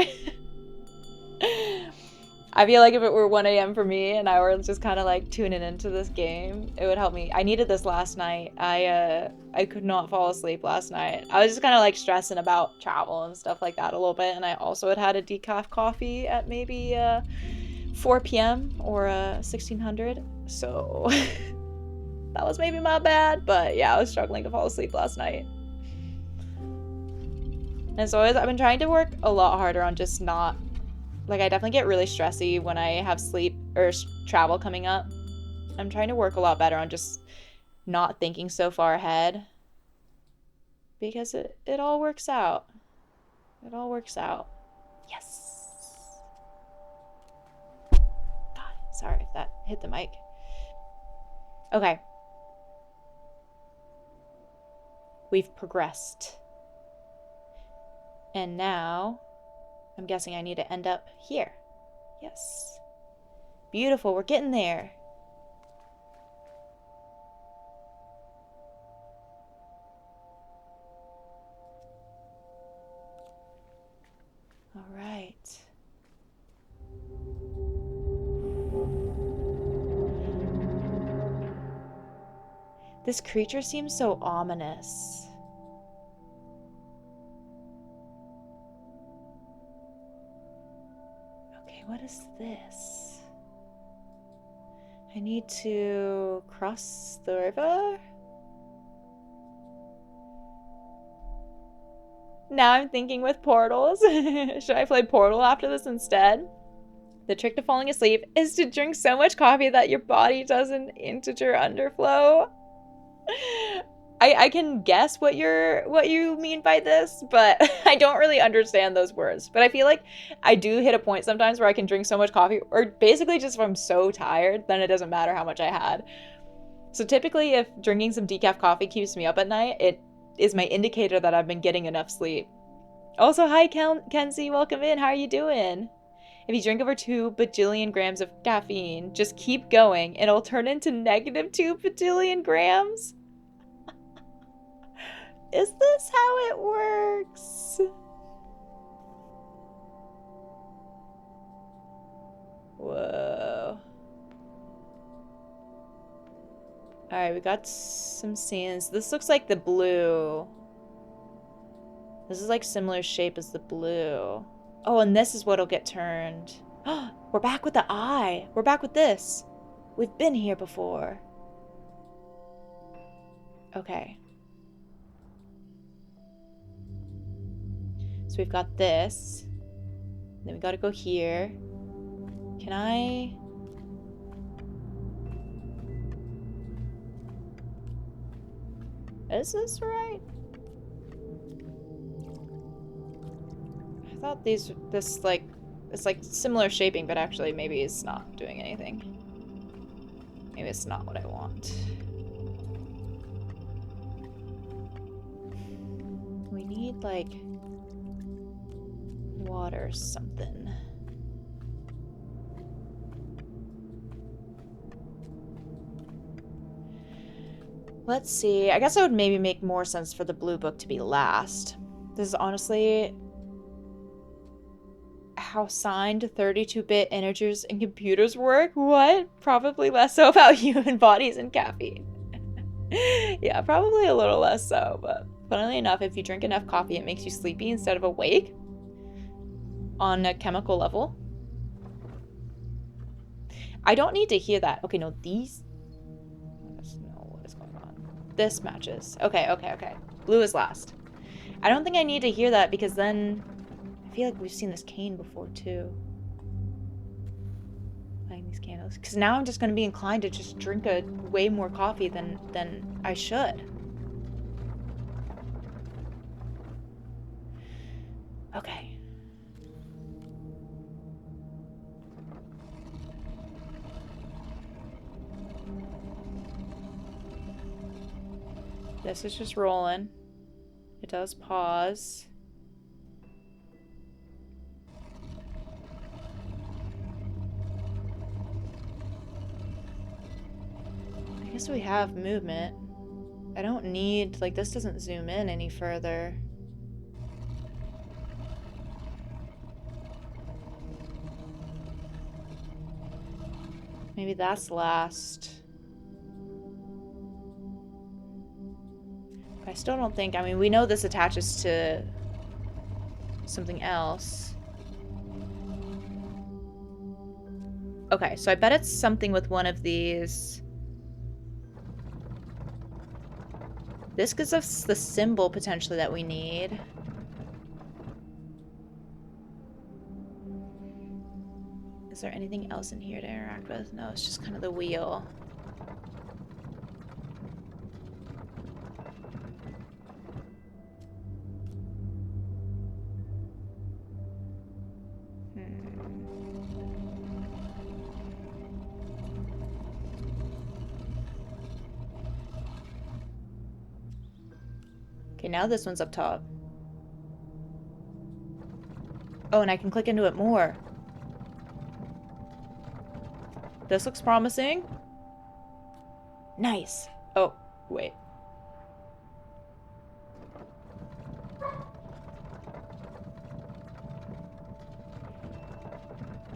S1: I feel like if it were 1 a.m. for me and I were just kind of like tuning into this game, it would help me. I needed this last night. I could not fall asleep last night. I was just kind of like stressing about travel and stuff like that a little bit, and I also had a decaf coffee at maybe 4 p.m. or 1600. So that was maybe my bad, but yeah, I was struggling to fall asleep last night. And so I've been trying to work a lot harder on just not, like, I definitely get really stressy when I have sleep or travel coming up. I'm trying to work a lot better on just not thinking so far ahead, because it all works out. It all works out. Yes. God, sorry if that hit the mic. Okay. We've progressed. And now, I'm guessing I need to end up here. Yes. Beautiful, we're getting there. All right. This creature seems so ominous. Okay, what is this? I need to cross the river? Now I'm thinking with portals. Should I play Portal after this instead? The trick to falling asleep is to drink so much coffee that your body does an integer underflow. I can guess what you mean by this, but I don't really understand those words. But I feel like I do hit a point sometimes where I can drink so much coffee, or basically just if I'm so tired, then it doesn't matter how much I had. So typically if drinking some decaf coffee keeps me up at night, it is my indicator that I've been getting enough sleep. Also, hi Kenzie, welcome in. How are you doing? If you drink over 2 bajillion grams of caffeine, just keep going. It'll turn into negative 2 bajillion grams. Is this how it works? Whoa. Alright, we got some sands. This looks like the blue. This is like similar shape as the blue. Oh, and this is what'll get turned. We're back with the eye. We're back with this. We've been here before. Okay. So we've got this. Then we gotta go here. Can I... Is this right? I thought this like, it's like similar shaping, but actually maybe it's not doing anything. Maybe it's not what I want. We need like water or something. Let's see. I guess it would maybe make more sense for the blue book to be last. This is honestly how signed 32-bit integers and computers work? What? Probably less so about human bodies and caffeine. Yeah, probably a little less so, but funnily enough, if you drink enough coffee, it makes you sleepy instead of awake on a chemical level. I don't need to hear that. Okay, no, these... What is going on? This matches. Okay. Blue is last. I don't think I need to hear that because then... I feel like we've seen this cane before, too. Lighting these candles. Because now I'm just going to be inclined to just drink way more coffee than I should. Okay. This is just rolling. It does pause. I guess we have movement. I don't need, like, this doesn't zoom in any further. Maybe that's last. I still don't think, I mean, we know this attaches to something else. Okay, so I bet it's something with one of these. This gives us the symbol potentially that we need. Is there anything else in here to interact with? No, it's just kind of the wheel. Okay, now this one's up top. Oh, and I can click into it more. This looks promising. Nice. Oh, wait.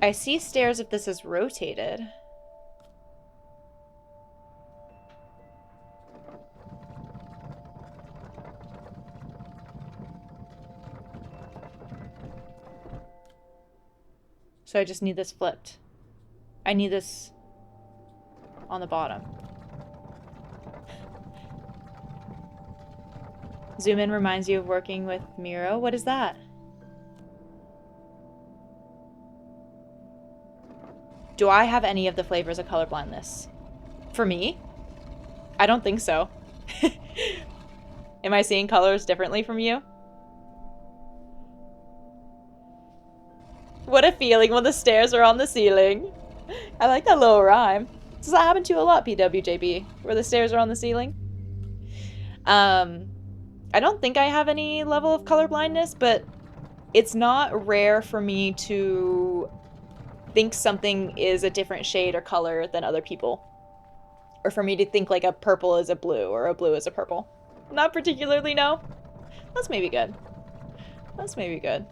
S1: I see stairs if this is rotated. So I just need this flipped. I need this on the bottom. Zoom in reminds you of working with Miro. What is that? Do I have any of the flavors of colorblindness? For me? I don't think so. Am I seeing colors differently from you? What a feeling when the stairs are on the ceiling. I like that little rhyme. Does that happen to you a lot, PWJB? Where the stairs are on the ceiling? I don't think I have any level of colorblindness, but it's not rare for me to think something is a different shade or color than other people. Or for me to think like a purple is a blue or a blue is a purple. Not particularly, no. That's maybe good. That's maybe good.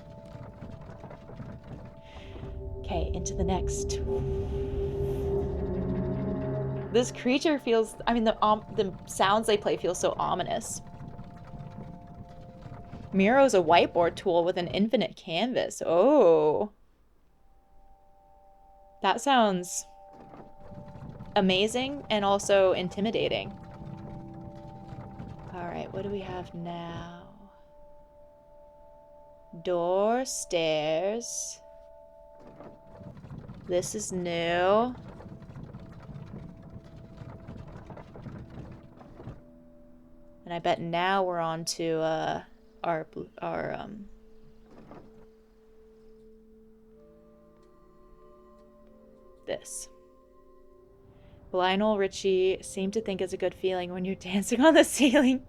S1: Okay, into the next. This creature feels, I mean, the sounds they play feel so ominous. Miro's a whiteboard tool with an infinite canvas. Oh. That sounds amazing and also intimidating. All right, what do we have now? Door, stairs. This is new. And I bet now we're on to our this. Lionel Richie seemed to think it's a good feeling when you're dancing on the ceiling.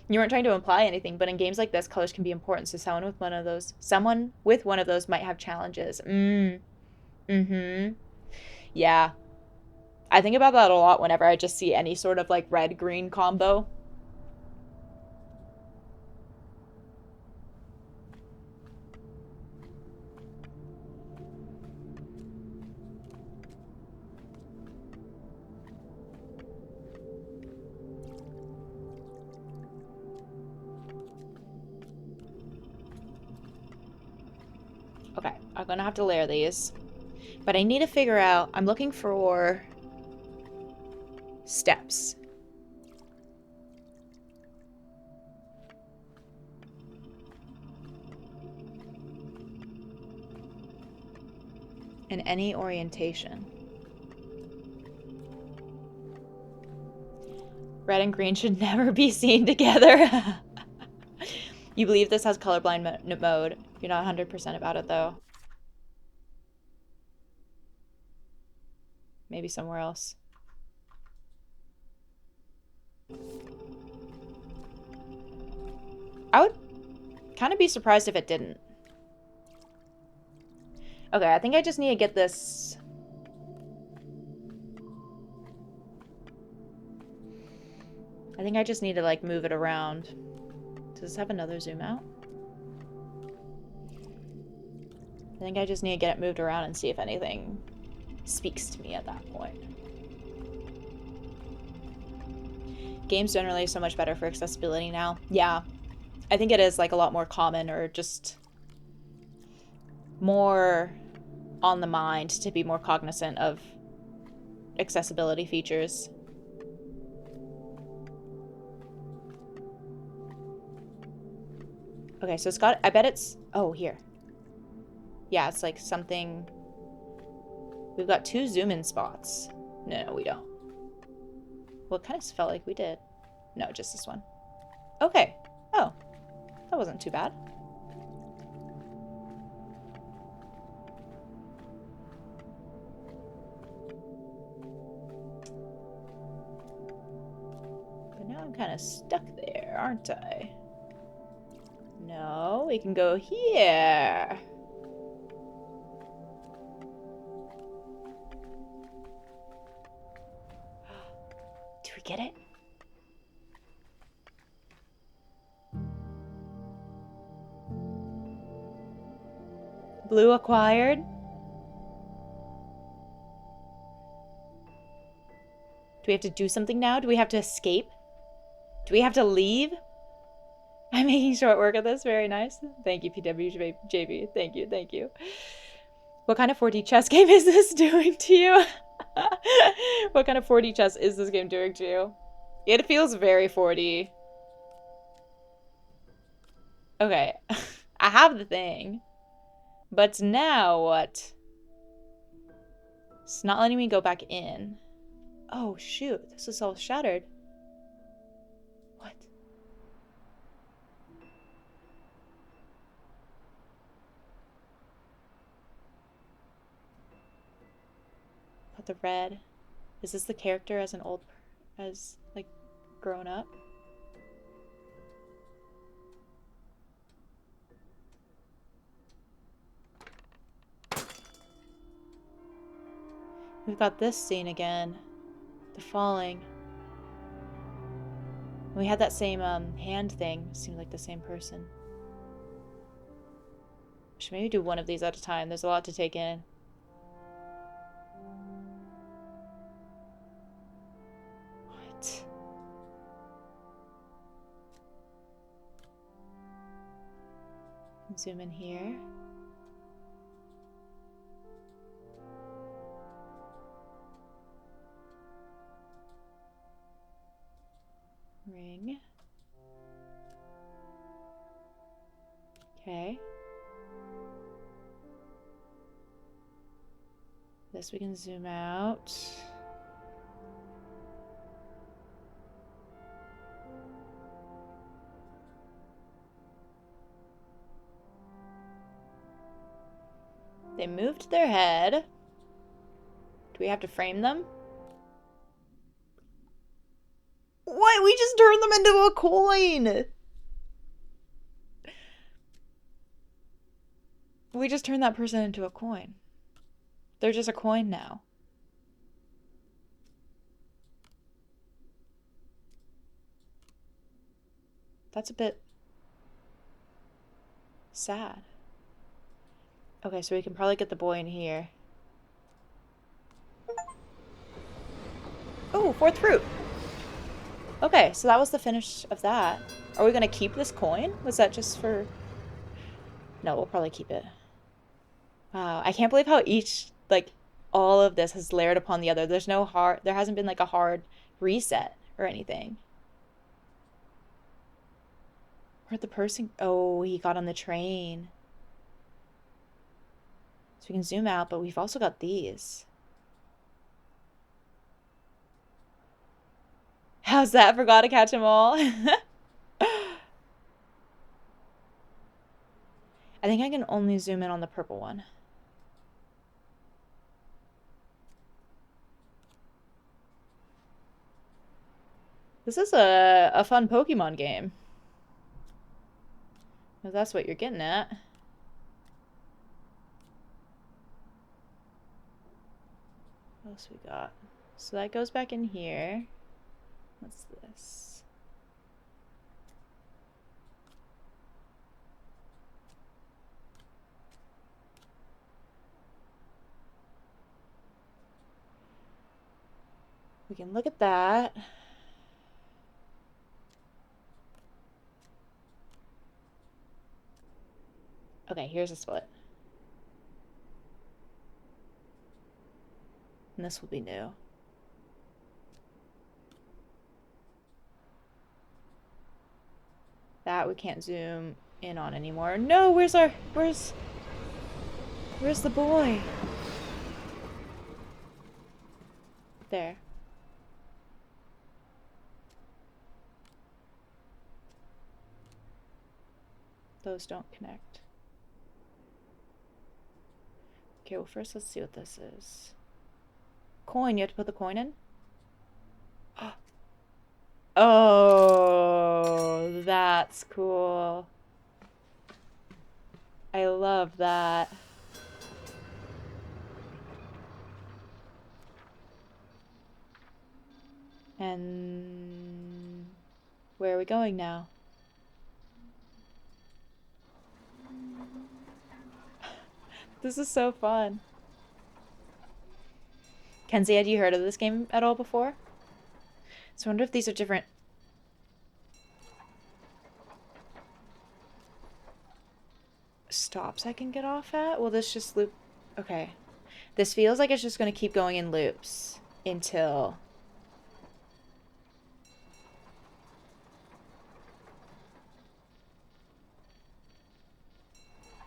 S1: You weren't trying to imply anything, but in games like this, colors can be important. So someone with one of those might have challenges. Yeah. I think about that a lot whenever I just see any sort of like red-green combo. Okay, I'm gonna have to layer these. But I need to figure out, I'm looking for steps. In any orientation. Red and green should never be seen together. You believe this has colorblind mode. You're not 100% about it, though. Maybe somewhere else. I would kind of be surprised if it didn't. Okay, I think I just need to get this... I think I just need to, like, move it around. Does this have another zoom out? I think I just need to get it moved around and see if anything speaks to me at that point. Games generally are so much better for accessibility now. Yeah, I think it is like a lot more common or just more on the mind to be more cognizant of accessibility features. Okay, so it's got, I bet it's, oh, here. Yeah, it's like something, we've got 2 zoom in spots. No, we don't. Well, it kind of felt like we did. No, just this one. Okay. Oh, that wasn't too bad. But now I'm kind of stuck there, aren't I? No, we can go here. Do we get it? Blue acquired. Do we have to do something now? Do we have to escape? Do we have to leave? I'm making short work of this. Very nice. Thank you, PWJB. Thank you, thank you. What kind of 4D chess game is this doing to you? What kind of 4D chess is this game doing to you? It feels very 4D. Okay. I have the thing. But now what? It's not letting me go back in. Oh, shoot. This is all shattered. What? But the red. Is this the character as an old, as, like, grown up? We've got this scene again. The falling. We had that same hand thing. Seemed like the same person. Should maybe do one of these at a time. There's a lot to take in. What? Zoom in here. Ring. Okay. This we can zoom out. They moved their head. Do we have to frame them? What? We just turned them into a coin! We just turned that person into a coin. They're just a coin now. That's a bit sad. Okay, so we can probably get the boy in here. Oh, 4th fruit. Okay, so that was the finish of that. Are we gonna keep this coin? Was that just for... No, we'll probably keep it. Wow, I can't believe how each, like, all of this has layered upon the other. There's no hard... There hasn't been, like, a hard reset or anything. Where'd the person... Oh, he got on the train. So we can zoom out, but we've also got these. How's that? Forgot to catch them all. I think I can only zoom in on the purple one. This is a fun Pokemon game. If that's what you're getting at. What else we got? So that goes back in here. What's this? We can look at that. Okay, here's a split. And this will be new. That we can't zoom in on anymore. No, where's the boy? There. Those don't connect. Okay, well first let's see what this is. Coin, you have to put the coin in? Oh, that's cool. I love that. And where are we going now? This is so fun. Kenzie, had you heard of this game at all before? So I wonder if these are different stops I can get off at. Will this just loop? Okay. This feels like it's just going to keep going in loops until...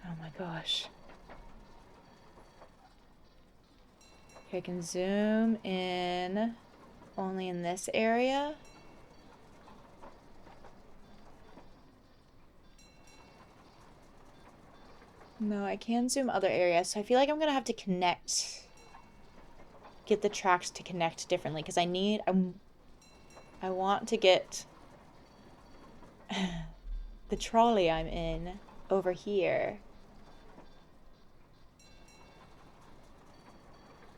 S1: Oh my gosh. Okay, I can zoom in only in this area. No, I can zoom other areas, so I feel like I'm gonna have to get the tracks to connect differently, because I want to get the trolley I'm in over here.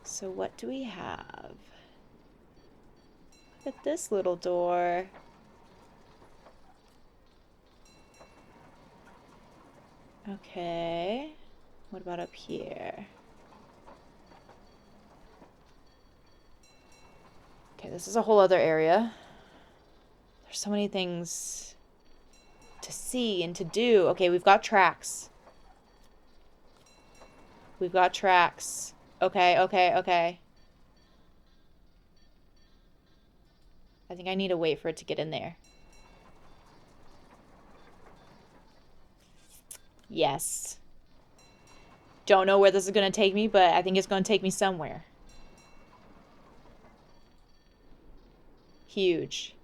S1: So what do we have? Look at this little door. Okay. What about up here? Okay, this is a whole other area. There's so many things to see and to do. Okay, we've got tracks. We've got tracks. Okay, okay, okay. I think I need to wait for it to get in there. Yes. Don't know where this is going to take me, but I think it's going to take me somewhere. Huge.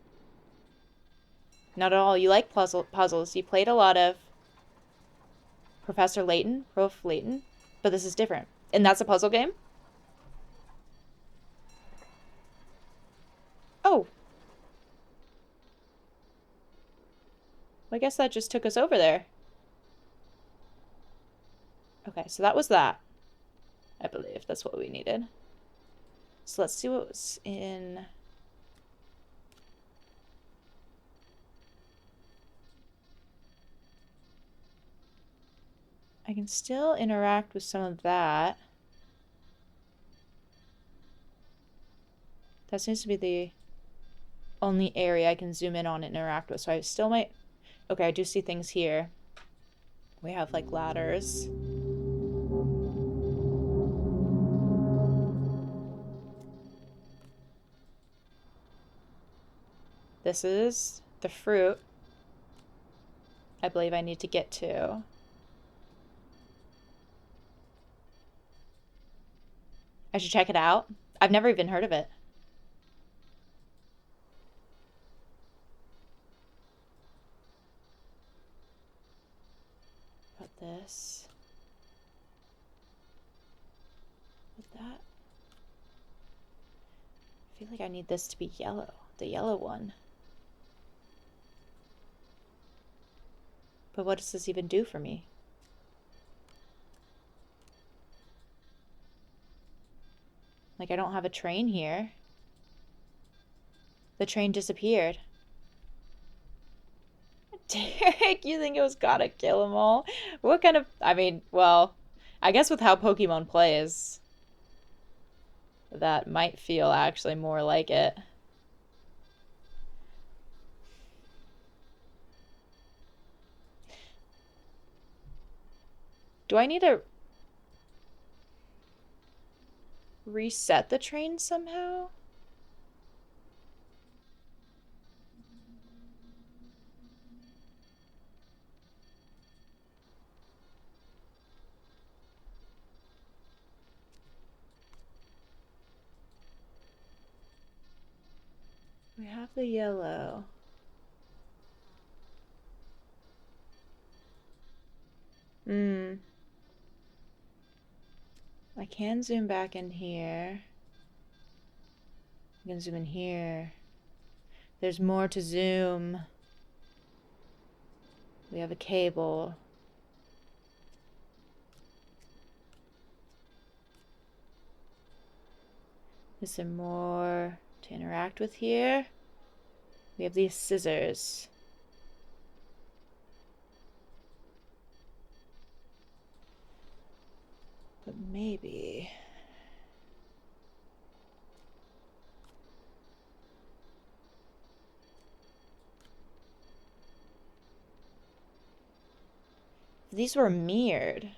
S1: Not at all. You like puzzles. You played a lot of Prof. Layton, but this is different. And that's a puzzle game? Oh. Well, I guess that just took us over there. Okay, so that was that. I believe that's what we needed. So let's see what's in... I can still interact with some of that. That seems to be the only area I can zoom in on and interact with. So I still might... Okay, I do see things here. We have like ladders. This is the fruit I believe I need to get to. I should check it out. I've never even heard of it. About this. With that. I feel like I need this to be yellow. The yellow one. But what does this even do for me? Like, I don't have a train here. The train disappeared. Derek, you think it was gotta kill them all? What kind of... I mean, well, I guess with how Pokemon plays, that might feel actually more like it. Do I need a... reset the train somehow? We have the yellow. I can zoom back in here. I can zoom in here. There's more to zoom. We have a cable. Is there more to interact with here? We have these scissors. But maybe... if these were mirrored,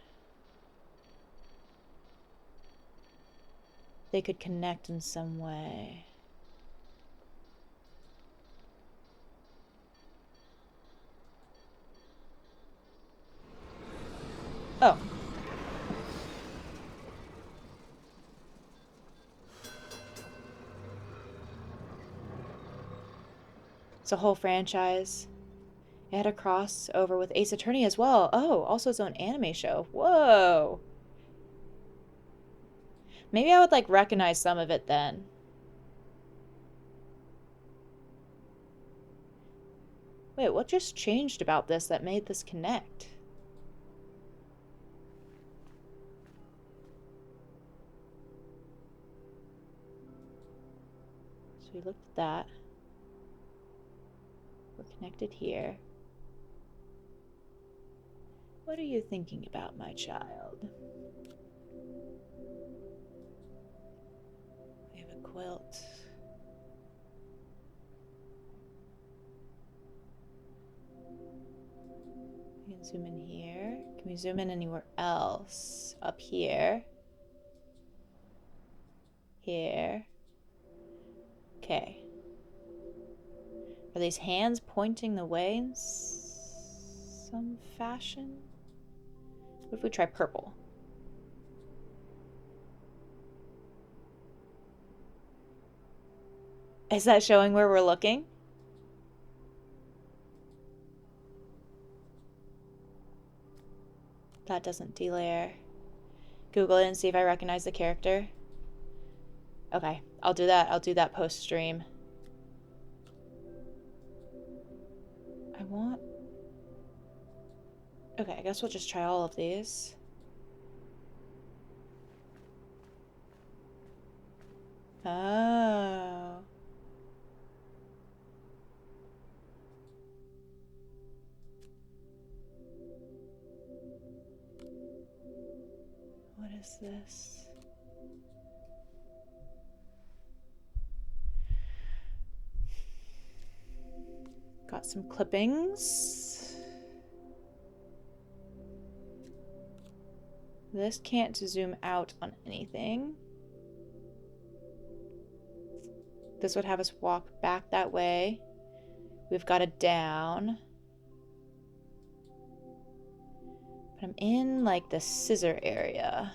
S1: they could connect in some way. Oh. It's a whole franchise. It had a crossover with Ace Attorney as well. Oh, also its own anime show. Whoa. Maybe I would like recognize some of it then. Wait, what just changed about this that made this connect? So we looked at that. We're connected here. What are you thinking about, my child? We have a quilt. We can zoom in here. Can we zoom in anywhere else? Up here. Here. Okay. Are these hands pointing the way in some fashion? What if we try purple? Is that showing where we're looking? That doesn't delayer. Google it and see if I recognize the character. Okay, I'll do that. I'll do that post stream. I want... okay, I guess we'll just try all of these. Oh. What is this? Got some clippings. This can't zoom out on anything. This would have us walk back that way. We've got it down. But I'm in like the scissor area.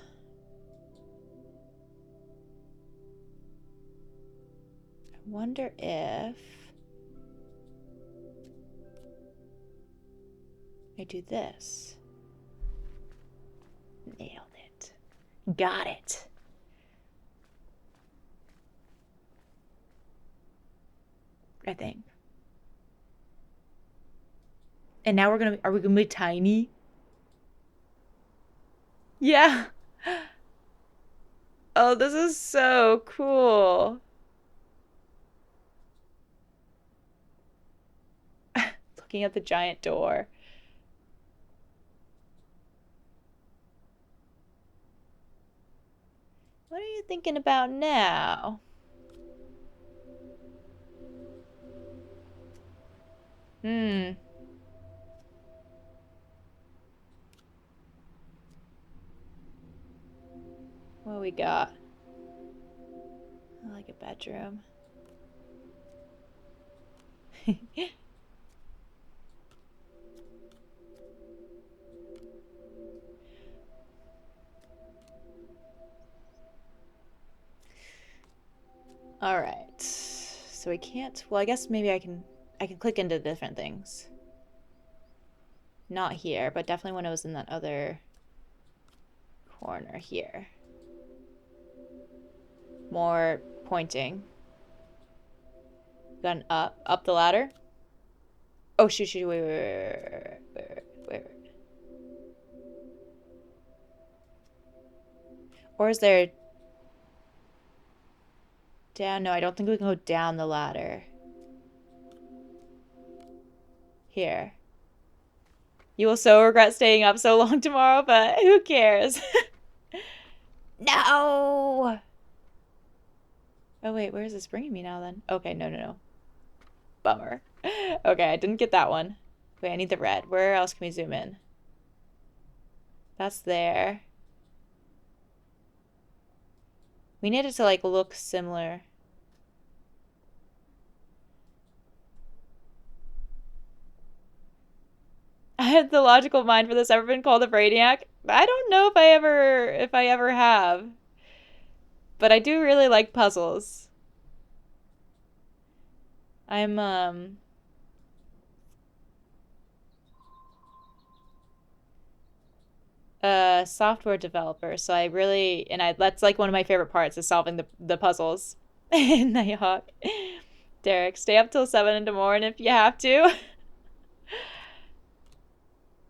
S1: I wonder if I do this. Nailed it. Got it. I think. And now are we gonna be tiny? Yeah. Oh, this is so cool. Looking at the giant door. What are you thinking about now? What we got? a bedroom. All right. So I can't. Well, I guess maybe I can click into different things. Not here, but definitely when I was in that other corner here. More pointing. Then up the ladder. Oh shoot, wait. Or is there down? No, I don't think we can go down the ladder. Here. You will so regret staying up so long tomorrow, but who cares? No! Oh wait, where is this bringing me now then? Okay, no. Bummer. Okay, I didn't get that one. Wait, I need the red. Where else can we zoom in? That's there. We need it to like look similar. Had the logical mind for this ever been called a brainiac? I don't know if I ever have. But I do really like puzzles. I'm a software developer, so I really that's like one of my favorite parts is solving the puzzles. Nighthawk. Derek, stay up till 7 in the morning if you have to.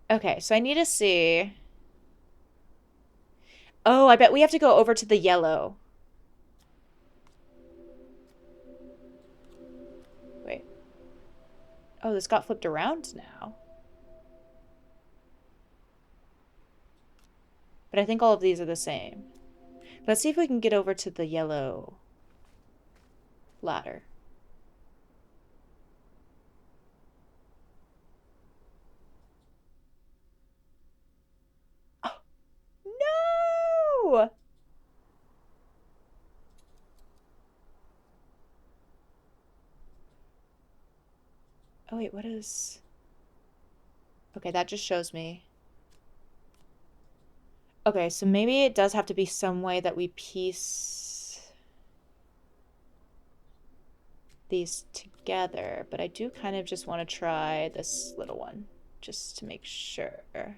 S1: Okay, so I need to see. Oh, I bet we have to go over to the yellow. Wait. Oh, this got flipped around now. But I think all of these are the same. Let's see if we can get over to the yellow ladder. Oh, no! Oh, wait, what is... Okay, that just shows me. Okay, so maybe it does have to be some way that we piece these together, but I do kind of just want to try this little one just to make sure.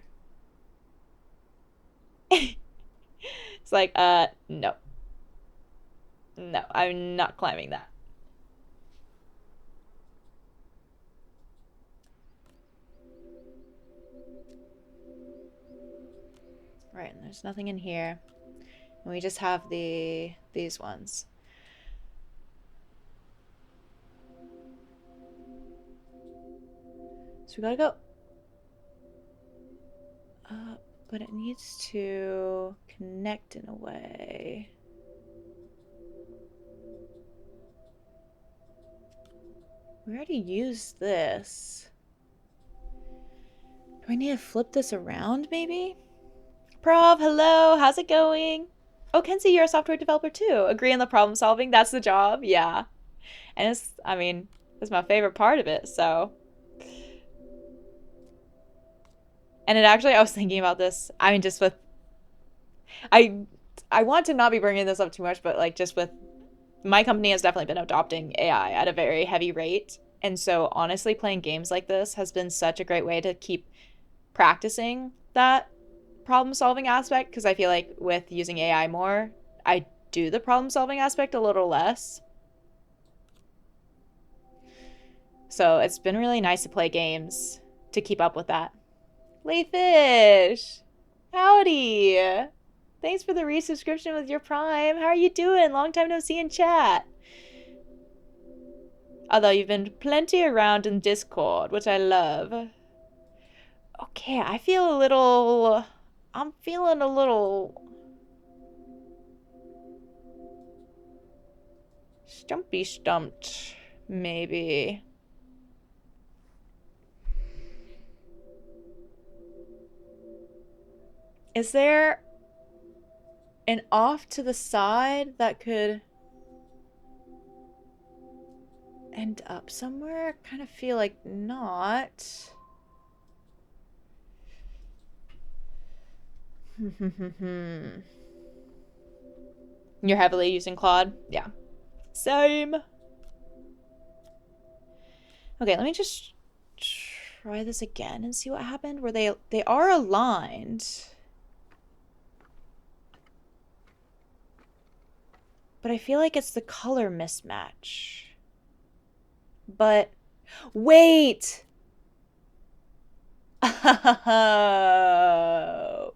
S1: It's like, no. No, I'm not climbing that. Right, and there's nothing in here. And we just have these ones. So we gotta go up, but it needs to connect in a way. We already used this. Do I need to flip this around, maybe? Prov, hello, how's it going? Oh, Kenzie, you're a software developer too. Agree on the problem solving, that's the job, yeah. And it's, I mean, it's my favorite part of it, so. And it actually, I was thinking about this, I mean, just with, I want to not be bringing this up too much, but like just with, my company has definitely been adopting AI at a very heavy rate. And so honestly, playing games like this has been such a great way to keep practicing that problem solving aspect, because I feel like with using AI more, I do the problem solving aspect a little less. So it's been really nice to play games to keep up with that. Layfish! Howdy! Thanks for the resubscription with your Prime. How are you doing? Long time no see in chat. Although you've been plenty around in Discord, which I love. Okay, I'm feeling a little stumped, maybe. Is there an off to the side that could... end up somewhere? I kind of feel like not. You're heavily using Claude? Yeah. Same. Okay, let me just try this again and see what happened. Where they are aligned. But I feel like it's the color mismatch. But wait. Oh.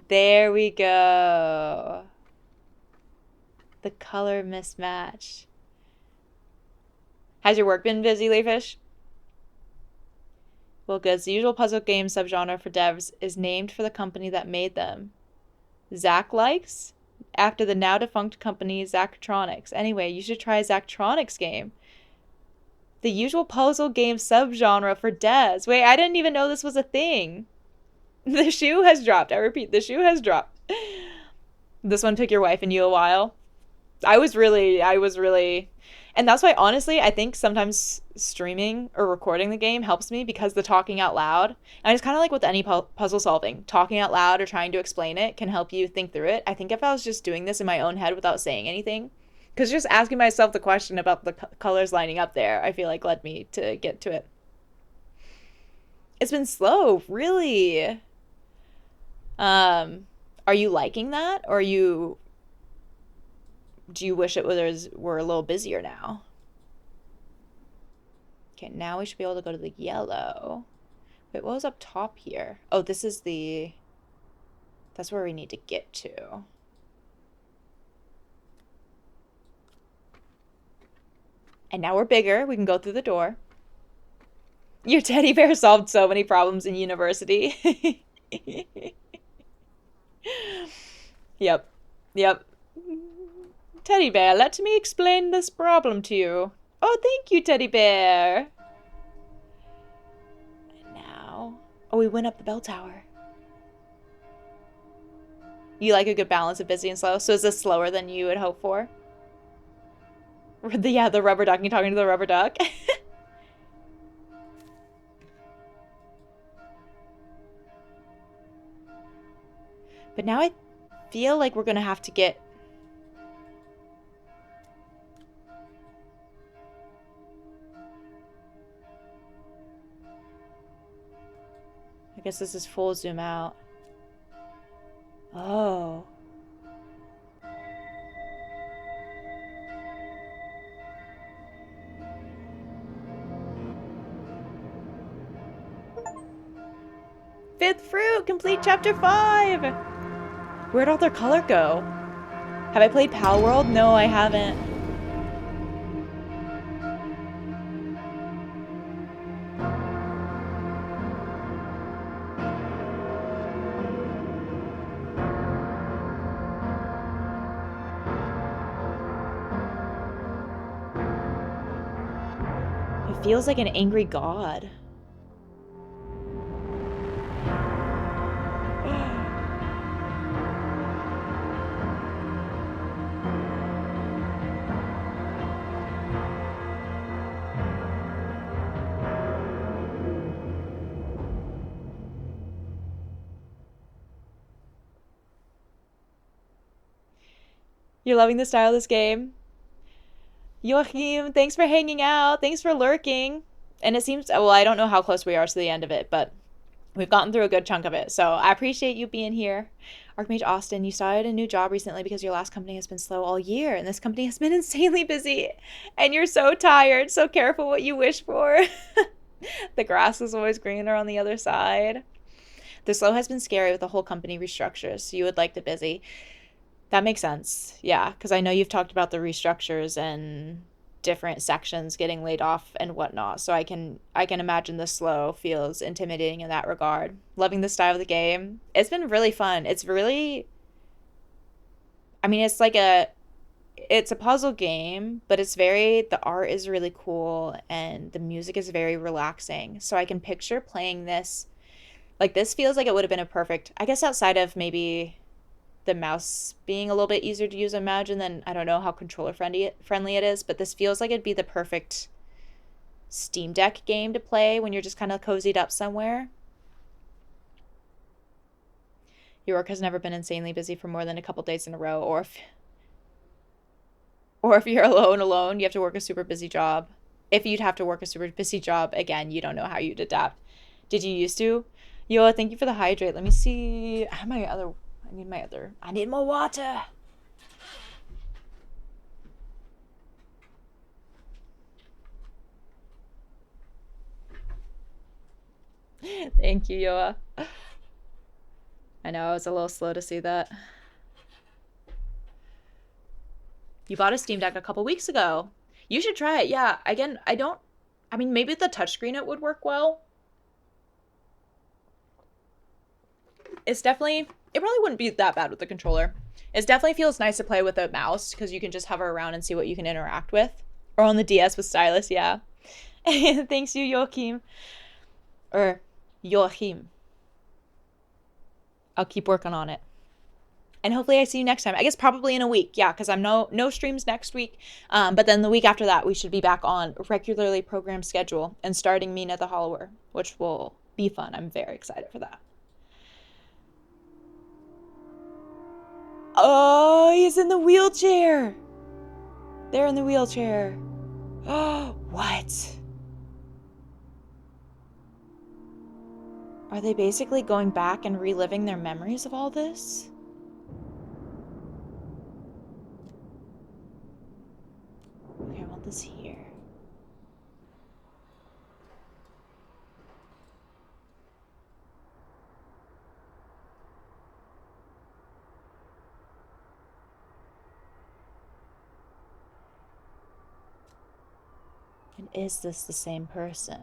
S1: There we go. The color mismatch. Has your work been busy, Layfish? Well, good. The usual puzzle game subgenre for devs is named for the company that made them. Zach likes? After the now defunct company Zachtronics. Anyway, you should try a Zachtronics game. The usual puzzle game subgenre for devs. Wait, I didn't even know this was a thing. The shoe has dropped. I repeat, the shoe has dropped. This one took your wife and you a while. I was really, and that's why, honestly, I think sometimes streaming or recording the game helps me because the talking out loud, and it's kind of like with any puzzle solving, talking out loud or trying to explain it can help you think through it. I think if I was just doing this in my own head without saying anything, because just asking myself the question about the colors lining up there, I feel like led me to get to it. It's been slow, really. Are you liking that, or do you wish it were a little busier now? Okay, now we should be able to go to the yellow. Wait, what was up top here? Oh, that's where we need to get to. And now we're bigger. We can go through the door. Your teddy bear solved so many problems in university. Yep. Teddy bear, let me explain this problem to you. Oh, thank you, teddy bear. And now... Oh, we went up the bell tower. You like a good balance of busy and slow? So is this slower than you would hope for? Yeah, the rubber duck. You talking to the rubber duck? But now I feel like we're gonna have to get... I guess this is full zoom out. Oh. Fifth fruit, complete chapter 5. Where'd all their color go? Have I played Pal World? No, I haven't. It feels like an angry god. You're loving the style of this game? Joachim, thanks for hanging out. Thanks for lurking. And it seems, well, I don't know how close we are to the end of it, but we've gotten through a good chunk of it. So I appreciate you being here. Archmage Austin, you started a new job recently because your last company has been slow all year, and this company has been insanely busy. And you're so tired, so careful what you wish for. The grass is always greener on the other side. The slow has been scary with the whole company restructures, so you would like the busy. That makes sense. Yeah, because I know you've talked about the restructures and different sections getting laid off and whatnot. So I can imagine the slow feels intimidating in that regard. Loving the style of the game. It's been really fun. It's really, I mean, it's a puzzle game, but the art is really cool and the music is very relaxing. So I can picture playing this. Like, this feels like it would have been a perfect, I guess outside of maybe the mouse being a little bit easier to use on Imagine, then I don't know how controller friendly it is, but this feels like it'd be the perfect Steam Deck game to play when you're just kind of cozied up somewhere. Your work has never been insanely busy for more than a couple days in a row, or if you're alone, you have to work a super busy job. If you'd have to work a super busy job, again, you don't know how you'd adapt. Did you used to? Yo, thank you for the hydrate. Let me see. I need more water. Thank you, Yoa. I know, I was a little slow to see that. You bought a Steam Deck a couple weeks ago. You should try it. Yeah, again, maybe with the touchscreen it would work well. It probably wouldn't be that bad with the controller. It definitely feels nice to play with a mouse because you can just hover around and see what you can interact with. Or on the DS with stylus, yeah. Thanks you, Joachim. Or Joachim. I'll keep working on it. And hopefully I see you next time. I guess probably in a week. Yeah, because I'm no streams next week. But then the week after that, we should be back on a regularly programmed schedule and starting Mina the Hollower, which will be fun. I'm very excited for that. Oh, he's in the wheelchair. They're in the wheelchair. Oh, what? Are they basically going back and reliving their memories of all this? Okay, I want this here. And is this the same person?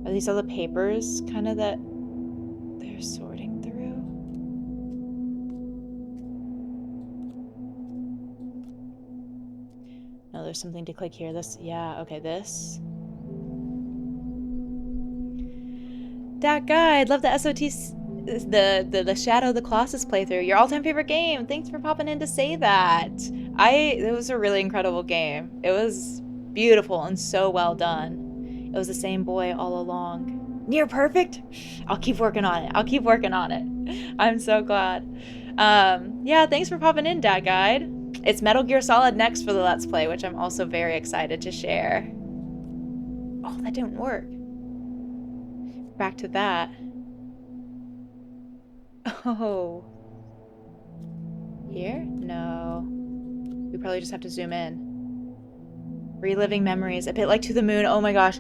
S1: Are these all the papers kind of that they're sorting through? No, there's something to click here. Okay, this. That guide, love the SOT, the Shadow of the Colossus playthrough. Your all-time favorite game. Thanks for popping in to say that. It was a really incredible game. It was beautiful and so well done. It was the same boy all along. Near perfect? I'll keep working on it. I'm so glad. Yeah, thanks for popping in, Dad Guide. It's Metal Gear Solid next for the Let's Play, which I'm also very excited to share. Oh, that didn't work. Back to that. Oh. Here? No. We probably just have to zoom in. Reliving memories, a bit like To the Moon. Oh my gosh.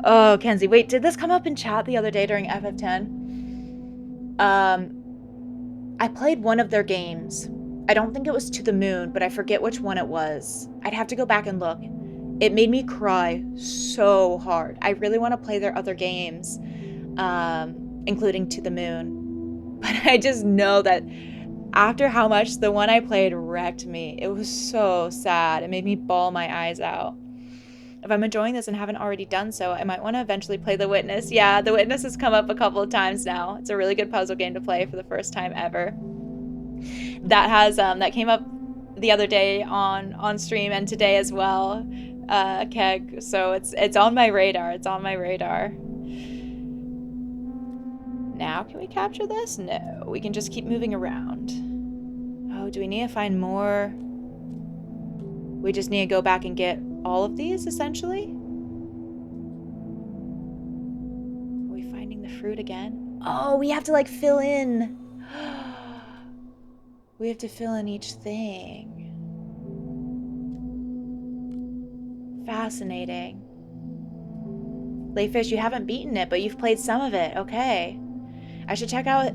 S1: Oh, Kenzie, wait, did this come up in chat the other day during FF10? I played one of their games. I don't think it was To the Moon, but I forget which one it was. I'd have to go back and look. It made me cry so hard. I really want to play their other games, including To the Moon. But I just know that after how much the one I played wrecked me, it was so sad. It made me bawl my eyes out. If I'm enjoying this and haven't already done so, I might want to eventually play The Witness. Yeah, The Witness has come up a couple of times now. It's a really good puzzle game to play for the first time ever. That came up the other day on stream and today as well, Keg. So it's on my radar. Now, can we capture this? No, we can just keep moving around. Oh, do we need to find more? We just need to go back and get all of these, essentially? Are we finding the fruit again? Oh, we have to, like, fill in. We have to fill in each thing. Fascinating. Layfish, you haven't beaten it, but you've played some of it. Okay. I should check out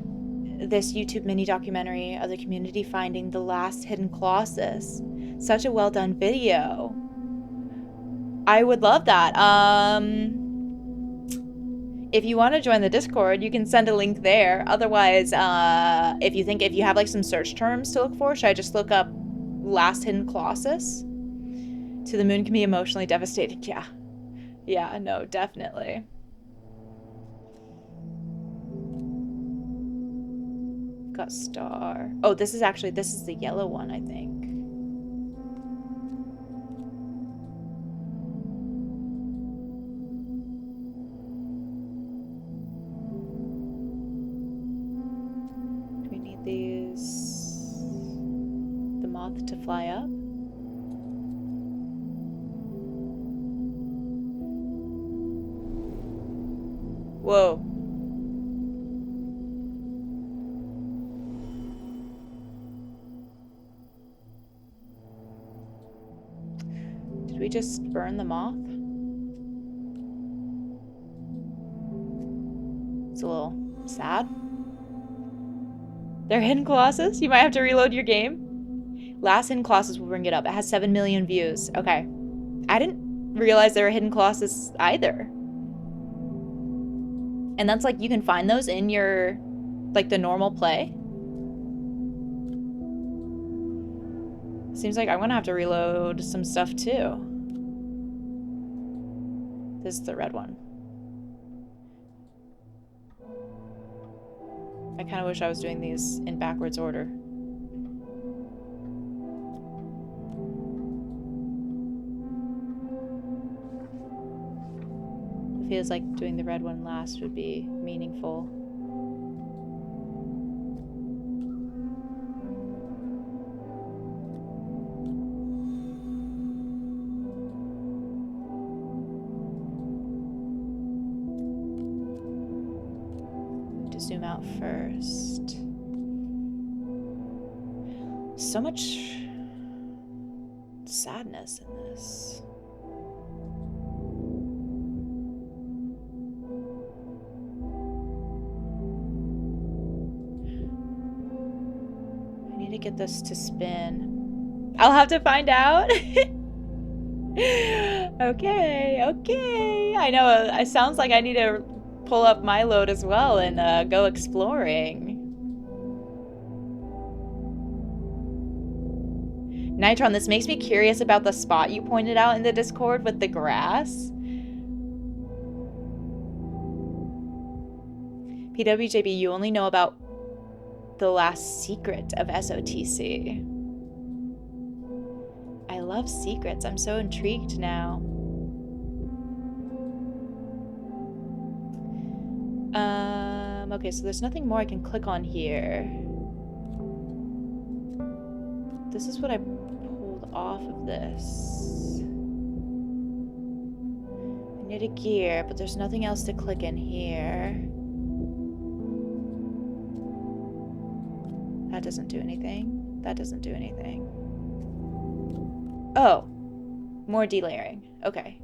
S1: this YouTube mini documentary of the community finding the last hidden Colossus. Such a well done video. I would love that. If you want to join the Discord, you can send a link there. Otherwise, if you have like some search terms to look for, should I just look up last hidden Colossus? To the moon can be emotionally devastating. Yeah. Yeah, no, definitely. Got star. Oh, this is the yellow one, I think. Do we need the moth to fly up? Whoa. Did we just burn the moth? It's a little sad. They're hidden Colossus? You might have to reload your game. Last hidden Colossus will bring it up. It has 7 million views. Okay. I didn't realize there were hidden Colossus either. And that's like, you can find those in your, like, the normal play. Seems like I'm gonna have to reload some stuff too. This is the red one. I kind of wish I was doing these in backwards order. It feels like doing the red one last would be meaningful. Zoom out first. So much sadness in this. I need to get this to spin. I'll have to find out. Okay. I know it sounds like I need to pull up my load as well and go exploring. Nitron, this makes me curious about the spot you pointed out in the Discord with the grass. PWJB, you only know about the last secret of SOTC. I love secrets. I'm so intrigued now. Okay, so there's nothing more I can click on here. This is what I pulled off of this. I need a gear, but there's nothing else to click in here. That doesn't do anything. That doesn't do anything. Oh, more delayering. Okay.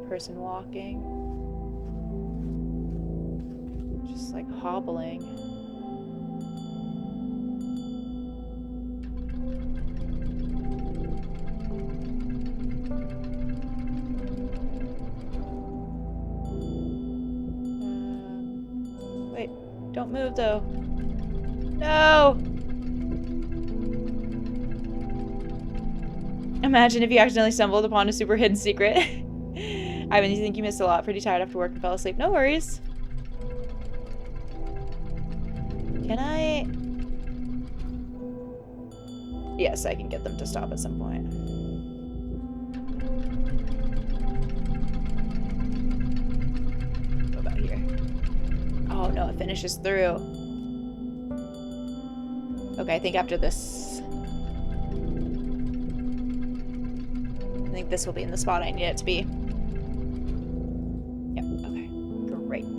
S1: Person walking, just like hobbling. Wait, don't move though. No! Imagine if you accidentally stumbled upon a super hidden secret. Ivan, you think you missed a lot? Pretty tired after work and fell asleep. No worries. Can I... Yes, I can get them to stop at some point. What about here? Oh no, it finishes through. Okay, I think after this... I think this will be in the spot I need it to be. Great.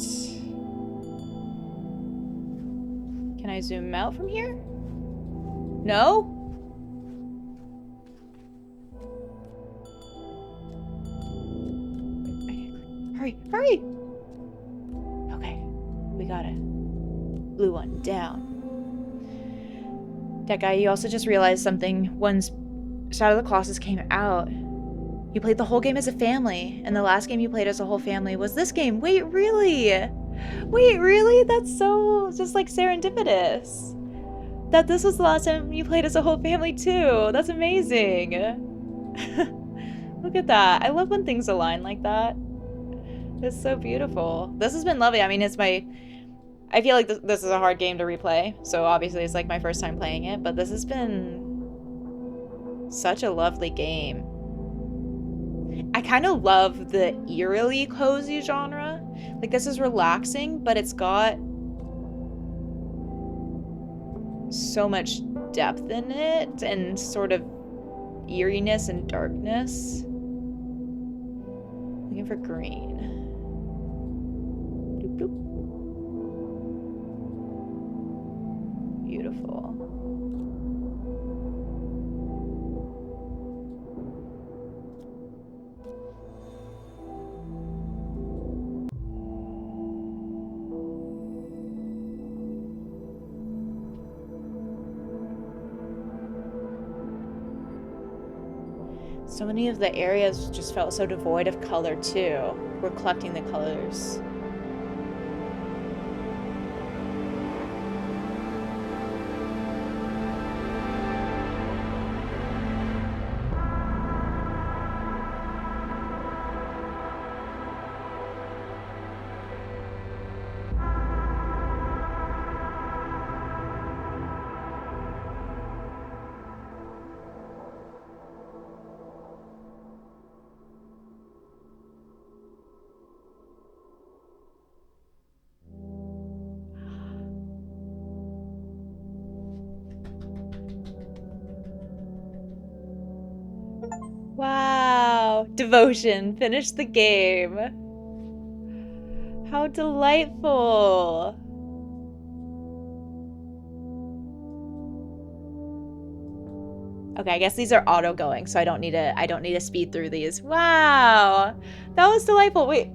S1: Can I zoom out from here? No? Hurry, hurry! Okay, we got it. Blue one down. That guy, you also just realized something. Once Shadow of the Colossus came out, you played the whole game as a family, and the last game you played as a whole family was this game. Wait, really? Wait, really? That's so just like serendipitous. That this was the last time you played as a whole family too. That's amazing. Look at that. I love when things align like that. It's so beautiful. This has been lovely. I mean, I feel like this is a hard game to replay, so obviously it's like my first time playing it, but this has been such a lovely game. I kind of love the eerily cozy genre. Like, this is relaxing, but it's got so much depth in it and sort of eeriness and darkness. Looking for green. Doop, doop. Beautiful. So many of the areas just felt so devoid of color too. We're collecting the colors. Wow, devotion, finish the game. How delightful. Okay, I guess these are auto going, so I don't need to speed through these. Wow. That was delightful. Wait.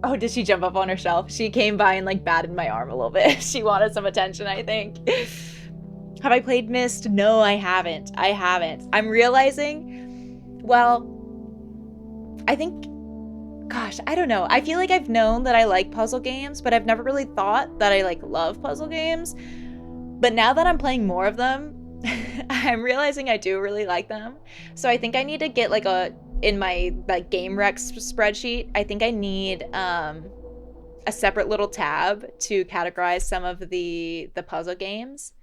S1: Oh, did she jump up on her shelf? She came by and like batted my arm a little bit. She wanted some attention, I think. Have I played Myst? No, I haven't. I haven't. I'm realizing, well, I think, gosh, I don't know. I feel like I've known that I like puzzle games, but I've never really thought that I like love puzzle games. But now that I'm playing more of them, I'm realizing I do really like them. So I think I need to get like in my like game recs spreadsheet, I think I need a separate little tab to categorize some of the puzzle games.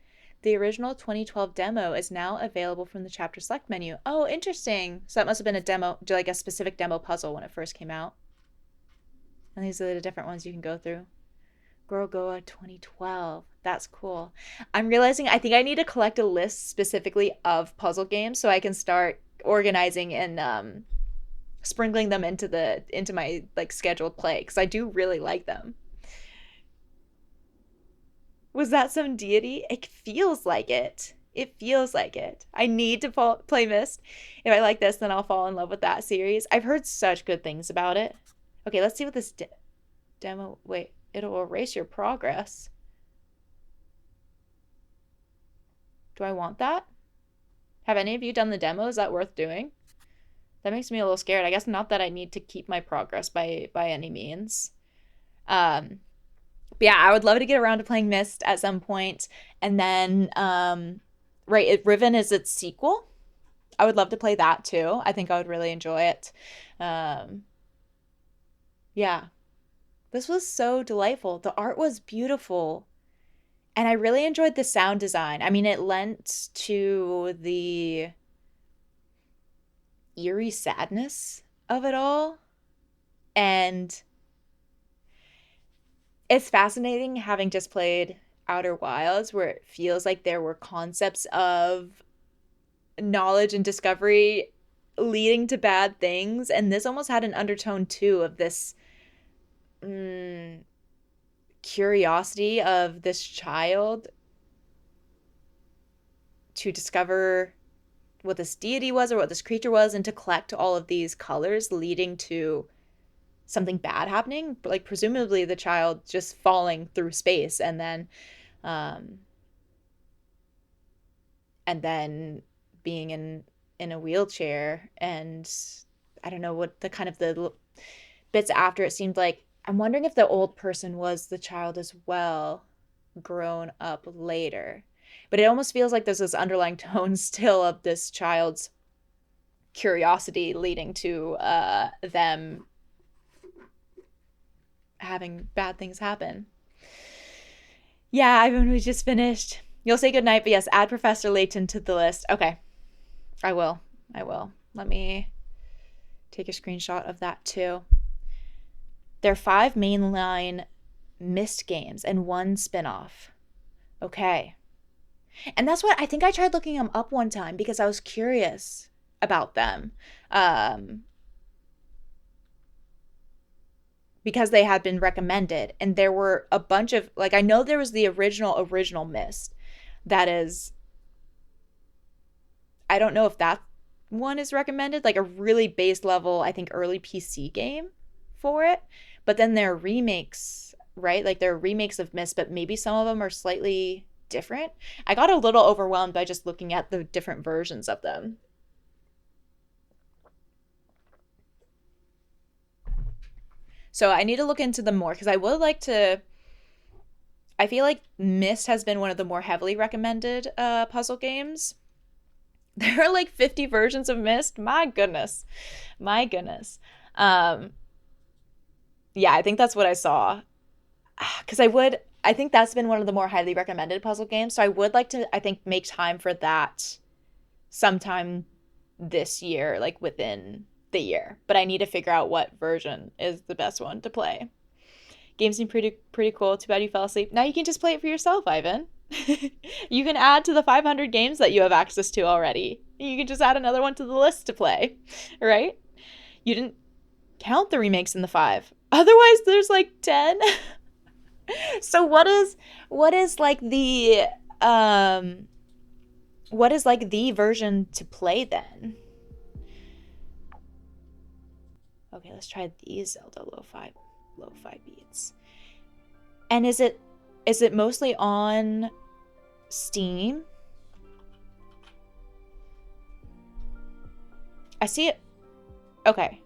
S1: The original 2012 demo is now available from the chapter select menu. Oh, interesting. So that must have been a demo, like a specific demo puzzle when it first came out. And these are the different ones you can go through. Gorogoa 2012. That's cool. I'm realizing I think I need to collect a list specifically of puzzle games so I can start organizing and sprinkling them into my like scheduled play because I do really like them. Was that some deity? It feels like it. It feels like it. I need to play Myst. If I like this, then I'll fall in love with that series. I've heard such good things about it. Okay, let's see what this demo... Wait, it'll erase your progress. Do I want that? Have any of you done the demo? Is that worth doing? That makes me a little scared. I guess not that I need to keep my progress by any means. But yeah, I would love to get around to playing Myst at some point. And then, right, Riven is its sequel. I would love to play that too. I think I would really enjoy it. Yeah, this was so delightful. The art was beautiful. And I really enjoyed the sound design. I mean, it lent to the eerie sadness of it all. And it's fascinating having just played Outer Wilds, where it feels like there were concepts of knowledge and discovery leading to bad things. And this almost had an undertone, too, of this curiosity of this child to discover what this deity was or what this creature was and to collect all of these colors leading to something bad happening, like presumably the child just falling through space and then and then being in a wheelchair, and I don't know what the kind of the bits after it seemed like. I'm wondering if the old person was the child as well, grown up later. But it almost feels like there's this underlying tone still of this child's curiosity leading to them having bad things happen. Yeah, Ivan, we just finished. You'll say goodnight, but yes, add Professor Layton to the list. Okay, I will. I will. Let me take a screenshot of that too. There are 5 mainline Myst games and 1 spin-off. Okay. And that's what I think I tried looking them up one time because I was curious about them. Because they had been recommended, and there were a bunch of, like, I know there was the original Myst that is, I don't know if that one is recommended, like a really base level, I think early PC game for it, but then there are remakes, right? Like there are remakes of Myst, but maybe some of them are slightly different. I got a little overwhelmed by just looking at the different versions of them. So I need to look into them more because I would like to. I feel like Myst has been one of the more heavily recommended puzzle games. There are like 50 versions of Myst. My goodness. My goodness. Yeah, I think that's what I saw. Because I think that's been one of the more highly recommended puzzle games. So I would like to, I think, make time for that sometime this year, like within the year. But I need to figure out what version is the best one to play. Game seemed pretty cool. Too bad you fell asleep. Now you can just play it for yourself, Ivan. You can add to the 500 games that you have access to already. You can just add another one to the list to play, right? You didn't count the remakes in the 5. Otherwise, there's like 10. So what is like the what is like the version to play then? Okay, let's try these Zelda lo-fi beats. And is it mostly on Steam? I see it. Okay.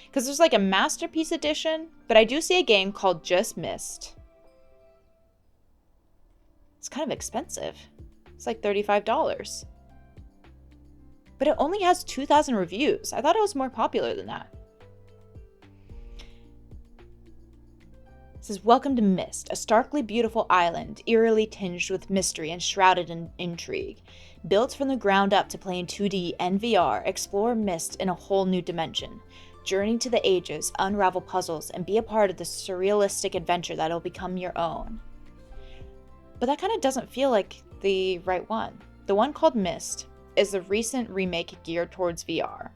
S1: Because there's like a Masterpiece Edition, but I do see a game called Just Myst. It's kind of expensive. It's like $35. But it only has 2,000 reviews. I thought it was more popular than that. It says, welcome to Myst, a starkly beautiful island, eerily tinged with mystery and shrouded in intrigue. Built from the ground up to play in 2D and VR, explore Myst in a whole new dimension. Journey to the ages, unravel puzzles, and be a part of the surrealistic adventure that'll become your own. But that kind of doesn't feel like the right one. The one called Myst is the recent remake geared towards VR.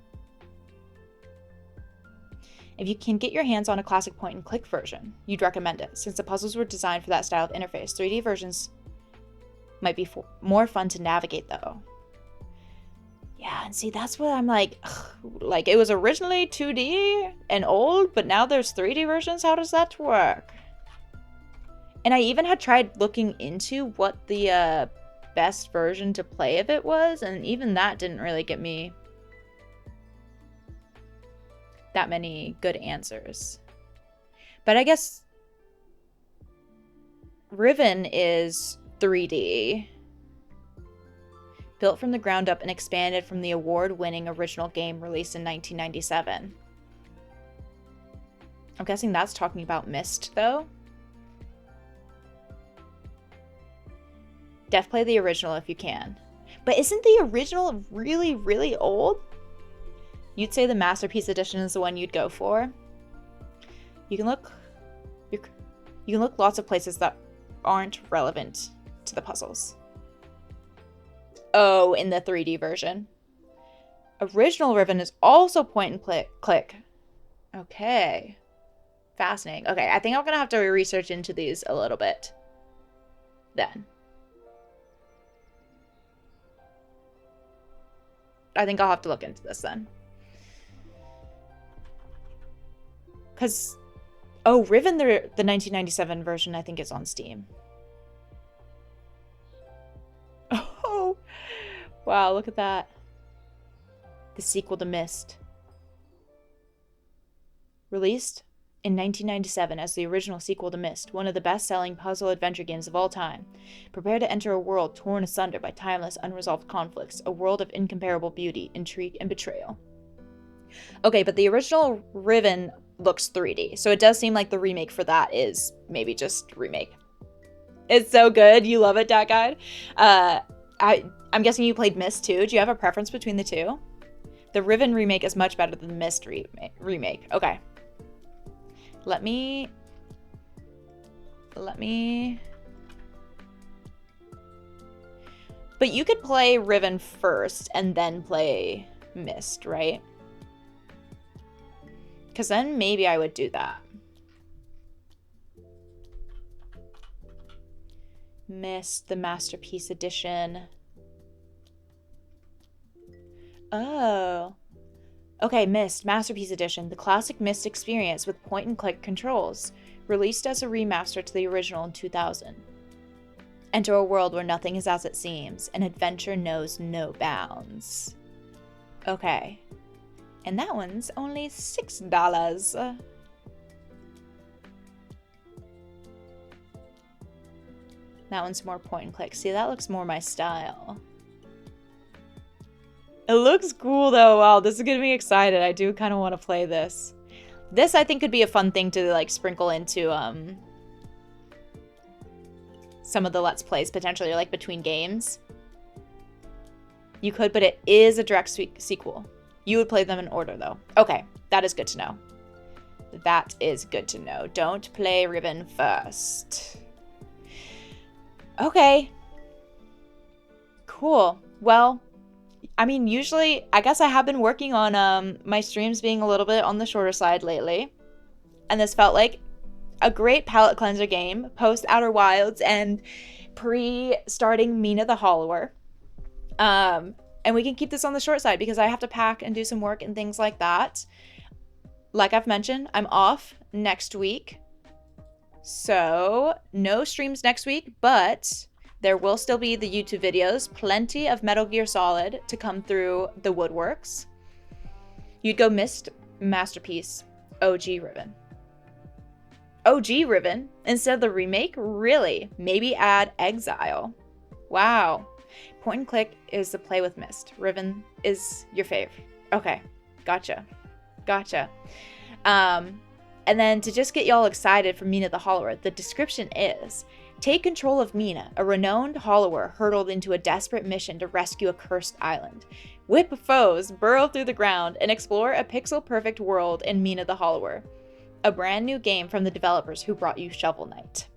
S1: If you can get your hands on a classic point-and-click version, you'd recommend it, since the puzzles were designed for that style of interface. 3D versions might be more fun to navigate, though. Yeah, and see, that's what I'm like, ugh, like, it was originally 2D and old, but now there's 3D versions? How does that work? And I even had tried looking into what the best version to play of it was, and even that didn't really get me that many good answers. But I guess Riven is 3D, built from the ground up and expanded from the award-winning original game released in 1997. I'm guessing that's talking about Myst, though. Def play the original if you can. But isn't the original really, really old? You'd say the Masterpiece Edition is the one you'd go for. You can look lots of places that aren't relevant to the puzzles. Oh, in the 3D version. Original Riven is also point and click. Okay. Fascinating. Okay, I think I'm gonna have to research into these a little bit then. I think I'll have to look into this then. Because, oh, Riven, the 1997 version, I think is on Steam. Oh, Wow, look at that. The sequel to Myst. Released in 1997 as the original sequel to Myst, one of the best-selling puzzle-adventure games of all time. Prepare to enter a world torn asunder by timeless, unresolved conflicts, a world of incomparable beauty, intrigue, and betrayal. Okay, but the original Riven looks 3D, so it does seem like the remake for that is maybe just remake. It's so good. You love it, Dat Guide. I'm guessing you played Myst too. Do you have a preference between the two? The Riven remake is much better than the Myst remake. Okay. Let me... But you could play Riven first and then play Myst, right? Because then maybe I would do that. Myst, the Masterpiece Edition. Oh. Okay, Myst, Masterpiece Edition. The classic Myst experience with point-and-click controls. Released as a remaster to the original in 2000. Enter a world where nothing is as it seems, and adventure knows no bounds. Okay. And that one's only $6. That one's more point and click. See, that looks more my style. It looks cool though. Wow, this is getting me excited. I do kind of want to play this. This I think could be a fun thing to like sprinkle into some of the Let's Plays potentially, like between games. You could, but it is a direct sequel. You would play them in order though. Okay, that is good to know. That is good to know. Don't play Riven first. Okay. Cool. Well, I mean, usually, I guess I have been working on my streams being a little bit on the shorter side lately. And this felt like a great palate cleanser game, post Outer Wilds and pre-starting Mina the Hollower. And we can keep this on the short side because I have to pack and do some work and things like that. Like I've mentioned, I'm off next week. So, no streams next week, but there will still be the YouTube videos. Plenty of Metal Gear Solid to come through the woodworks. You'd go Myst, Masterpiece, OG Riven. OG Riven instead of the remake? Really? Maybe add Exile. Wow. Point and click is the play with Myst. Riven is your fave. Okay. Gotcha. And then to just get y'all excited for Mina the Hollower, the description is: take control of Mina, a renowned Hollower hurtled into a desperate mission to rescue a cursed island. Whip foes, burrow through the ground, and explore a pixel-perfect world in Mina the Hollower. A brand new game from the developers who brought you Shovel Knight.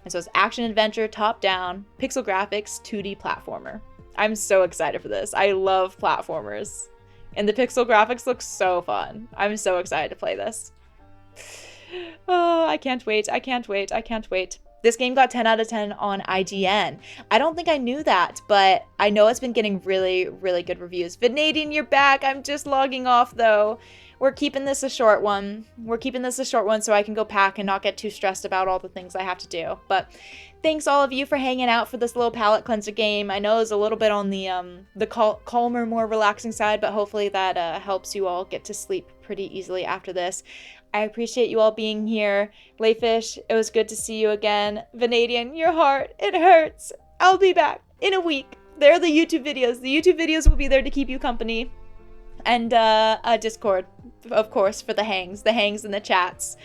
S1: And so it's action-adventure, top-down, pixel graphics, 2D platformer. I'm so excited for this. I love platformers. And the pixel graphics look so fun. I'm so excited to play this. Oh, I can't wait. This game got 10 out of 10 on IGN. I don't think I knew that, but I know it's been getting really, really good reviews. Vanadian, you're back. I'm just logging off, though. We're keeping this a short one. So I can go pack and not get too stressed about all the things I have to do. But thanks all of you for hanging out for this little palate cleanser game. I know it's a little bit on the calmer, more relaxing side, but hopefully that helps you all get to sleep pretty easily after this. I appreciate you all being here. Layfish, it was good to see you again. Vanadian, your heart, it hurts. I'll be back in a week. There are the YouTube videos. The YouTube videos will be there to keep you company. And a Discord, of course, for the hangs and the chats.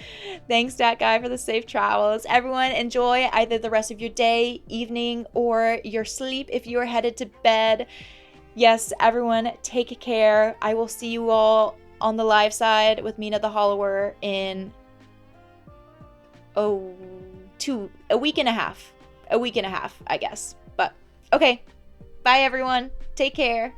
S1: Thanks, Dat Guy, for the safe travels. Everyone, enjoy either the rest of your day, evening, or your sleep if you are headed to bed. Yes, everyone, take care. I will see you all on the live side with Mina the Hollower in a week and a half, I guess. But okay, bye everyone. Take care.